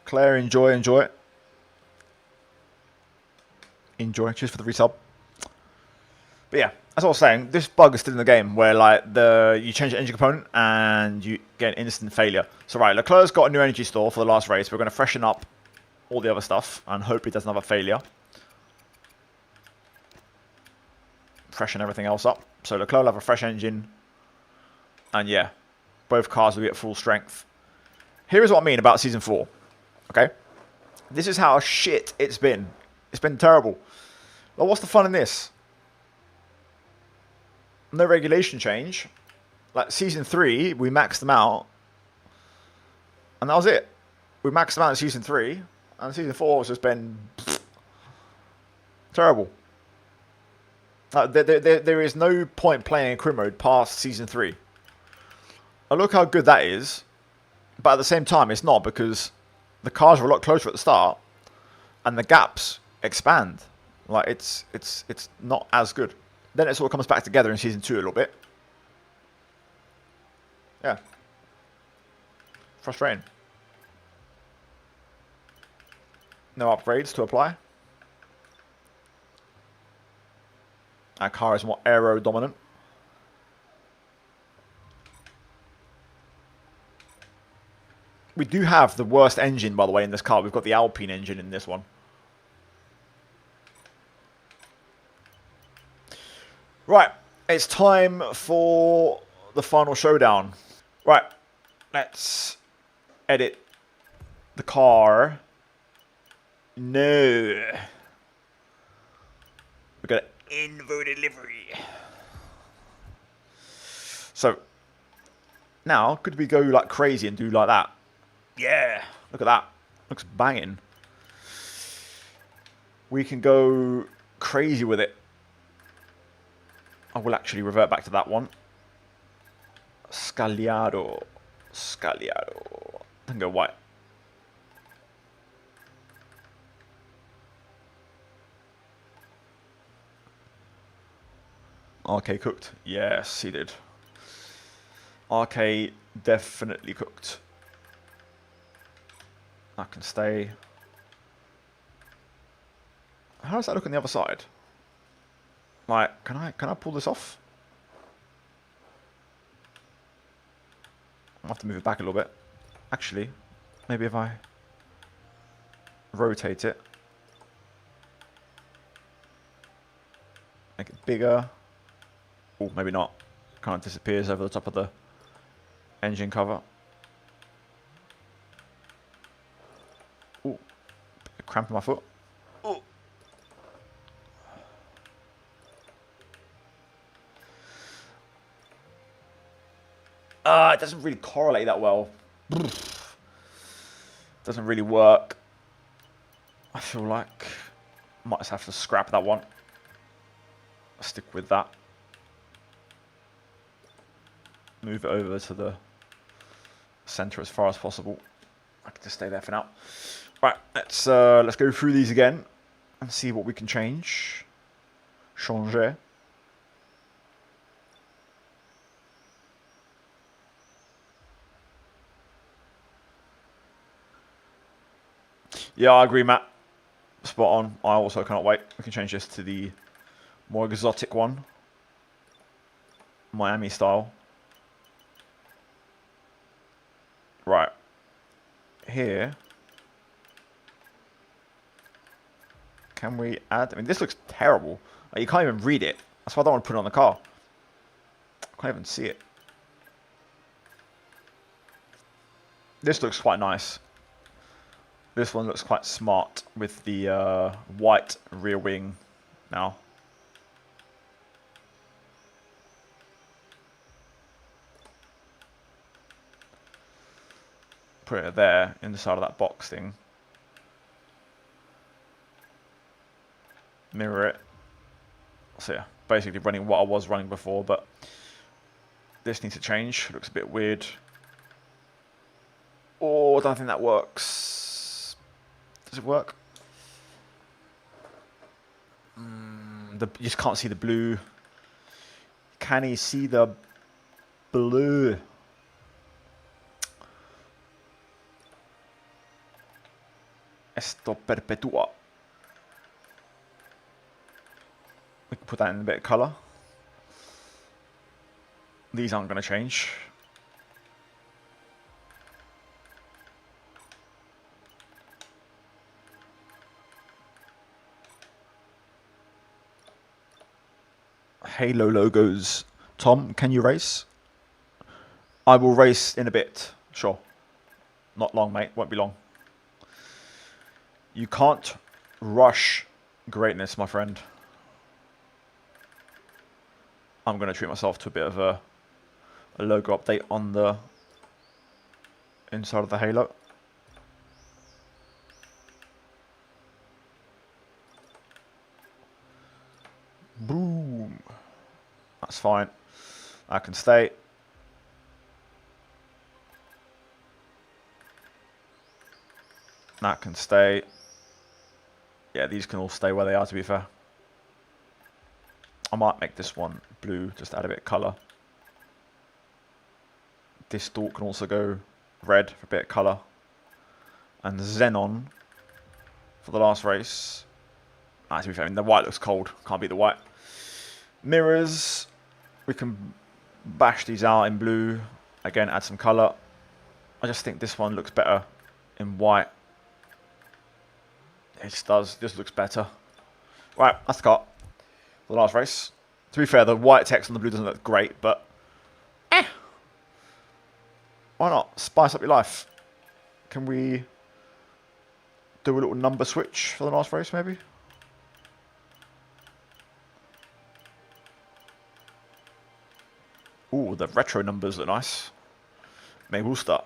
Claire, enjoy it. Enjoy. Cheers for the resub. But yeah, as I was saying, this bug is still in the game where like you change the engine component and you get an instant failure. So right, Leclerc's got a new energy store for the last race. We're going to freshen up all the other stuff and hope he doesn't have a failure. Freshen everything else up. So Leclerc will have a fresh engine. And yeah, both cars will be at full strength. Here is what I mean about Season 4. Okay? This is how shit it's been. It's been terrible. Well, what's the fun in this? No regulation change. Like Season 3, we maxed them out. And that was it. We maxed them out in Season 3. And Season 4 has just been terrible. There is no point playing in career mode past Season 3. Now look how good that is. But at the same time, it's not, because the cars are a lot closer at the start. And the gaps expand. Like, it's not as good. Then it sort of comes back together in Season 2 a little bit. Yeah. Frustrating. No upgrades to apply. Our car is more aero dominant. We do have the worst engine, by the way, in this car. We've got the Alpine engine in this one. Right, it's time for the final showdown. Right, let's edit the car. No. We've got an inverted livery. So, now, could we go like crazy and do like that? Yeah, look at that. Looks banging. We can go crazy with it. I will actually revert back to that one. Scagliado. Scagliado. And go white. RK cooked. Yes, he did. RK definitely cooked. I can stay. How does that look on the other side? Like, can I pull this off? I'll have to move it back a little bit. Actually, maybe if I rotate it. Make it bigger. Oh, maybe not. Kind of disappears over the top of the engine cover. Oh, cramp in my foot. Oh. It doesn't really correlate that well. Doesn't really work. I feel like I might just have to scrap that one. I'll stick with that. Move it over to the center as far as possible. I can just stay there for now. Right, let's go through these again and see what we can change. Changer. Yeah, I agree, Matt. Spot on. I also cannot wait. We can change this to the more exotic one. Miami style. Right. Here. Can we add... I mean, this looks terrible. Like, you can't even read it. That's why I don't want to put it on the car. I can't even see it. This looks quite nice. This one looks quite smart with the white rear wing now. Put it there in the side of that box thing. Mirror it. So yeah, basically running what I was running before, but this needs to change. Looks a bit weird. Oh, I don't think that works. Does it work? You just can't see the blue. Can he see the blue? Esto perpetua. We can put that in a bit of colour. These aren't going to change. Halo logos. Tom, can you race? I will race in a bit. Sure. Not long, mate. Won't be long. You can't rush greatness, my friend. I'm going to treat myself to a bit of a logo update on the inside of the Halo. Boom. That's fine. I can stay. That can stay. Yeah, these can all stay where they are, to be fair. I might make this one blue, just add a bit of colour. This stalk can also go red for a bit of colour. And Xenon for the last race. To be fair, I mean, the white looks cold. Can't beat the white. Mirrors. We can bash these out in blue. Again, add some colour. I just think this one looks better in white. It just does. It just looks better. Right, that's the car. For the last race. To be fair, the white text on the blue doesn't look great, but why not? Spice up your life. Can we do a little number switch for the last race, maybe? Ooh, the retro numbers look nice. Me gusta.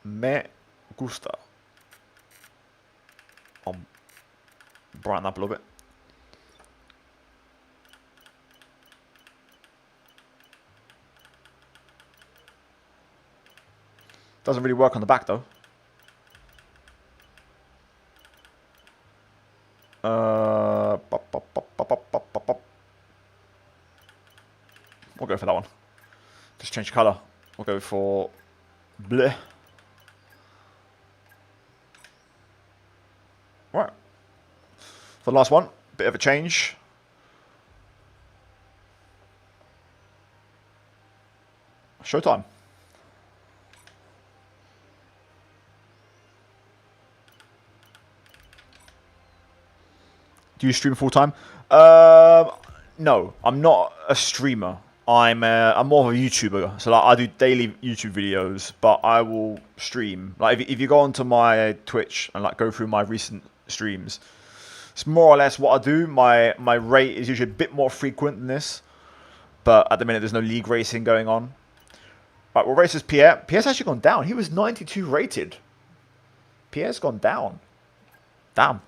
Me gusta. I'll brighten up a little bit. Doesn't really work on the back though. We'll go for that one. Just change colour. We'll go for bleh. Right. For the last one, bit of a change. Showtime. Do you stream full time? No, I'm not a streamer. I'm more of a YouTuber. So like, I do daily YouTube videos, but I will stream. Like if you go onto my Twitch and like go through my recent streams, it's more or less what I do. My rate is usually a bit more frequent than this, but at the minute there's no league racing going on. Right, well, races Pierre. Pierre's actually gone down. He was 92 rated. Pierre's gone down. Damn.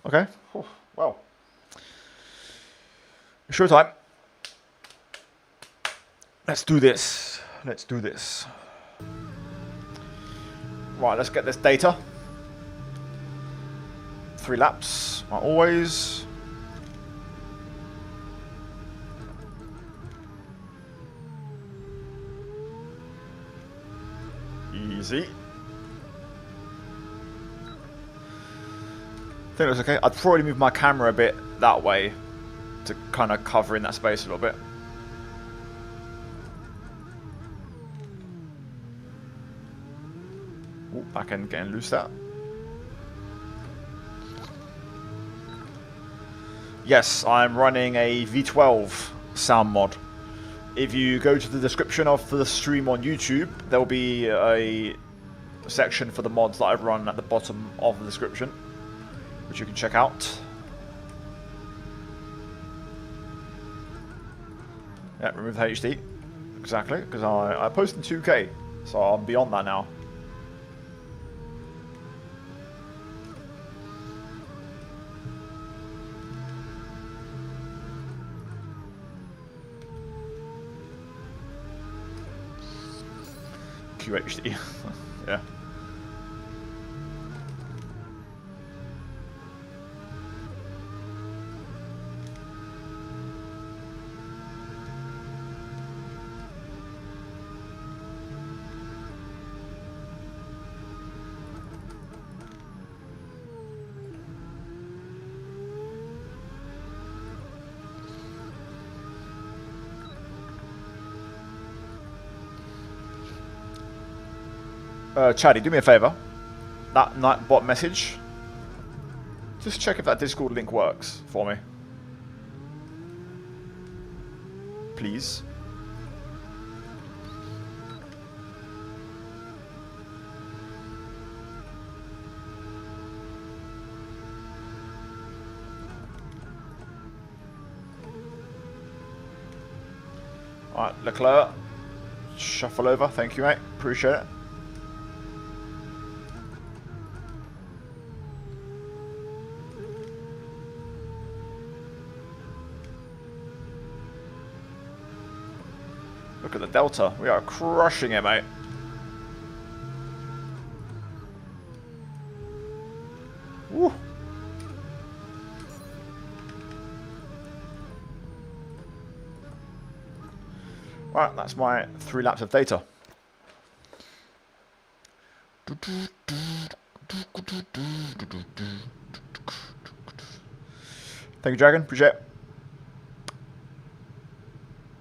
Okay. Well. Showtime. Let's do this. Let's do this. Right, let's get this data. 3 laps, like always. Easy. I think it was okay. I'd probably move my camera a bit that way to kind of cover in that space a little bit. Ooh, back end getting loose out. Yes, I'm running a V12 sound mod. If you go to the description of the stream on YouTube, there will be a section for the mods that I've run at the bottom of the description, which you can check out. Yeah, remove the HD. Exactly, because I posted in 2K, so I'm beyond that now. QHD. Yeah. Chaddy, do me a favour. That Nightbot message. Just check if that Discord link works for me. Please. Alright, Leclerc. Shuffle over. Thank you, mate. Appreciate it. Look at the Delta. We are crushing it, mate. Woo. Right, that's my 3 laps of data. Thank you, Dragon. Appreciate it.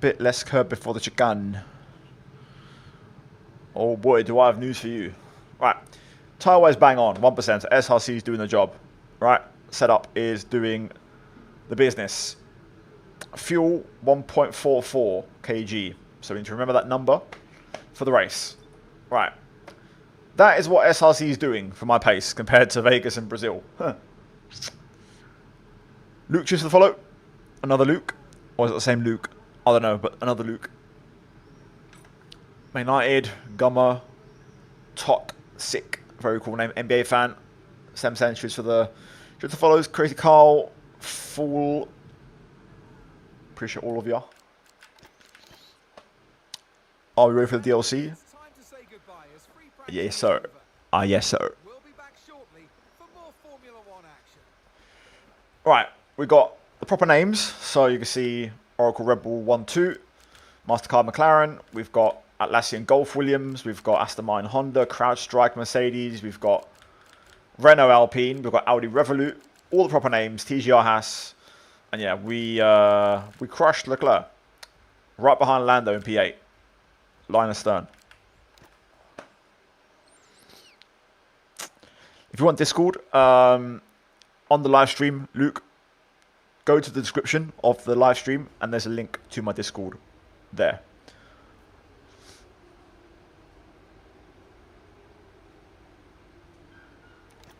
Bit less curb before the chicane. Oh boy, do I have news for you. Right, tyre-wise bang on, 1%. SRC is doing the job. Right, setup is doing the business. Fuel, 1.44 kg. So we need to remember that number for the race. Right, that is what SRC is doing for my pace compared to Vegas and Brazil. Huh. Luke chooses to follow. Another Luke. Or is it the same Luke? I don't know, but another Luke. Man United, Gummer, Tok, Sick, very cool name, NBA fan. Sam Sanchez for the follows, Crazy Carl, Fool. Appreciate all of you. Are we ready for the DLC? It's time to say goodbye as free practice Yes, is sir. over. Ah, yes, sir. We'll be back shortly for more Formula One action. Right, we got the proper names. So you can see Oracle Red Bull 1-2, MasterCard McLaren. We've got Atlassian Golf Williams. We've got Aston Martin Honda, CrowdStrike Mercedes. We've got Renault Alpine. We've got Audi Revolut. All the proper names. TGR Haas. And yeah, we crushed Leclerc. Right behind Lando in P8. Line astern. If you want Discord, on the live stream, Luke, go to the description of the live stream and there's a link to my Discord there.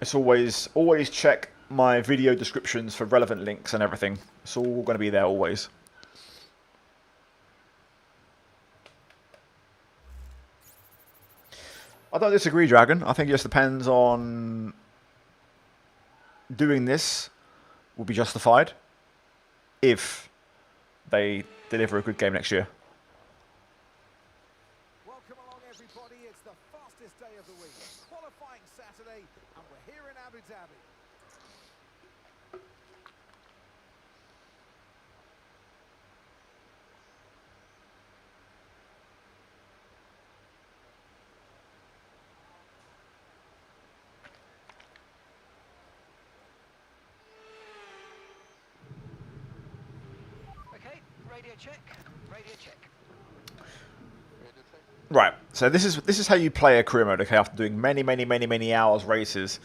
It's always check my video descriptions for relevant links and everything. It's all going to be there always. I don't disagree, Dragon. I think it just depends on doing this will be justified if they deliver a good game next year. Welcome along, everybody. It's the fastest day of the week. Qualifying Saturday, and we're here in Abu Dhabi. Okay, radio check. Radio check. Right, so this is how you play a career mode, okay, after doing many hours races.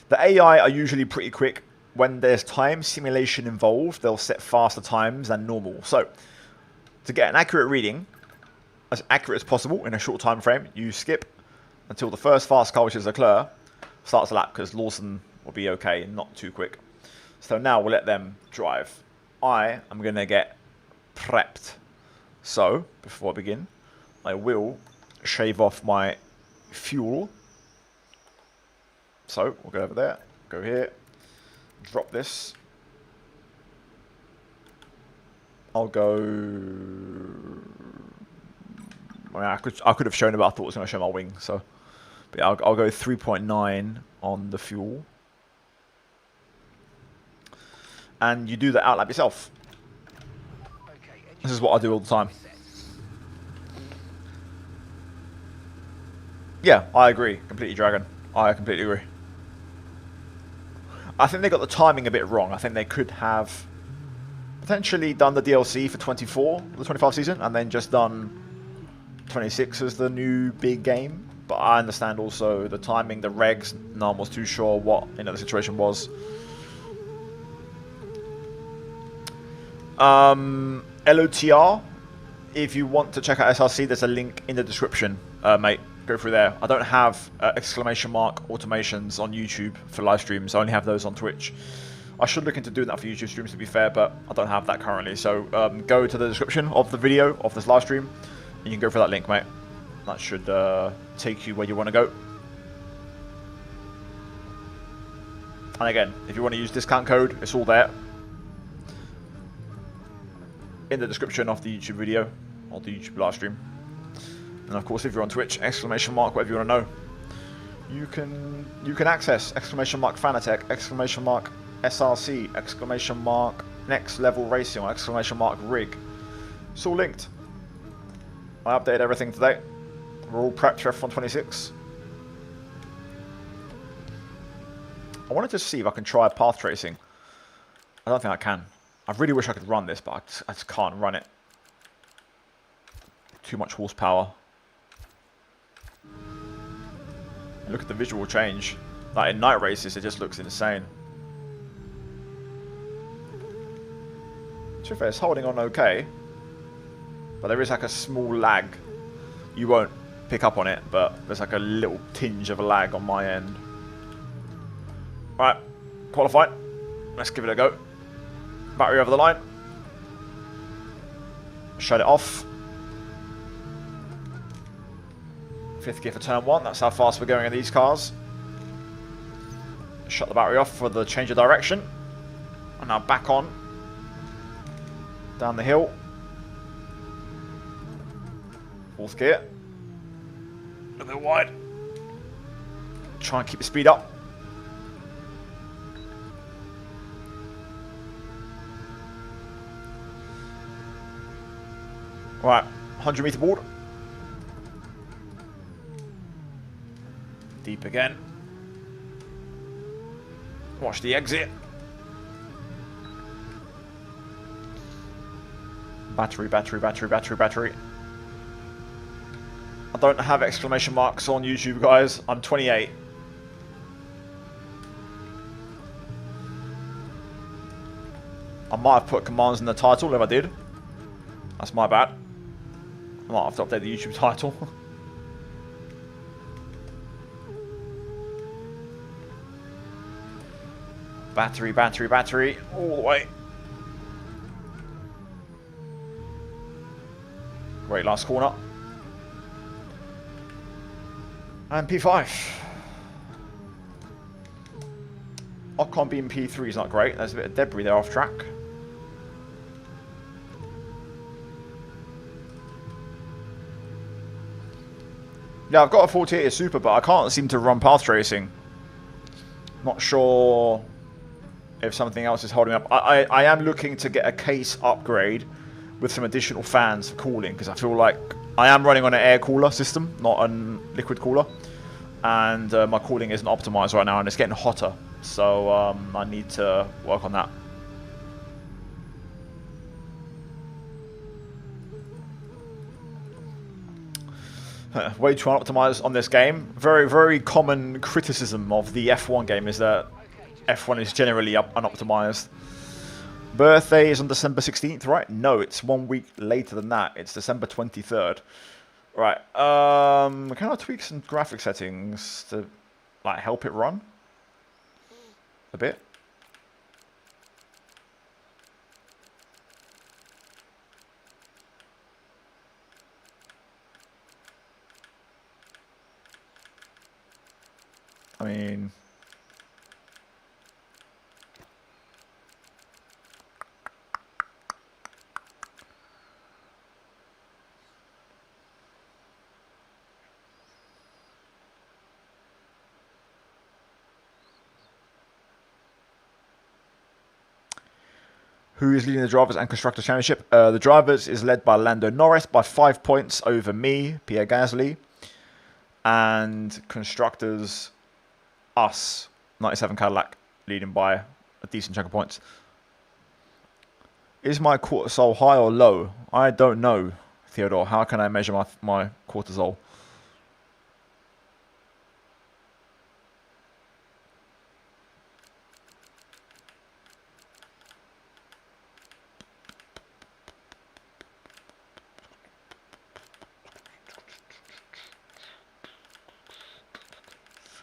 The AI are usually pretty quick. When there's time simulation involved, they'll set faster times than normal. So, to get an accurate reading, as accurate as possible in a short time frame, you skip until the first fast car, which is Leclerc, starts the lap, because Lawson will be okay and not too quick. So now we'll let them drive. I am going to get prepped. So, before I begin, I will shave off my fuel. So, we'll go over there, go here, drop this. I'll go... I could have shown it, but I thought it was going to show my wing, so... But yeah, I'll go 3.9 on the fuel. And you do the outlap yourself. Okay, This is what I do all the time. Yeah, I agree. Completely, Dragon. I completely agree. I think they got the timing a bit wrong. I think they could have potentially done the DLC for 24, the 25 season, and then just done 26 as the new big game. but I understand also the timing, the regs. No one was too sure what the situation was. LOTR. If you want to check out SRC, there's a link in the description, mate. Go through there. I don't have exclamation mark automations on YouTube for live streams. I only have those on Twitch. I should look into doing that for YouTube streams, to be fair, but I don't have that currently. So go to the description of the video of this live stream, and you can go for that link, mate. That should take you where you want to go. And again, if you want to use discount code, it's all there in the description of the YouTube video or the YouTube live stream. And of course, if you're on Twitch, exclamation mark whatever you want to know, you can access exclamation mark Fanatec, exclamation mark SRC, exclamation mark Next Level Racing, or exclamation mark Rig. It's all linked. I updated everything today. We're all prepped for F1 26. I wanted to see if I can try path tracing. I don't think I can. I really wish I could run this, but I just can't run it. Too much horsepower. Look at the visual change. Like in night races, it just looks insane. To be fair, it's holding on okay. But there is like a small lag. You won't pick up on it, but there's like a little tinge of a lag on my end. Right, qualified. Let's give it a go. Battery over the line. Shut it off. Fifth gear for turn 1. That's how fast we're going in these cars. Shut the battery off for the change of direction. And now back on. Down the hill. Fourth gear. A little bit wide. Try and keep the speed up. Right, 100 meter board. Deep again. Watch the exit. Battery, battery, battery, battery, battery. I don't have exclamation marks on YouTube, guys. I'm 28. I might have put commands in the title if I did. That's my bad. I might have to update the YouTube title. Battery, battery, battery, all the way. Great last corner. And P5. Ocon being P3 is not great. There's a bit of debris there off track. Yeah, I've got a 48 Super, but I can't seem to run path tracing. Not sure if something else is holding up. I am looking to get a case upgrade with some additional fans for cooling, because I feel like I am running on an air cooler system, not a liquid cooler. And my cooling isn't optimized right now, and it's getting hotter. So I need to work on that. Way too unoptimized on this game. Very, very common criticism of the F1 game is that F1 is generally unoptimized. Birthday is on December 16th, right? No, it's 1 week later than that. It's December 23rd. Right. Can I tweak some graphic settings to like help it run a bit? I mean, who is leading the Drivers' and Constructors' Championship? The Drivers is led by Lando Norris by 5 points over me, Pierre Gasly. And Constructors, us, 97 Cadillac, leading by a decent chunk of points. Is my cortisol high or low? I don't know, Theodore. How can I measure my cortisol?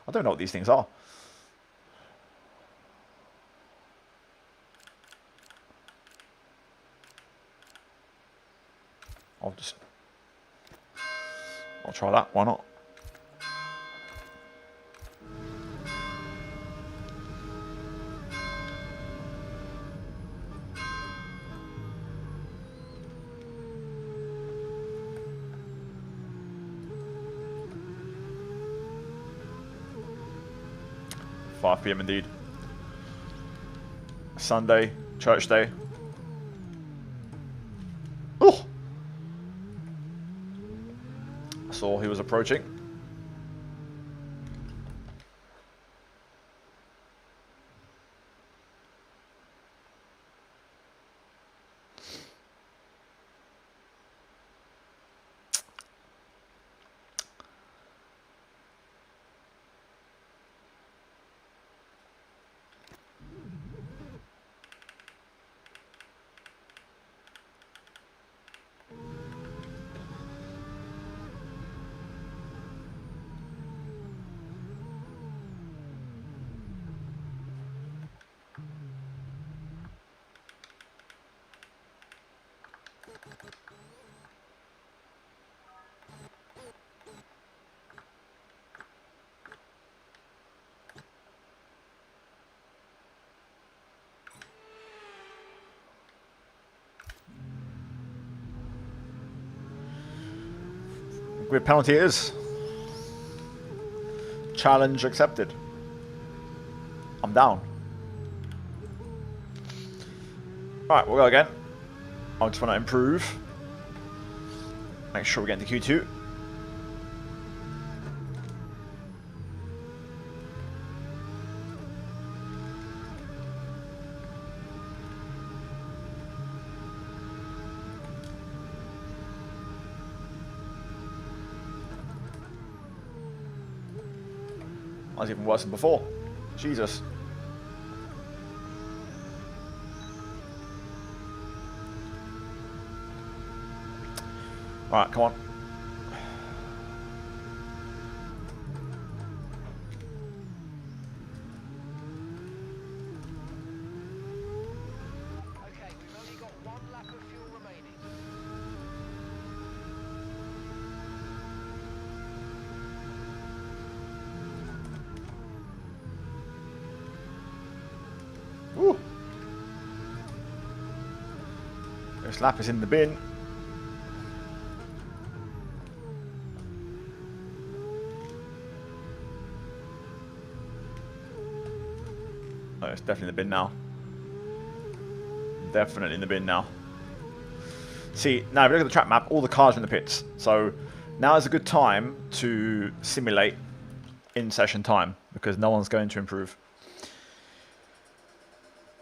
I don't know what these things are. I'll try that. Why not? £5 PM indeed. Sunday, church day. Oh! I saw he was approaching. Good penalty it is. Challenge accepted. I'm down. Alright, we'll go again. I just want to improve. Make sure we get into Q2. That was even worse than before. Jesus. Alright, come on. Okay, we've only got 1 lap of fuel remaining. Woo. This lap is in the bin. Oh, it's definitely in the bin now. Definitely in the bin now. See, now if you look at the track map, all the cars are in the pits. So now is a good time to simulate in-session time because no one's going to improve.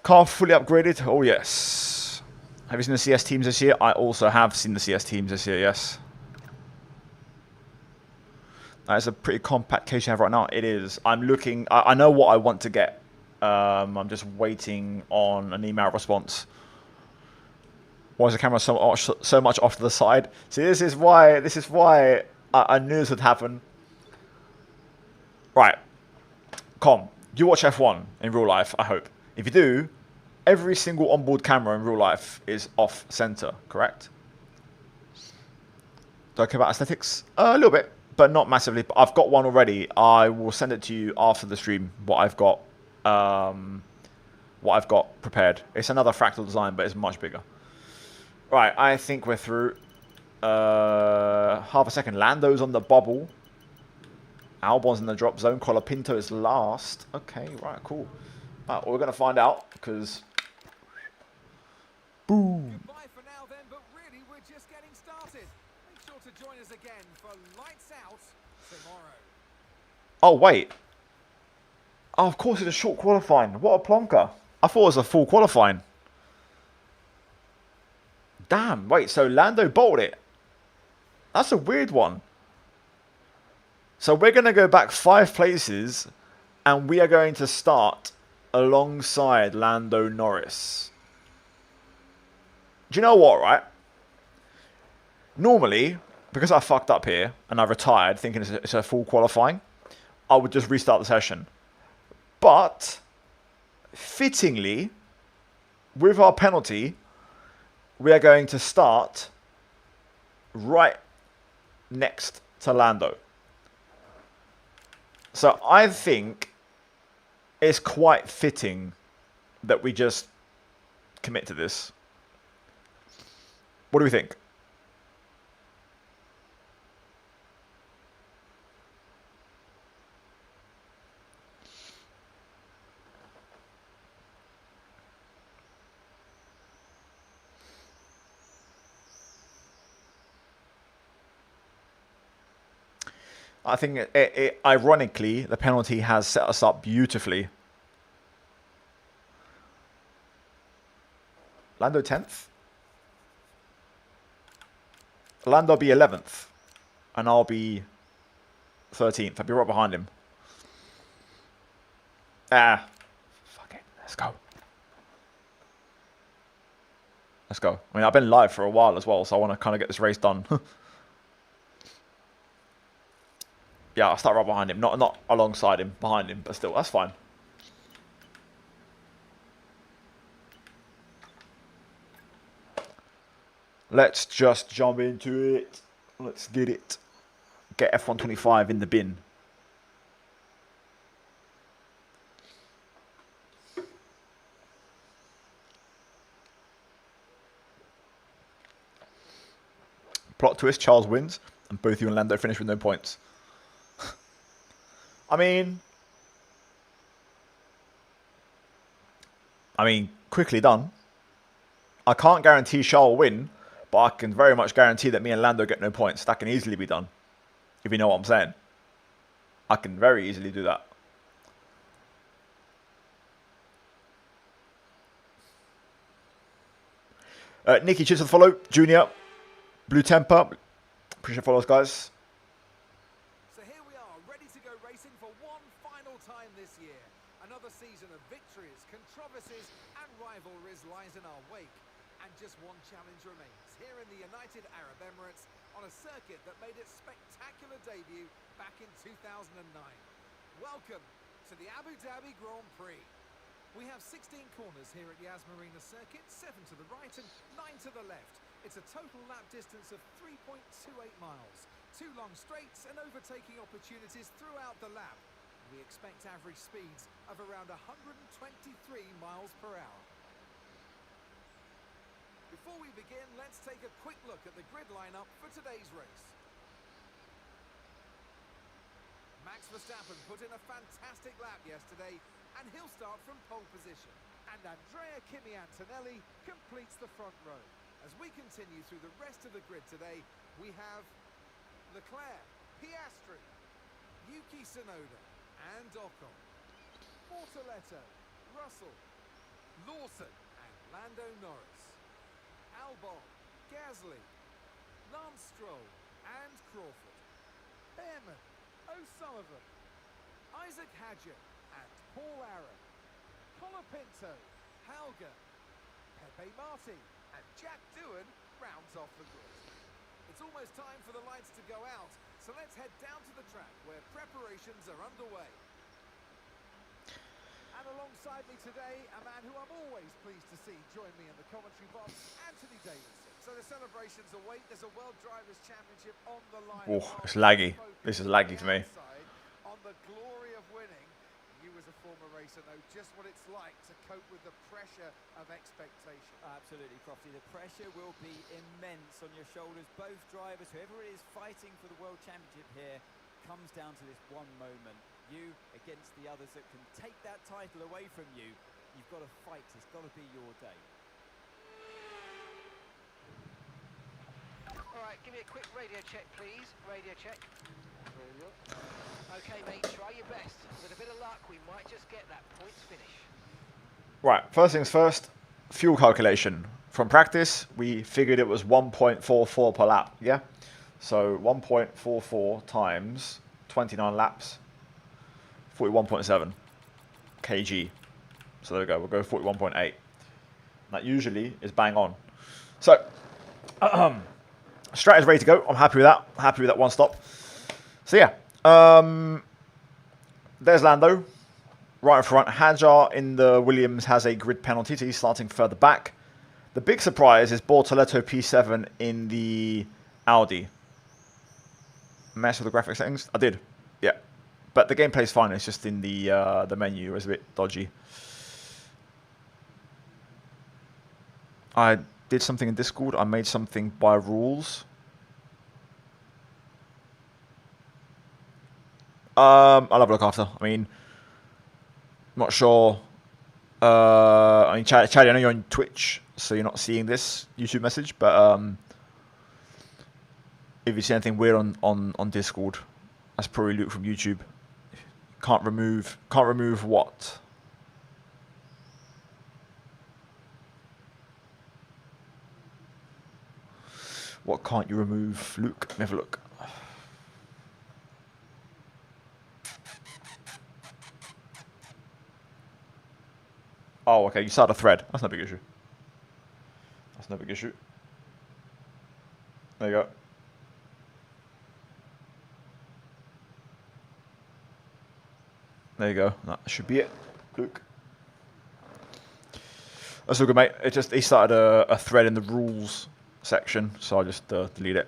Car fully upgraded? Oh, yes. Have you seen the CS teams this year? I also have seen the CS teams this year, yes. That is a pretty compact case you have right now. It is. I'm looking... I know what I want to get. I'm just waiting on an email response. Why is the camera so much off to the side? See, this is why I knew this would happen. Right. Com, you watch F1 in real life, I hope. If you do, every single onboard camera in real life is off center, correct? Do I care about aesthetics? A little bit, but not massively. But I've got one already. I will send it to you after the stream. What I've got prepared. It's another fractal design, but it's much bigger. Right, I think we're through. Half a second. Lando's on the bubble. Albon's in the drop zone. Colapinto is last. Okay, right, cool. Right, well, we're going to find out because... Boom. Goodbye for now then, but really we're just getting started. Make sure to join us again for Lights Out tomorrow. Oh, wait. Oh, of course it's a short qualifying. What a plonker. I thought it was a full qualifying. Damn, wait, so Lando bowled it. That's a weird one. So we're going to go back 5 places and we are going to start alongside Lando Norris. Do you know what, right? Normally, because I fucked up here and I retired thinking it's a full qualifying, I would just restart the session. But fittingly, with our penalty, we are going to start right next to Lando. So I think it's quite fitting that we just commit to this. What do we think? I think, ironically, the penalty has set us up beautifully. Lando 10th? Lando be 11th. And I'll be 13th. I'll be right behind him. Ah. Fuck it. Let's go. Let's go. I mean, I've been live for a while as well, so I want to kind of get this race done. Yeah, I'll start right behind him. Not alongside him, behind him, but still, that's fine. Let's just jump into it. Let's get it. Get F125 in the bin. Plot twist, Charles wins, and both you and Lando finish with no points. I mean, quickly done. I can't guarantee Charles will win, but I can very much guarantee that me and Lando get no points. That can easily be done, if you know what I'm saying. I can very easily do that. Nikki, cheers for the follow. Junior, Blue Temper, appreciate follows, guys. So here we are, ready to go racing for one final time this year. Another season of victories, controversies and rivalries lies in our wake. And just one challenge remains, here in the United Arab Emirates, on a circuit that made its spectacular debut back in 2009. Welcome to the Abu Dhabi Grand Prix. We have 16 corners here at Yas Marina Circuit, 7 to the right and 9 to the left. It's a total lap distance of 3.28 miles, 2 long straights and overtaking opportunities throughout the lap. We expect average speeds of around 123 miles per hour. Before we begin, let's take a quick look at the grid lineup for today's race. Max Verstappen put in a fantastic lap yesterday, and he'll start from pole position. And Andrea Kimi Antonelli completes the front row. As we continue through the rest of the grid today, we have Leclerc, Piastri, Yuki Tsunoda, and Ocon, Bortoletto, Russell, Lawson, and Lando Norris, Albon, Gasly, Lance Stroll, and Crawford, Behrman, O'Sullivan, Isaac Hadjar, and Paul Aron, Colapinto, Halger, Pepe Marti, and Jack Doohan rounds off the grid. It's almost time for the lights to go out, so let's head down to the track where preparations are underway. And alongside me today, a man who I'm always pleased to see join me in the commentary box, Anthony Davidson. So the celebrations await. There's a World Drivers' Championship on the line. Oh, it's laggy. This is laggy for me. On the glory of winning. You as a former racer know just what it's like to cope with the pressure of expectation. Absolutely, Crofty. The pressure will be immense on your shoulders. Both drivers, whoever it is fighting for the World Championship here, comes down to this one moment. You against the others that can take that title away from you. You've got to fight. It's got to be your day. All right, give me a quick radio check, please. Radio check. Okay, mate, try your best. With a bit of luck, we might just get that points finish. Right, first things first, fuel calculation. From practice, we figured it was 1.44 per lap, yeah? So 1.44 times 29 laps, 41.7 kg. So there we go, we'll go 41.8. That usually is bang on. So, strat is ready to go. I'm happy with that. Happy with that one stop. So yeah, there's Lando, right in front. Hadjar in the Williams has a grid penalty, so he's starting further back. The big surprise is Bortoletto P7 in the Audi. Mess with the graphics settings? I did, yeah. But the gameplay's fine, it's just in the menu is a bit dodgy. I did something in Discord, I made something by rules. I'll have a look after. I mean, not sure. I mean, Chad, I know you're on Twitch, so you're not seeing this YouTube message, but if you see anything weird on Discord, that's probably Luke from YouTube. Can't remove what? What can't you remove, Luke? Let me have a look. Oh, okay, you started a thread. That's no big issue. That's no big issue. There you go. There you go. That should be it, Luke. That's all good, mate. It just he started a thread in the rules section, so I'll just delete it.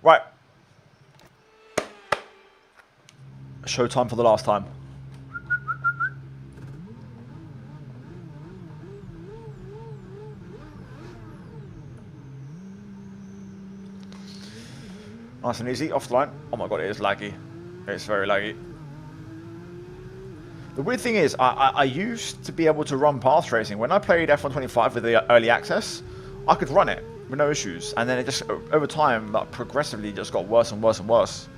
Right. Showtime for the last time. Nice and easy, off the line. Oh my god, it is laggy. It's very laggy. The weird thing is, I used to be able to run path racing. When I played F125 with the early access, I could run it with no issues. And then it just, over time, that progressively just got worse and worse and worse.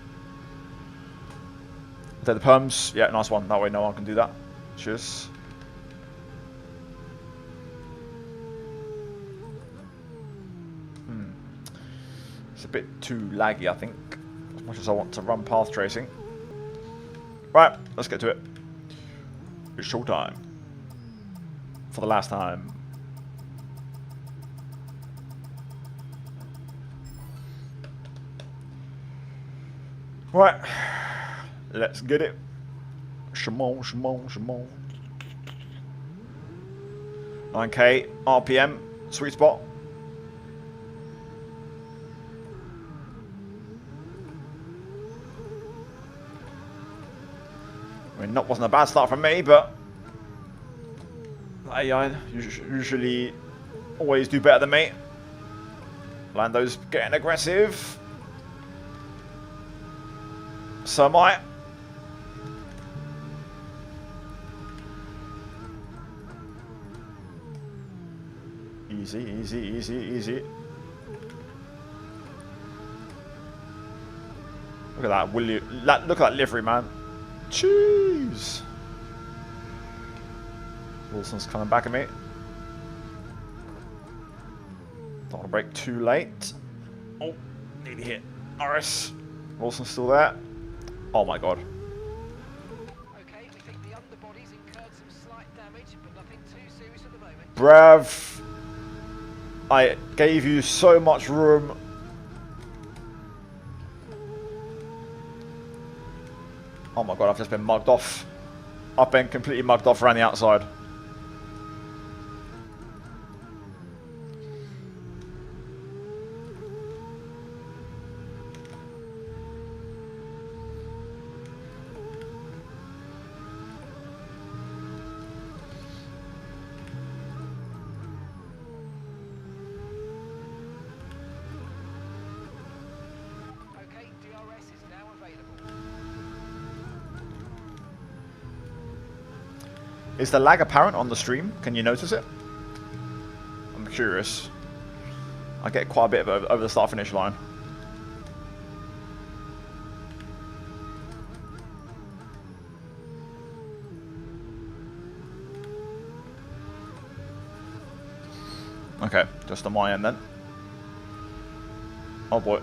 Take the perms. Yeah, nice one. That way no one can do that. Cheers. It's a bit too laggy, I think, as much as I want to run path tracing. Right, let's get to it. It's showtime. For the last time. Right, let's get it. Shimon, Shimon, Shimon. 9k RPM, sweet spot. I mean, that wasn't a bad start from me, but AI usually always do better than me. Lando's getting aggressive. So am I. Easy, easy, easy, easy. Look at that, look at that livery, man. Jeez. Wilson's coming back at me. Don't want to break too late. Oh, nearly hit Norris. Wilson's still there. Oh my god. Okay, we think the underbody's incurred some slight damage, but nothing too serious at the moment. Brav, I gave you so much room. Oh my god, I've just been mugged off. I've been completely mugged off around the outside. Okay, DRS is now available. Is the lag apparent on the stream? Can you notice it? I'm curious. I get quite a bit of over the start finish line. Okay, just on my end then. Oh boy.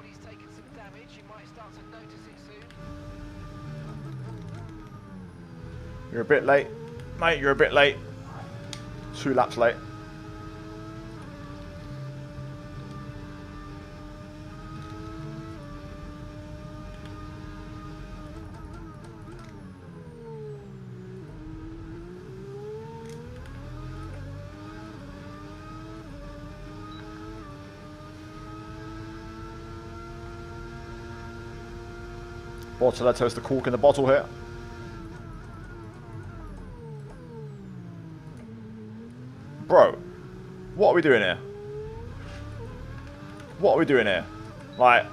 underbody's taken some damage. You might start to notice it soon. You're a bit late. Mate, you're a bit late. 2 laps late. Bortoletto's the cork in the bottle here. Bro, what are we doing here? What are we doing here? Like,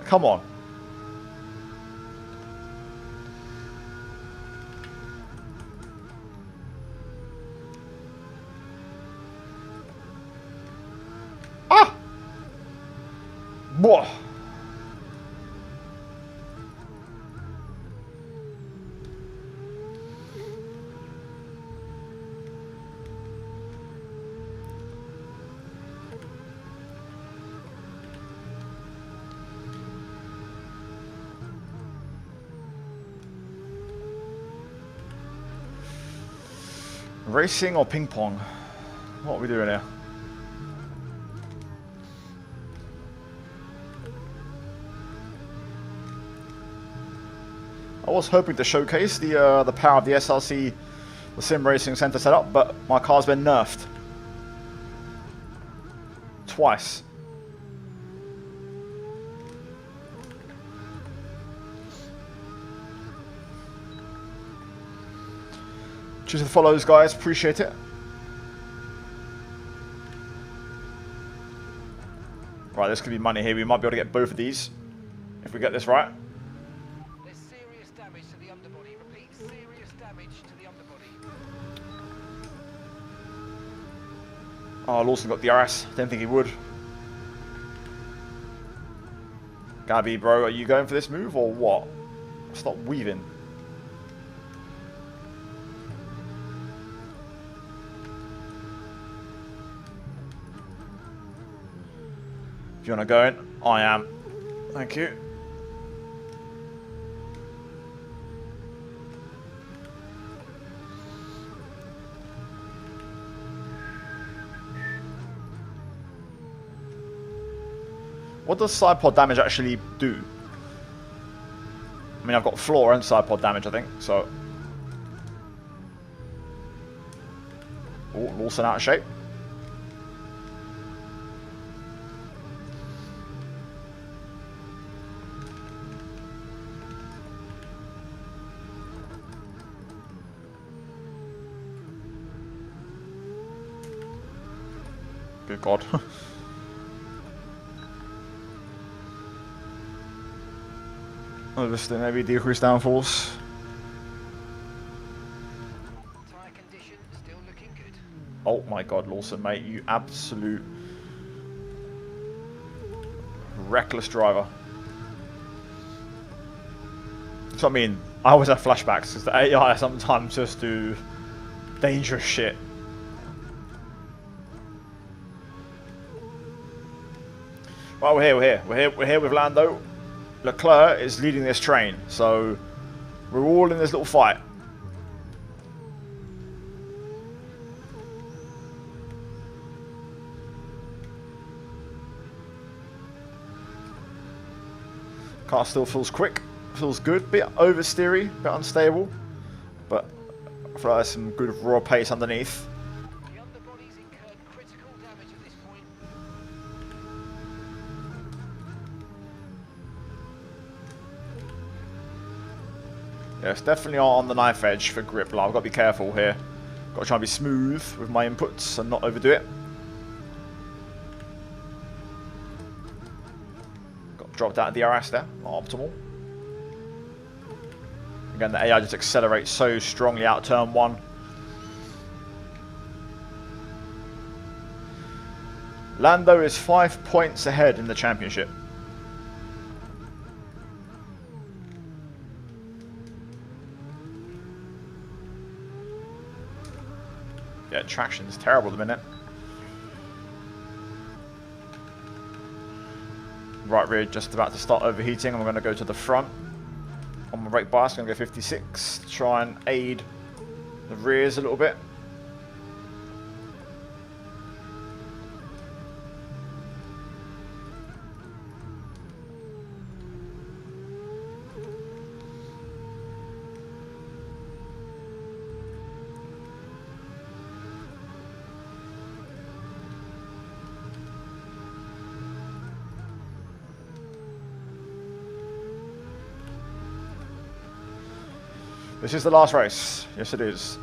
come on. Ah! Whoa. Racing or ping pong? What are we doing here? I was hoping to showcase the power of the SRC, the sim racing center setup, but my car's been nerfed twice. Cheers for the follows, guys. Appreciate it. Right, this could be money here. We might be able to get both of these if we get this right. There's serious damage to the underbody. Repeat, serious damage to the underbody. Oh, Lawson got DRS. Didn't think he would. Gabby, bro, are you going for this move or what? Stop weaving. If you want to go in, I am. Thank you. What does side pod damage actually do? I mean, I've got floor and side pod damage, I think, so. Oh, Lawson out of shape. Good God. Obviously, maybe decrease downforce. Tyre condition still looking good. Oh my God, Lawson, mate, you absolute reckless driver. So I mean, I always have flashbacks because the AI sometimes just do dangerous shit. Well, we're here with Lando. Leclerc is leading this train, so we're all in this little fight. Car still feels quick, feels good, bit oversteery, bit unstable, but I feel like there's some good raw pace underneath. The underbody's incurred critical damage at this point. Yeah, it's definitely on the knife edge for grip. Like, I've got to be careful here. Got to try and be smooth with my inputs and not overdo it. Got dropped out of DRS there. Not optimal. Again, the AI just accelerates so strongly out turn 1. Lando is 5 points ahead in the championship. Yeah, traction's terrible at the minute. right rear just about to start overheating. I'm going to go to the front on my brake bias. I'm going to go 56 to try and aid the rears a little bit. This is the last race. Yes, it is.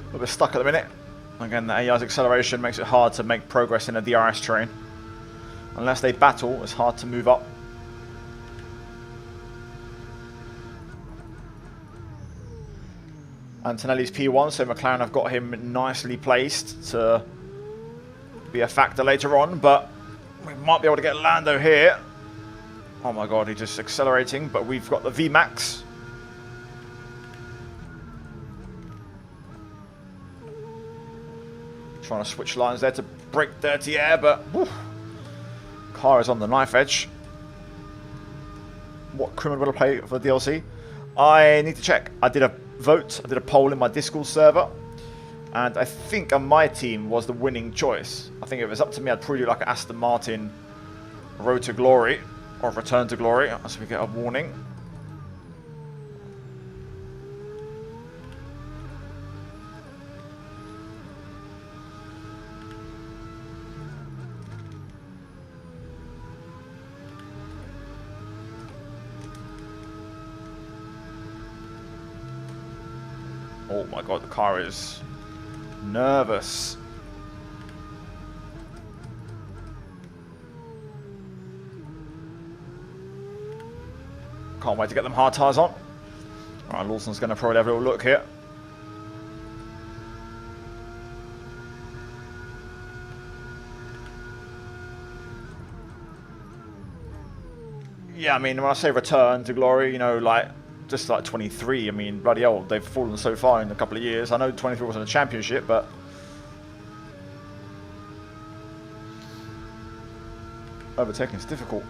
A little bit stuck at the minute. Again, the AI's acceleration makes it hard to make progress in a DRS train. Unless they battle, it's hard to move up. Antonelli's P1, so McLaren have got him nicely placed to be a factor later on, but we might be able to get Lando here. Oh my god, he's just accelerating, but we've got the VMAX. Trying to switch lines there to break dirty air, but whew, car is on the knife edge. What crewman will I play for the DLC? I need to check. I did a vote, I did a poll in my Discord server, and I think on my team was the winning choice. I think if it was up to me, I'd probably do like an Aston Martin Road to Glory or Return to Glory, as we get a warning. Oh my god, the car is nervous. Can't wait to get them hard tyres on. Alright, Lawson's going to probably have a little look here. Yeah, I mean, when I say return to glory, you know, like, just like 23, I mean, bloody hell, they've fallen so far in a couple of years. I know 23 wasn't a championship, but overtaking is difficult.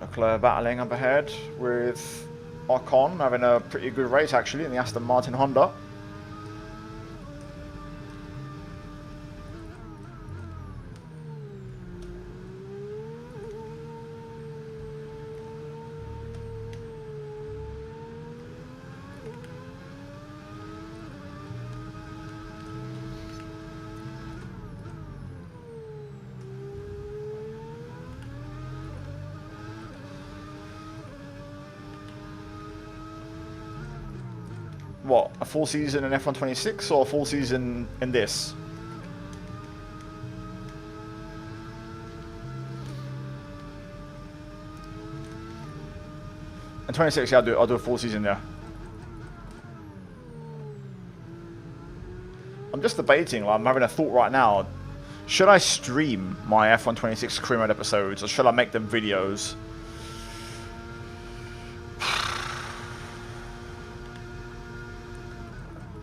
Leclerc battling up ahead with Ocon, having a pretty good race actually in the Aston Martin Honda. What, a full season in F1 26 or a full season in this? In 26, yeah, I'll do a full season there. I'm just debating, like, I'm having a thought right now. Should I stream my F1 26 career mode episodes or should I make them videos?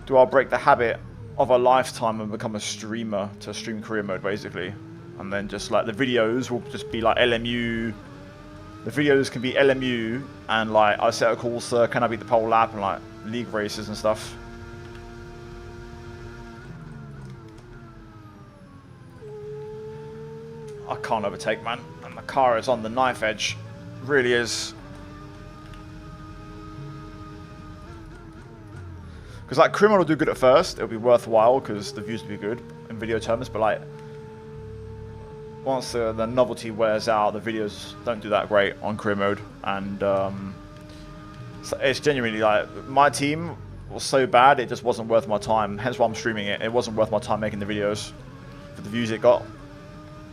Do I break the habit of a lifetime and become a streamer to stream career mode, basically? And then just like the videos will just be like LMU. The videos can be LMU and like I set a course, can I beat the pole lap and like league races and stuff. I can't overtake, man. And the car is on the knife edge. It really is. Because like career mode will do good at first, it'll be worthwhile because the views will be good in video terms, but like once the novelty wears out, the videos don't do that great on career mode, and so it's genuinely like my team was so bad it just wasn't worth my time. Hence why I'm streaming it. It wasn't worth my time making the videos for the views it got.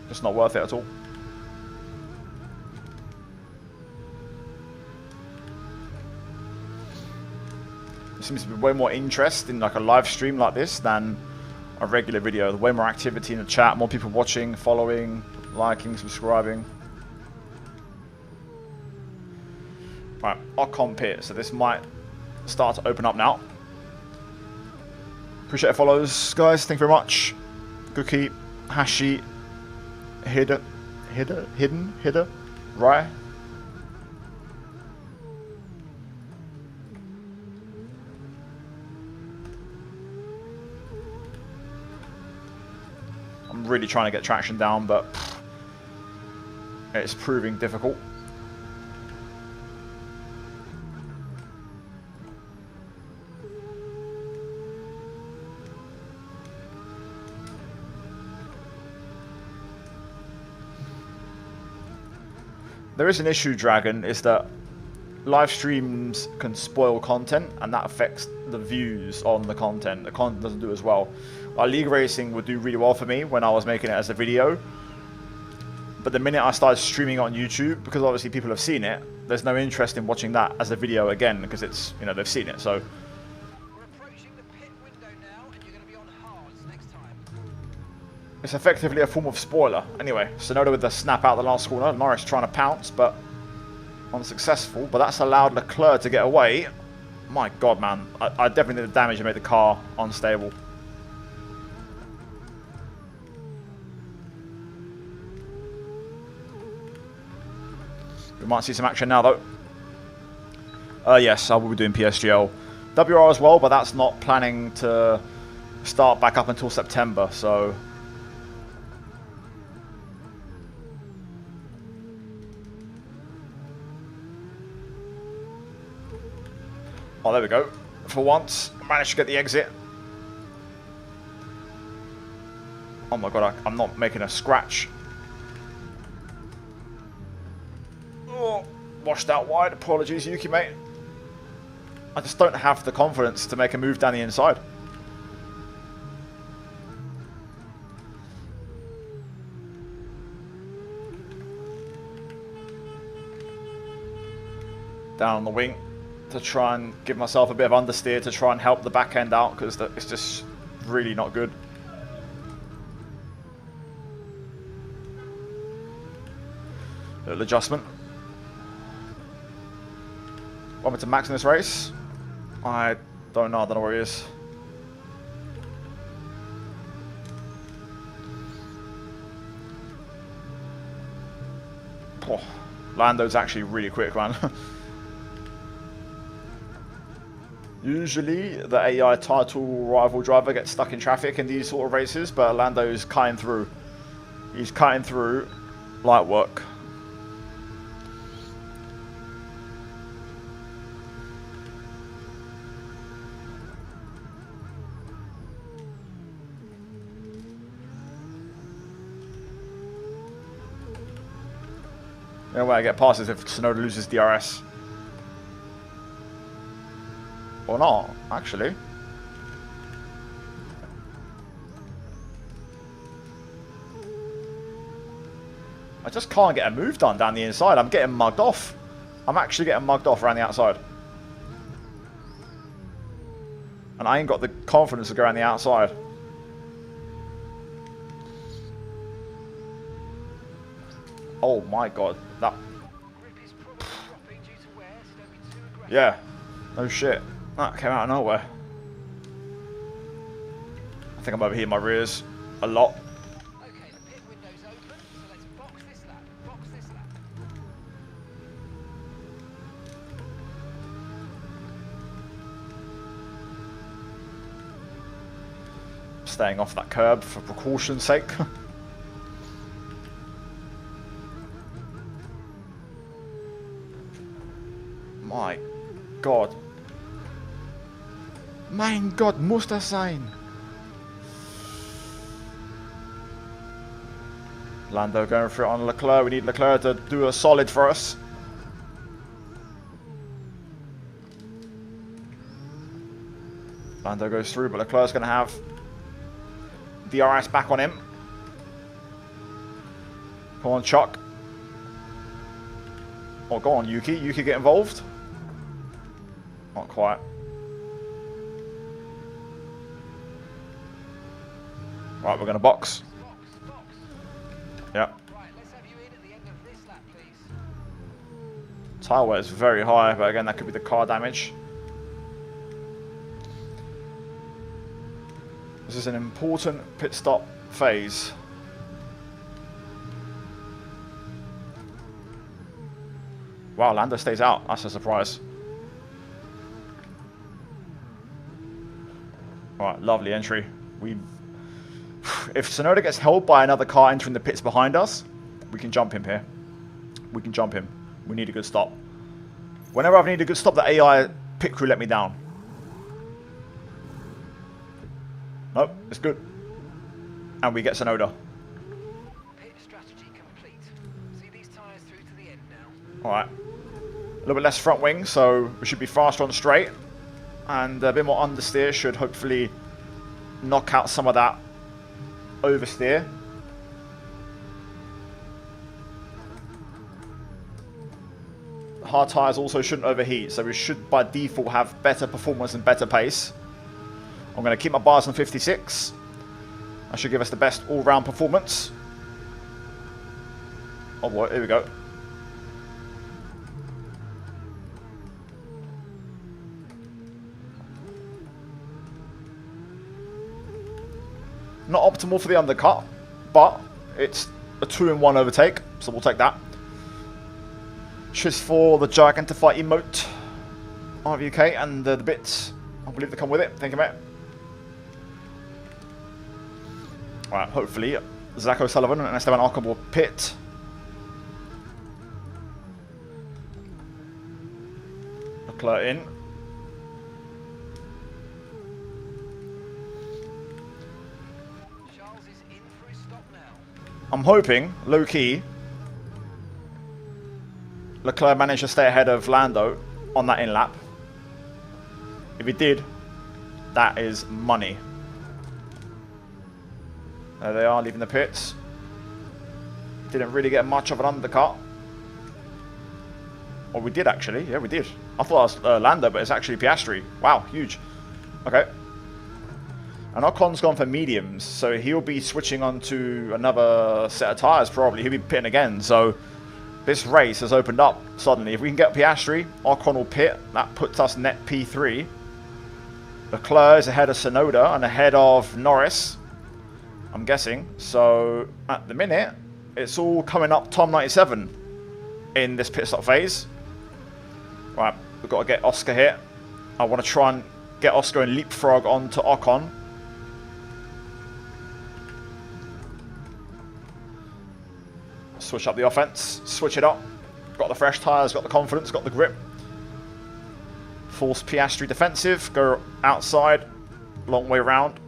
Just not worth it at all. seems to be way more interest in like a live stream like this than a regular video. Way more activity in the chat, more people watching, following, liking, subscribing. Right, our comp here, so this might start to open up now. Appreciate the follows, guys. Thank you very much. Gookie, Hashi, Hidden, Rye. I'm really trying to get traction down, but it's proving difficult. There is an issue, Dragon, is that live streams can spoil content, and that affects the views on the content. The content doesn't do as well. League Racing would do really well for me when I was making it as a video. But the minute I started streaming on YouTube, because obviously people have seen it, there's no interest in watching that as a video again, because it's, you know, they've seen it. So We're approaching the pit window now, and you're going to be on hards next time. it's effectively a form of spoiler. Anyway, Sonoda with the snap out the last corner. Norris trying to pounce, but unsuccessful. But that's allowed Leclerc to get away. My God, man. I definitely did the damage and made the car unstable. We might see some action now, though. Yes, I will be doing PSGL. WR as well, but that's not planning to start back up until September, so... Oh, there we go. For once, managed to get the exit. Oh my God, I'm not making a scratch. Oh, washed out wide. Apologies, Yuki, mate. I just don't have the confidence to make a move down the inside. Down on the wing to try and give myself a bit of understeer to try and help the back end out, because it's just really not good. Little adjustment. Want me to max in this race? I don't know where he is. Oh, Lando's actually really quick, man. Usually, the AI title rival driver gets stuck in traffic in these sort of races, but Lando's cutting through. He's cutting through light work. The only way I get past is if Sonoda loses DRS. Or not, actually. I just can't get a move done down the inside. I'm getting mugged off. I'm actually getting mugged off around the outside. And I ain't got the confidence to go around the outside. Oh my God. That... Yeah. No shit. That came out of nowhere. I think I'm overheating my rears a lot. Okay, the pit window's open, so let's box this lap. Box this lap. Staying off that curb for precaution's sake. My God. Mein Gott, muss das sein? Lando going for it on Leclerc. We need Leclerc to do a solid for us. Lando goes through, but Leclerc's going to have DRS back on him. Come on, Chuck. Oh, go on, Yuki. Yuki, get involved. Not quite. Right, we're going to box. Yeah. Right, let's have you in at the end of this lap, please. Tyre wear is very high, but again, that could be the car damage. This is an important pit stop phase. Wow, Lando stays out. That's a surprise. Alright, lovely entry. If Tsunoda gets held by another car entering the pits behind us, we can jump him here. We can jump him. We need a good stop. Whenever I've needed a good stop, the AI pit crew let me down. Nope, it's good. And we get Tsunoda. Pit strategy complete. See these tyres through to the end now. Alright. A little bit less front wing, so we should be faster on the straight. And a bit more understeer should hopefully knock out some of that oversteer. Hard tyres also shouldn't overheat, so we should by default have better performance and better pace. I'm going to keep my bars on 56. That should give us the best all-round performance. Oh boy, here we go. Not optimal for the undercut, but it's a 2-in-1 overtake, so we'll take that. Cheers for the Gigantify emote, RVK, and the bits, I believe, that come with it. Thank you, mate. Alright, hopefully, Zach O'Sullivan and Esteban Ocon will pit. Leclerc in. Charles is in for his stop now. I'm hoping, low-key, Leclerc managed to stay ahead of Lando on that in-lap. If he did, that is money. There they are, leaving the pits. Didn't really get much of an undercut. Oh, we did actually. Yeah, we did. I thought it was Lando, but it's actually Piastri. Wow, huge. Okay. And Ocon's gone for mediums, so he'll be switching on to another set of tyres probably. He'll be pitting again, so this race has opened up suddenly. If we can get Piastri, Ocon will pit. That puts us net P3. Leclerc is ahead of Tsunoda and ahead of Norris, I'm guessing. So at the minute, it's all coming up Tom 97 in this pit stop phase. Right, we've got to get Oscar here. I want to try and get Oscar and leapfrog onto Ocon. Switch up the offense, switch it up. Got the fresh tyres, got the confidence, got the grip. Force Piastri defensive, go outside, long way round.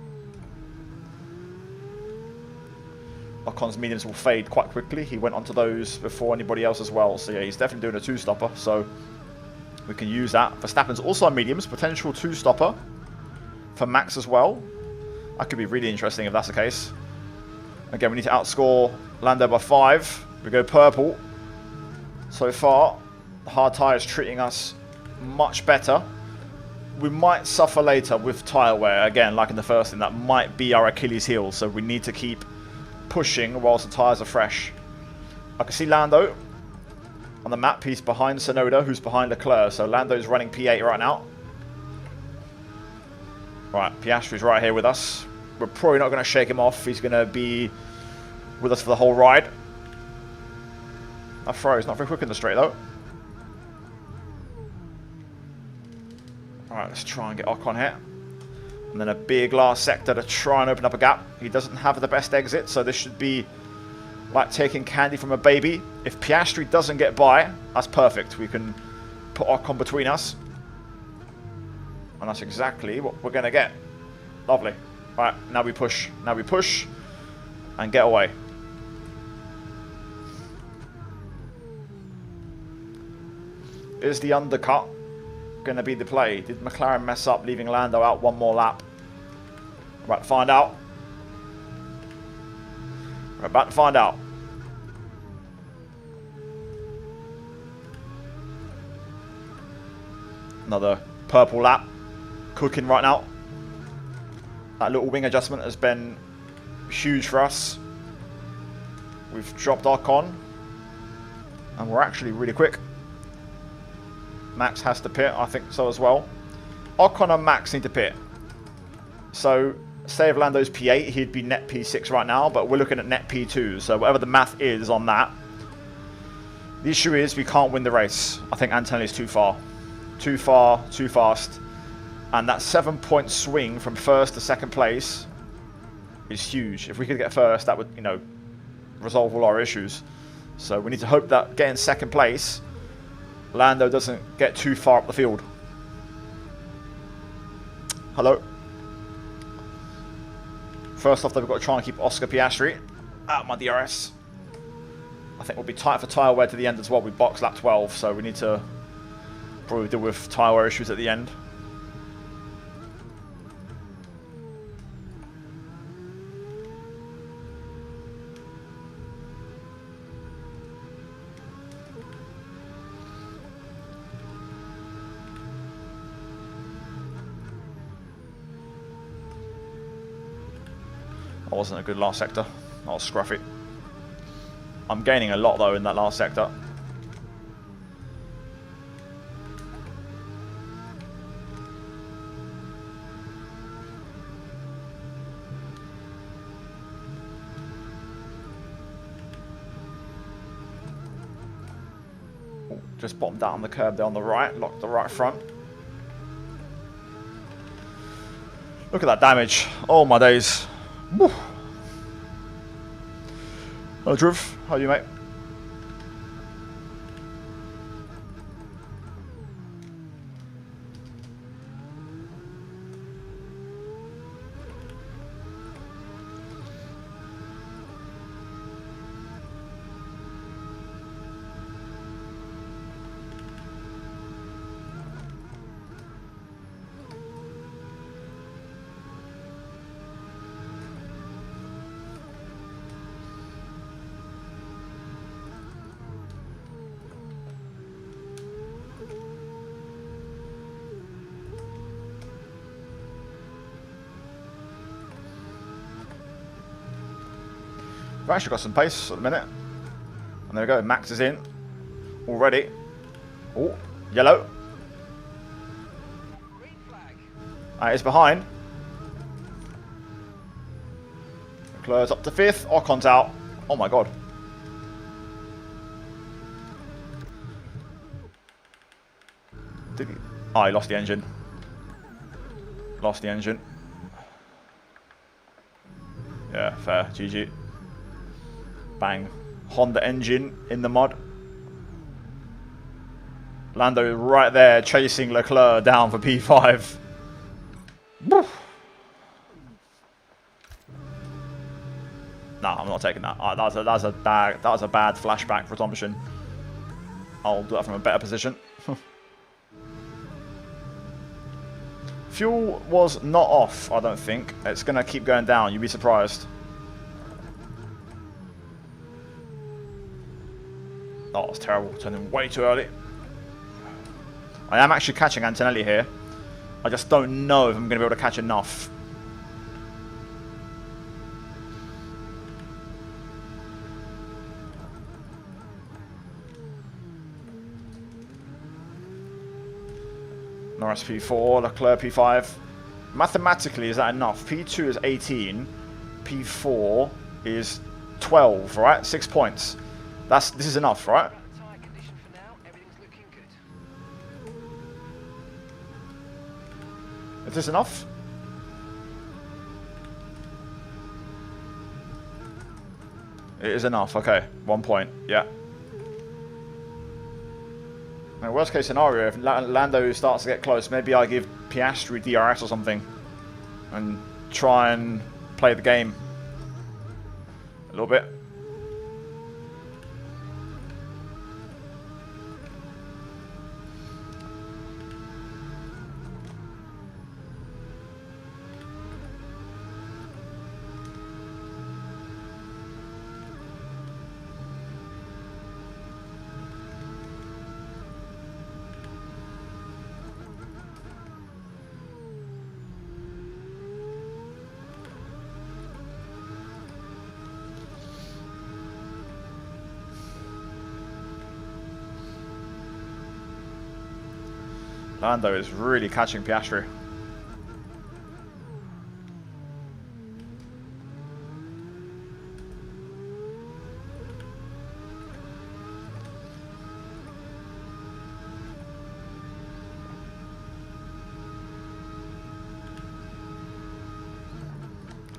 Ocon's mediums will fade quite quickly. He went onto those before anybody else as well. So yeah, he's definitely doing a two-stopper. So we can use that. Verstappen's also on mediums, potential two-stopper for Max as well. That could be really interesting if that's the case. Again, we need to outscore Lando by 5. We go purple. So far, the hard tyre is treating us much better. We might suffer later with tyre wear. Again, like in the first thing, that might be our Achilles heel. So we need to keep pushing whilst the tyres are fresh. I can see Lando on the map. He's behind Tsunoda, who's behind Leclerc. So Lando's running P8 right now. Right, Piastri's right here with us. We're probably not going to shake him off. He's going to be with us for the whole ride. That throw is not very quick in the straight though. Alright, let's try and get Ocon here. And then a big last sector to try and open up a gap. He doesn't have the best exit, so this should be like taking candy from a baby. If Piastri doesn't get by, that's perfect. We can put Ocon between us. And that's exactly what we're going to get. Lovely. Alright, now we push. Now we push and get away. Is the undercut going to be the play? Did McLaren mess up leaving Lando out one more lap? We're about to find out. We're about to find out. Another purple lap. Cooking right now. That little wing adjustment has been huge for us. We've dropped our con, and we're actually really quick. Max has to pit, I think so as well. Ocon and Max need to pit. So, say if Lando's P8, he'd be net P6 right now, but we're looking at net P2, so whatever the math is on that. The issue is we can't win the race. I think Antonelli's too far. Too far, too fast. And that 7-point swing from first to second place is huge. If we could get first, that would, you know, resolve all our issues. So we need to hope that getting second place, Lando doesn't get too far up the field. Hello. First off, though, we've got to try and keep Oscar Piastri out my DRS. I think we'll be tight for tyre wear to the end as well. We box lap 12, so we need to probably deal with tyre wear issues at the end. That wasn't a good last sector. That was scruffy. I'm gaining a lot though in that last sector. Ooh, just bottomed out on the curb there on the right, locked the right front. Look at that damage. Oh my days. Woo. Hello Drew, how are you, mate? We've actually got some pace at the minute. And there we go, Max is in. Already. Oh, yellow. Green flag. It's behind. Leclerc's up to 5th. Ocon's out. Oh my god. Did he? Oh, he lost the engine. Lost the engine. Yeah, fair. GG. Bang. Honda engine in the mud. Lando right there chasing Leclerc down for P5. Woo. No, I'm not taking that. That was a bad flashback resumption. I'll do that from a better position. Fuel was not off, I don't think. It's going to keep going down. You'd be surprised. Oh, it's terrible. Turning way too early. I am actually catching Antonelli here. I just don't know if I'm going to be able to catch enough. Norris P4, Leclerc P5. Mathematically, is that enough? P2 is 18. P4 is 12, right? 6 points. This is enough, right? Tyre condition for now. Everything's looking good. Is this enough? It is enough, okay. 1 point, yeah. Now, worst case scenario, if Lando starts to get close, maybe I give Piastri DRS or something. And try and play the game. A little bit. Lando is really catching Piastri.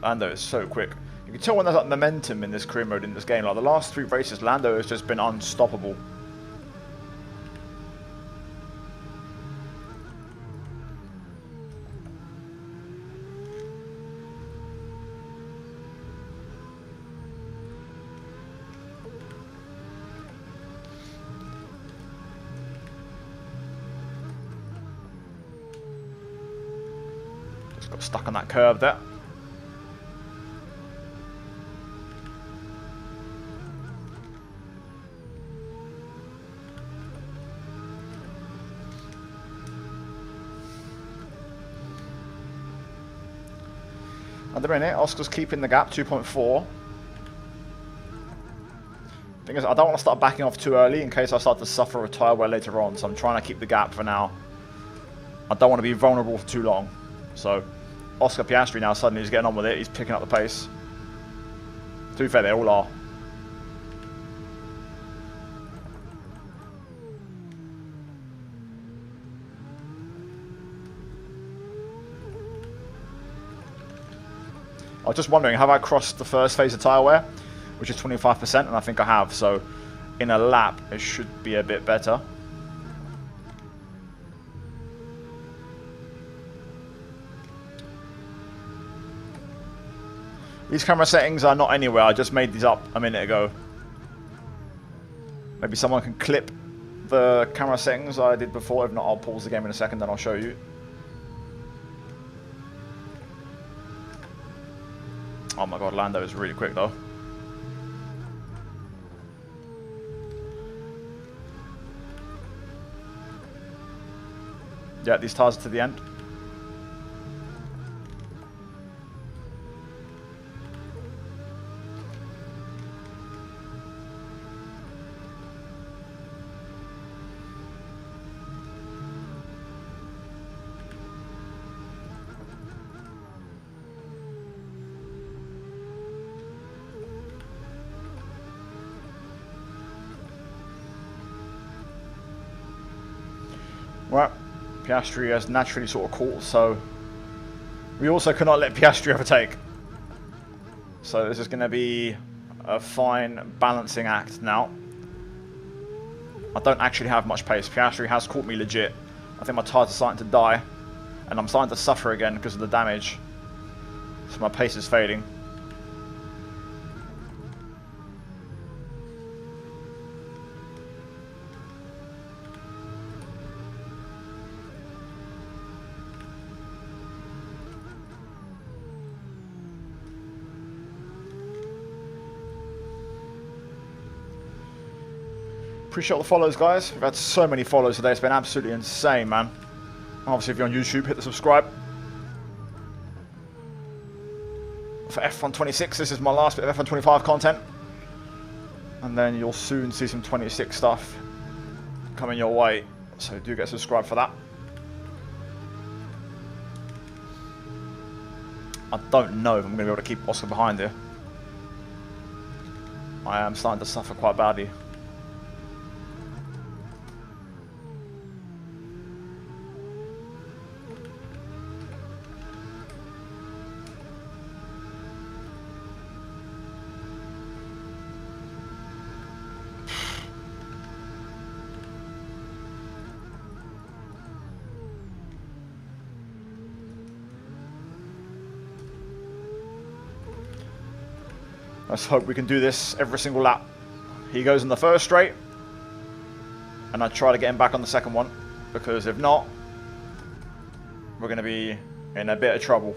Lando is so quick. You can tell when there's like momentum in this career mode in this game. Like the last 3 races, Lando has just been unstoppable. Just got stuck on that curb there. At the minute, Oscar's keeping the gap, 2.4. Thing is, I don't want to start backing off too early in case I start to suffer a tyre wear later on, so I'm trying to keep the gap for now. I don't want to be vulnerable for too long. So, Oscar Piastri now suddenly is getting on with it, he's picking up the pace. To be fair, they all are. I was just wondering, have I crossed the first phase of tyre wear, which is 25%, and I think I have, so in a lap it should be a bit better. These camera settings are not anywhere, I just made these up a minute ago. Maybe someone can clip the camera settings I did before, if not I'll pause the game in a second and I'll show you. Oh my god, Lando is really quick though. Yeah, these tires are to the end. Right, Piastri has naturally sort of caught, so we also cannot let Piastri overtake. So this is going to be a fine balancing act now. I don't actually have much pace. Piastri has caught me legit. I think my tyres are starting to die, and I'm starting to suffer again because of the damage. So my pace is fading. Appreciate all the follows, guys. We've had so many follows today. It's been absolutely insane, man. Obviously, if you're on YouTube, hit the subscribe. For F1 26, this is my last bit of F1 25 content. And then you'll soon see some 26 stuff coming your way. So do get subscribed for that. I don't know if I'm going to be able to keep Oscar behind here. I am starting to suffer quite badly. Let's hope we can do this every single lap. He goes in the first straight, and I try to get him back on the second one, because if not, we're going to be in a bit of trouble.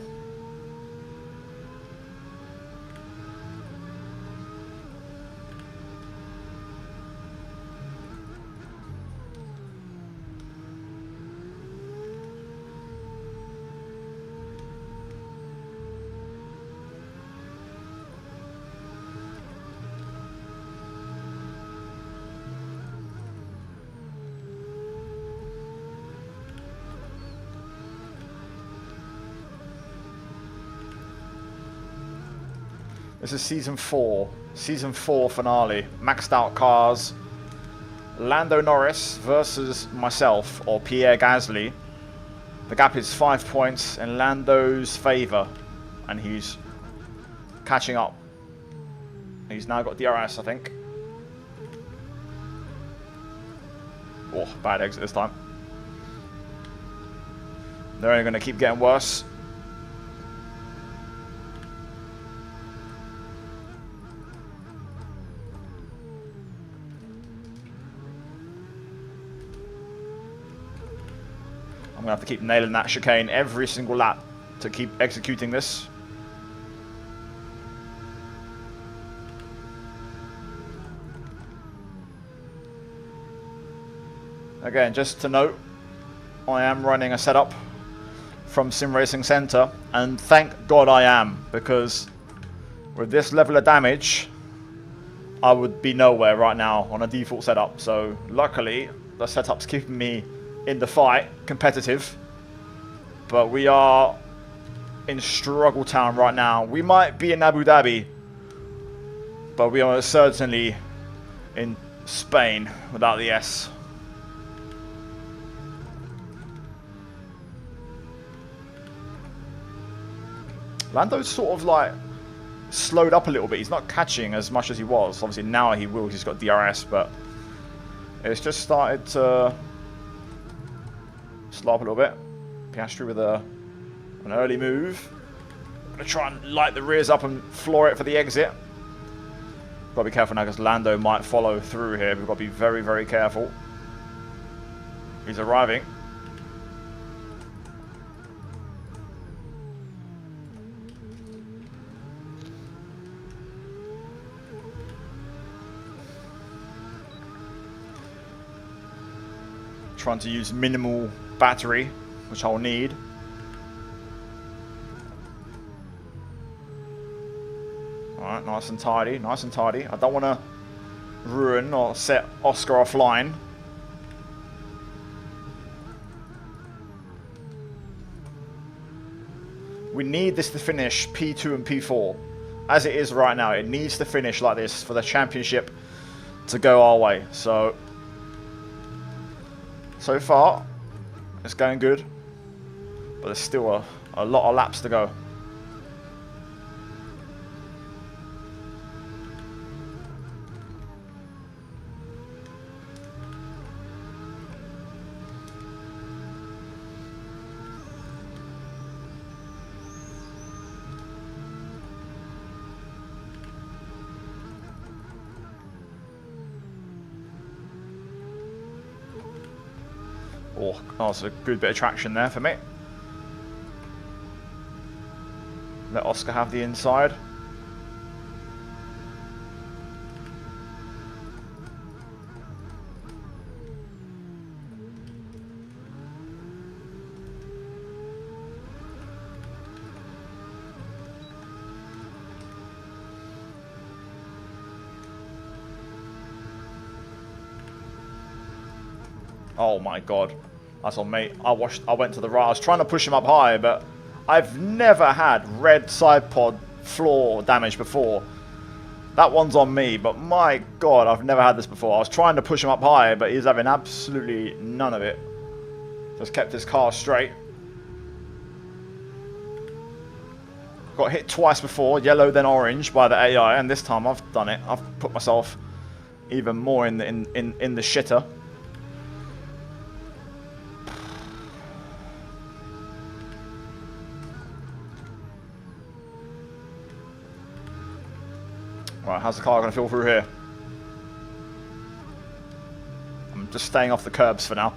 This is season 4. Season 4 finale. Maxed out cars. Lando Norris versus myself, or Pierre Gasly. The gap is 5 points in Lando's favour. And he's catching up. He's now got DRS, I think. Oh, bad exit this time. They're only going to keep getting worse. I'm going to have to keep nailing that chicane every single lap to keep executing this. Again, just to note, I am running a setup from Sim Racing Center, and thank God I am, because with this level of damage, I would be nowhere right now on a default setup. So luckily, the setup's keeping me in the fight, competitive. But we are in struggle town right now. We might be in Abu Dhabi, but we are certainly in Spain without the S. Lando's sort of like slowed up a little bit. He's not catching as much as he was. Obviously now he will, he's got DRS, but it's just started to slow up a little bit. Piastri with an early move. Gonna try and light the rears up and floor it for the exit. Gotta be careful now because Lando might follow through here. We've got to be very, very careful. He's arriving. Trying to use minimal battery, which I'll need. Alright, nice and tidy, nice and tidy. I don't want to ruin or set Oscar offline. We need this to finish P2 and P4. As it is right now, it needs to finish like this for the championship to go our way. So far, it's going good, but there's still a lot of laps to go. Oh, that's a good bit of traction there for me. Let Oscar have the inside. Oh my god. That's on me. I went to the right. I was trying to push him up high, but I've never had red side pod floor damage before. That one's on me, but my god, I've never had this before. I was trying to push him up high, but he's having absolutely none of it. Just kept his car straight. Got hit twice before, yellow then orange by the AI, and this time I've done it. I've put myself even more in the shitter. Right, how's the car going to feel through here? I'm just staying off the curbs for now.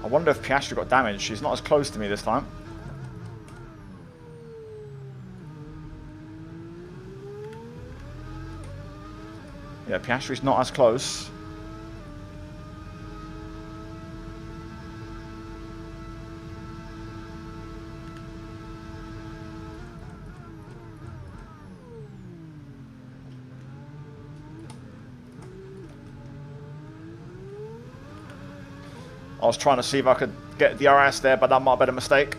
I wonder if Piastri got damaged. She's not as close to me this time. Yeah, Piastri's not as close. I was trying to see if I could get the DRS there, but that might have been a mistake.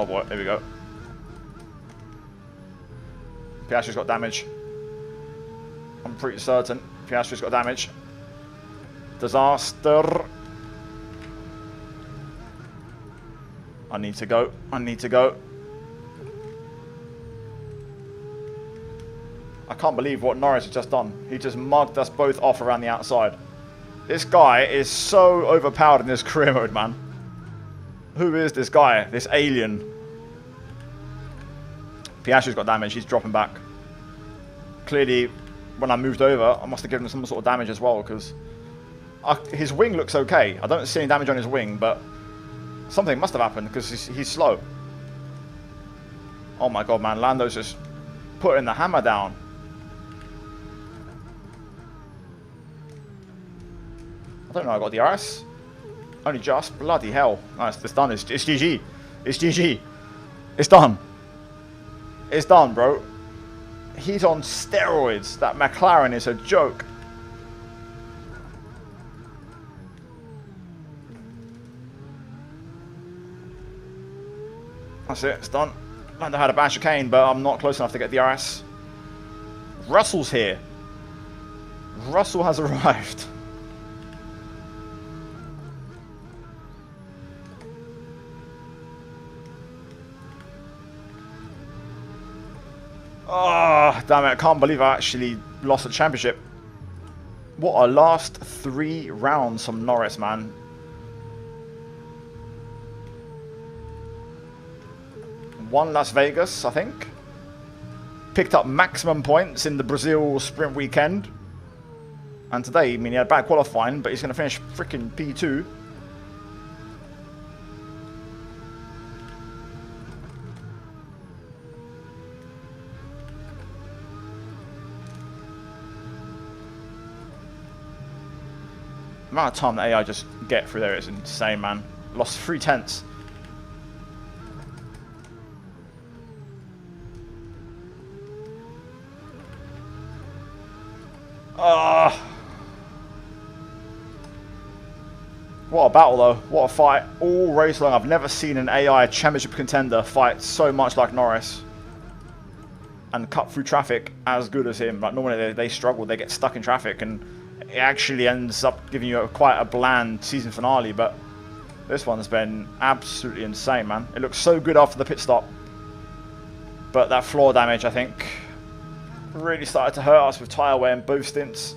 Oh boy, there we go. Piastri's got damage. I'm pretty certain Piastri's got damage. Disaster. I need to go. I need to go. I can't believe what Norris has just done. He just mugged us both off around the outside. This guy is so overpowered in this career mode, man. Who is this guy? This alien? Piastri's got damage. He's dropping back. Clearly, when I moved over, I must have given him some sort of damage as well, because his wing looks okay. I don't see any damage on his wing, but something must have happened, because he's slow. Oh my god, man. Lando's just putting the hammer down. I don't know, I got the RS. Only just. Bloody hell. Nice, it's done. It's GG. It's GG. It's done. It's done, bro. He's on steroids. That McLaren is a joke. That's it. It's done. Lando had a bad chicane, but I'm not close enough to get the RS. Russell's here. Russell has arrived. Oh, damn it. I can't believe I actually lost the championship. What a last 3 rounds from Norris, man. Won Las Vegas, I think. Picked up maximum points in the Brazil sprint weekend. And today, I mean, he had bad qualifying, but he's going to finish freaking P2. The amount of time that AI just get through there is insane, man. Lost 3 tenths. What a battle though. What a fight. All race long. I've never seen an AI championship contender fight so much like Norris. And cut through traffic as good as him. Like normally they struggle. They get stuck in traffic and it actually ends up giving you quite a bland season finale. But this one's been absolutely insane, man. It looks so good after the pit stop. But that floor damage, I think, really started to hurt us with tyre wear in both stints.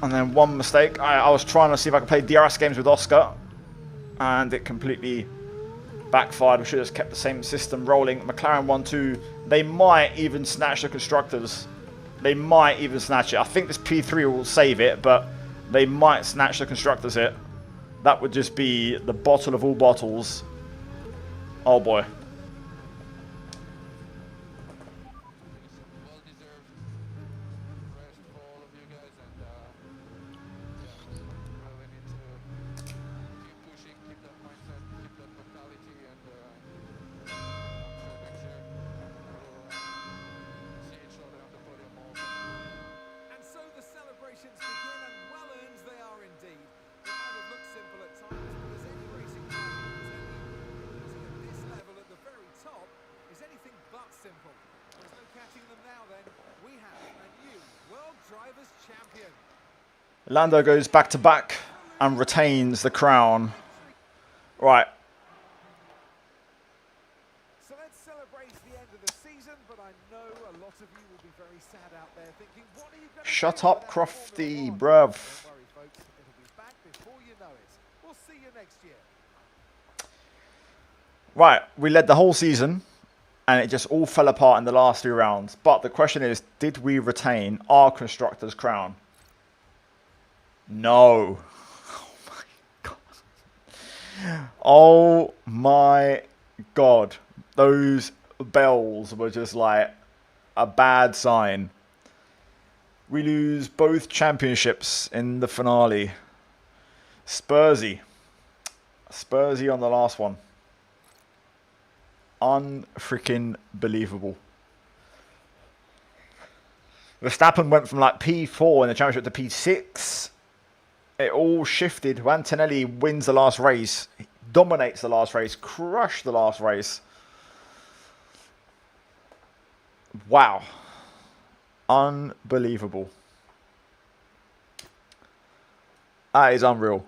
And then one mistake. I was trying to see if I could play DRS games with Oscar. And it completely backfired. We should have just kept the same system rolling. McLaren 1-2. They might even snatch the Constructors. They might even snatch it. I think this P3 will save it, but they might snatch the Constructors here. That would just be the bottle of all bottles. Oh boy. Lando goes back to back and retains the crown. Right. So let's celebrate the end of the season, but I know a lot of you will be very sad out there thinking, what are you going to Shut up, Crofty, bruv. Don't worry, folks. It'll be back before you know it. We'll see you next year. Right, we led the whole season, and it just all fell apart in the last 3 rounds. But the question is, did we retain our Constructors' crown? No. Oh my god. Those bells were just like a bad sign. We lose both championships in the finale. Spursy on the last one. Unfreaking believable. Verstappen went from like P4 in the championship to P6 It all shifted. Antonelli wins the last race, dominates the last race, crushed the last race. Wow. Unbelievable. That is unreal.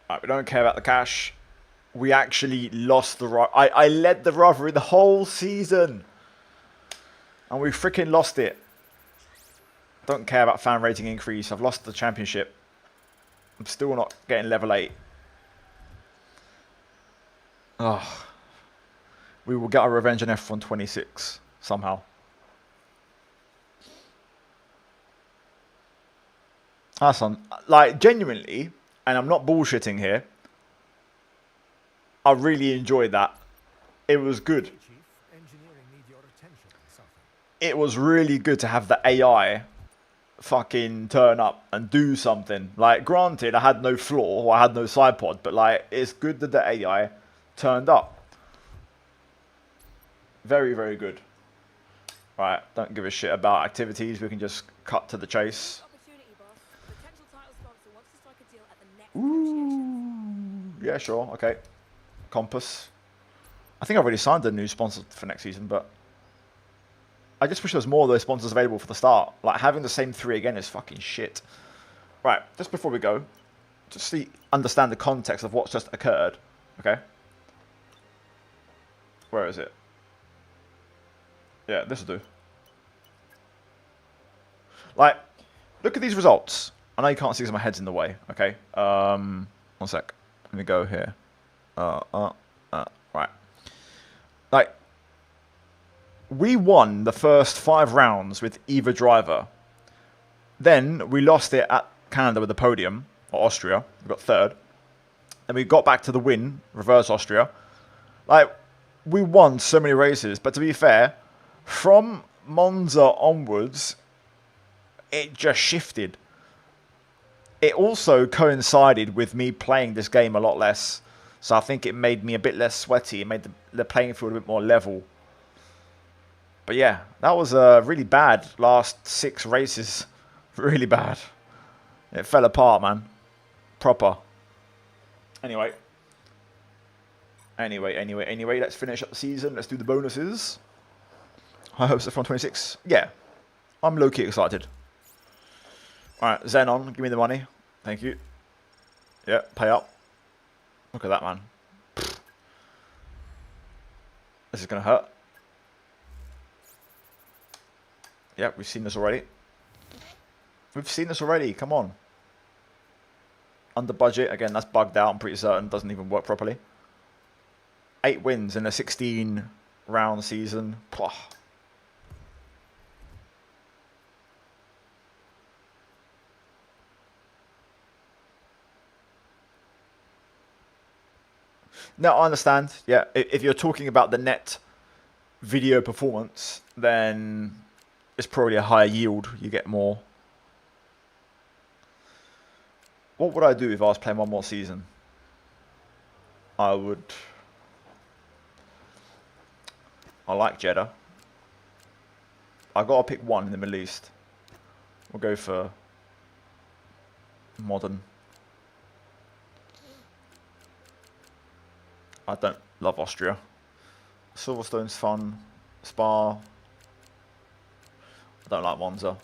Right, we don't care about the cash. We actually lost the... I led the rivalry the whole season. And we freaking lost it. Don't care about fan rating increase. I've lost the championship. I'm still not getting level 8. Oh. We will get our revenge on F1 26 somehow. That's on, like, genuinely, and I'm not bullshitting here, I really enjoyed that. It was good. It was really good to have the AI fucking turn up and do something. Like, granted, I had no floor, or I had no side pod, but, like, it's good that the AI turned up. Very, very good. Right, don't give a shit about activities. We can just cut to the chase. Ooh, yeah, sure, okay. Compass. I think I've already signed a new sponsor for next season, but I just wish there was more of those sponsors available for the start. Like, having the same 3 again is fucking shit. Right, just before we go, just to understand the context of what's just occurred, okay? Where is it? Yeah, this will do. Like, look at these results. I know you can't see because my head's in the way, okay? 1 sec. Let me go here. Right. Like, we won the first 5 rounds with either driver. Then we lost it at Canada with the podium, or Austria. We got 3rd. Then we got back to the win, reverse Austria. Like, we won so many races, but to be fair, from Monza onwards, it just shifted. It also coincided with me playing this game a lot less. So I think it made me a bit less sweaty. It made the playing field a bit more level. But yeah, that was a really bad last 6 races. Really bad. It fell apart, man. Proper. Anyway, let's finish up the season. Let's do the bonuses. High hopes of F1 26. Yeah, I'm low-key excited. Alright, Xenon, give me the money. Thank you. Yeah, pay up. Look at that, man. This is going to hurt. Yeah, we've seen this already. We've seen this already, come on. Under budget, again, that's bugged out, I'm pretty certain. Doesn't even work properly. 8 wins in a 16-round season. Pwah. No, I understand. Yeah, if you're talking about the net video performance, then it's probably a higher yield. You get more. What would I do if I was playing one more season? I like Jeddah. I gotta pick one in the Middle East. We'll go for modern. I don't love Austria. Silverstone's fun. Spa. I don't like Monza.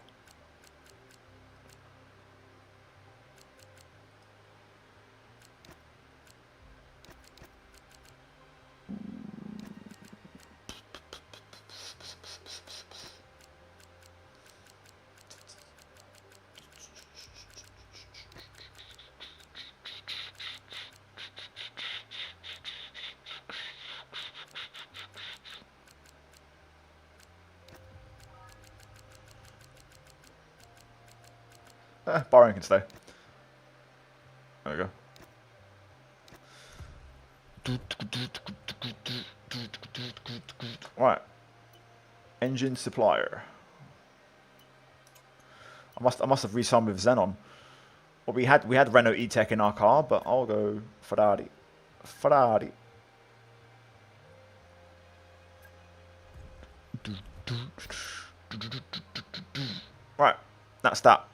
Bahrain can stay. There we go. Right. Engine supplier. I must have re-signed with Xenon. Well, we had Renault E-Tech in our car, but I'll go Ferrari. Ferrari. Right, that's that.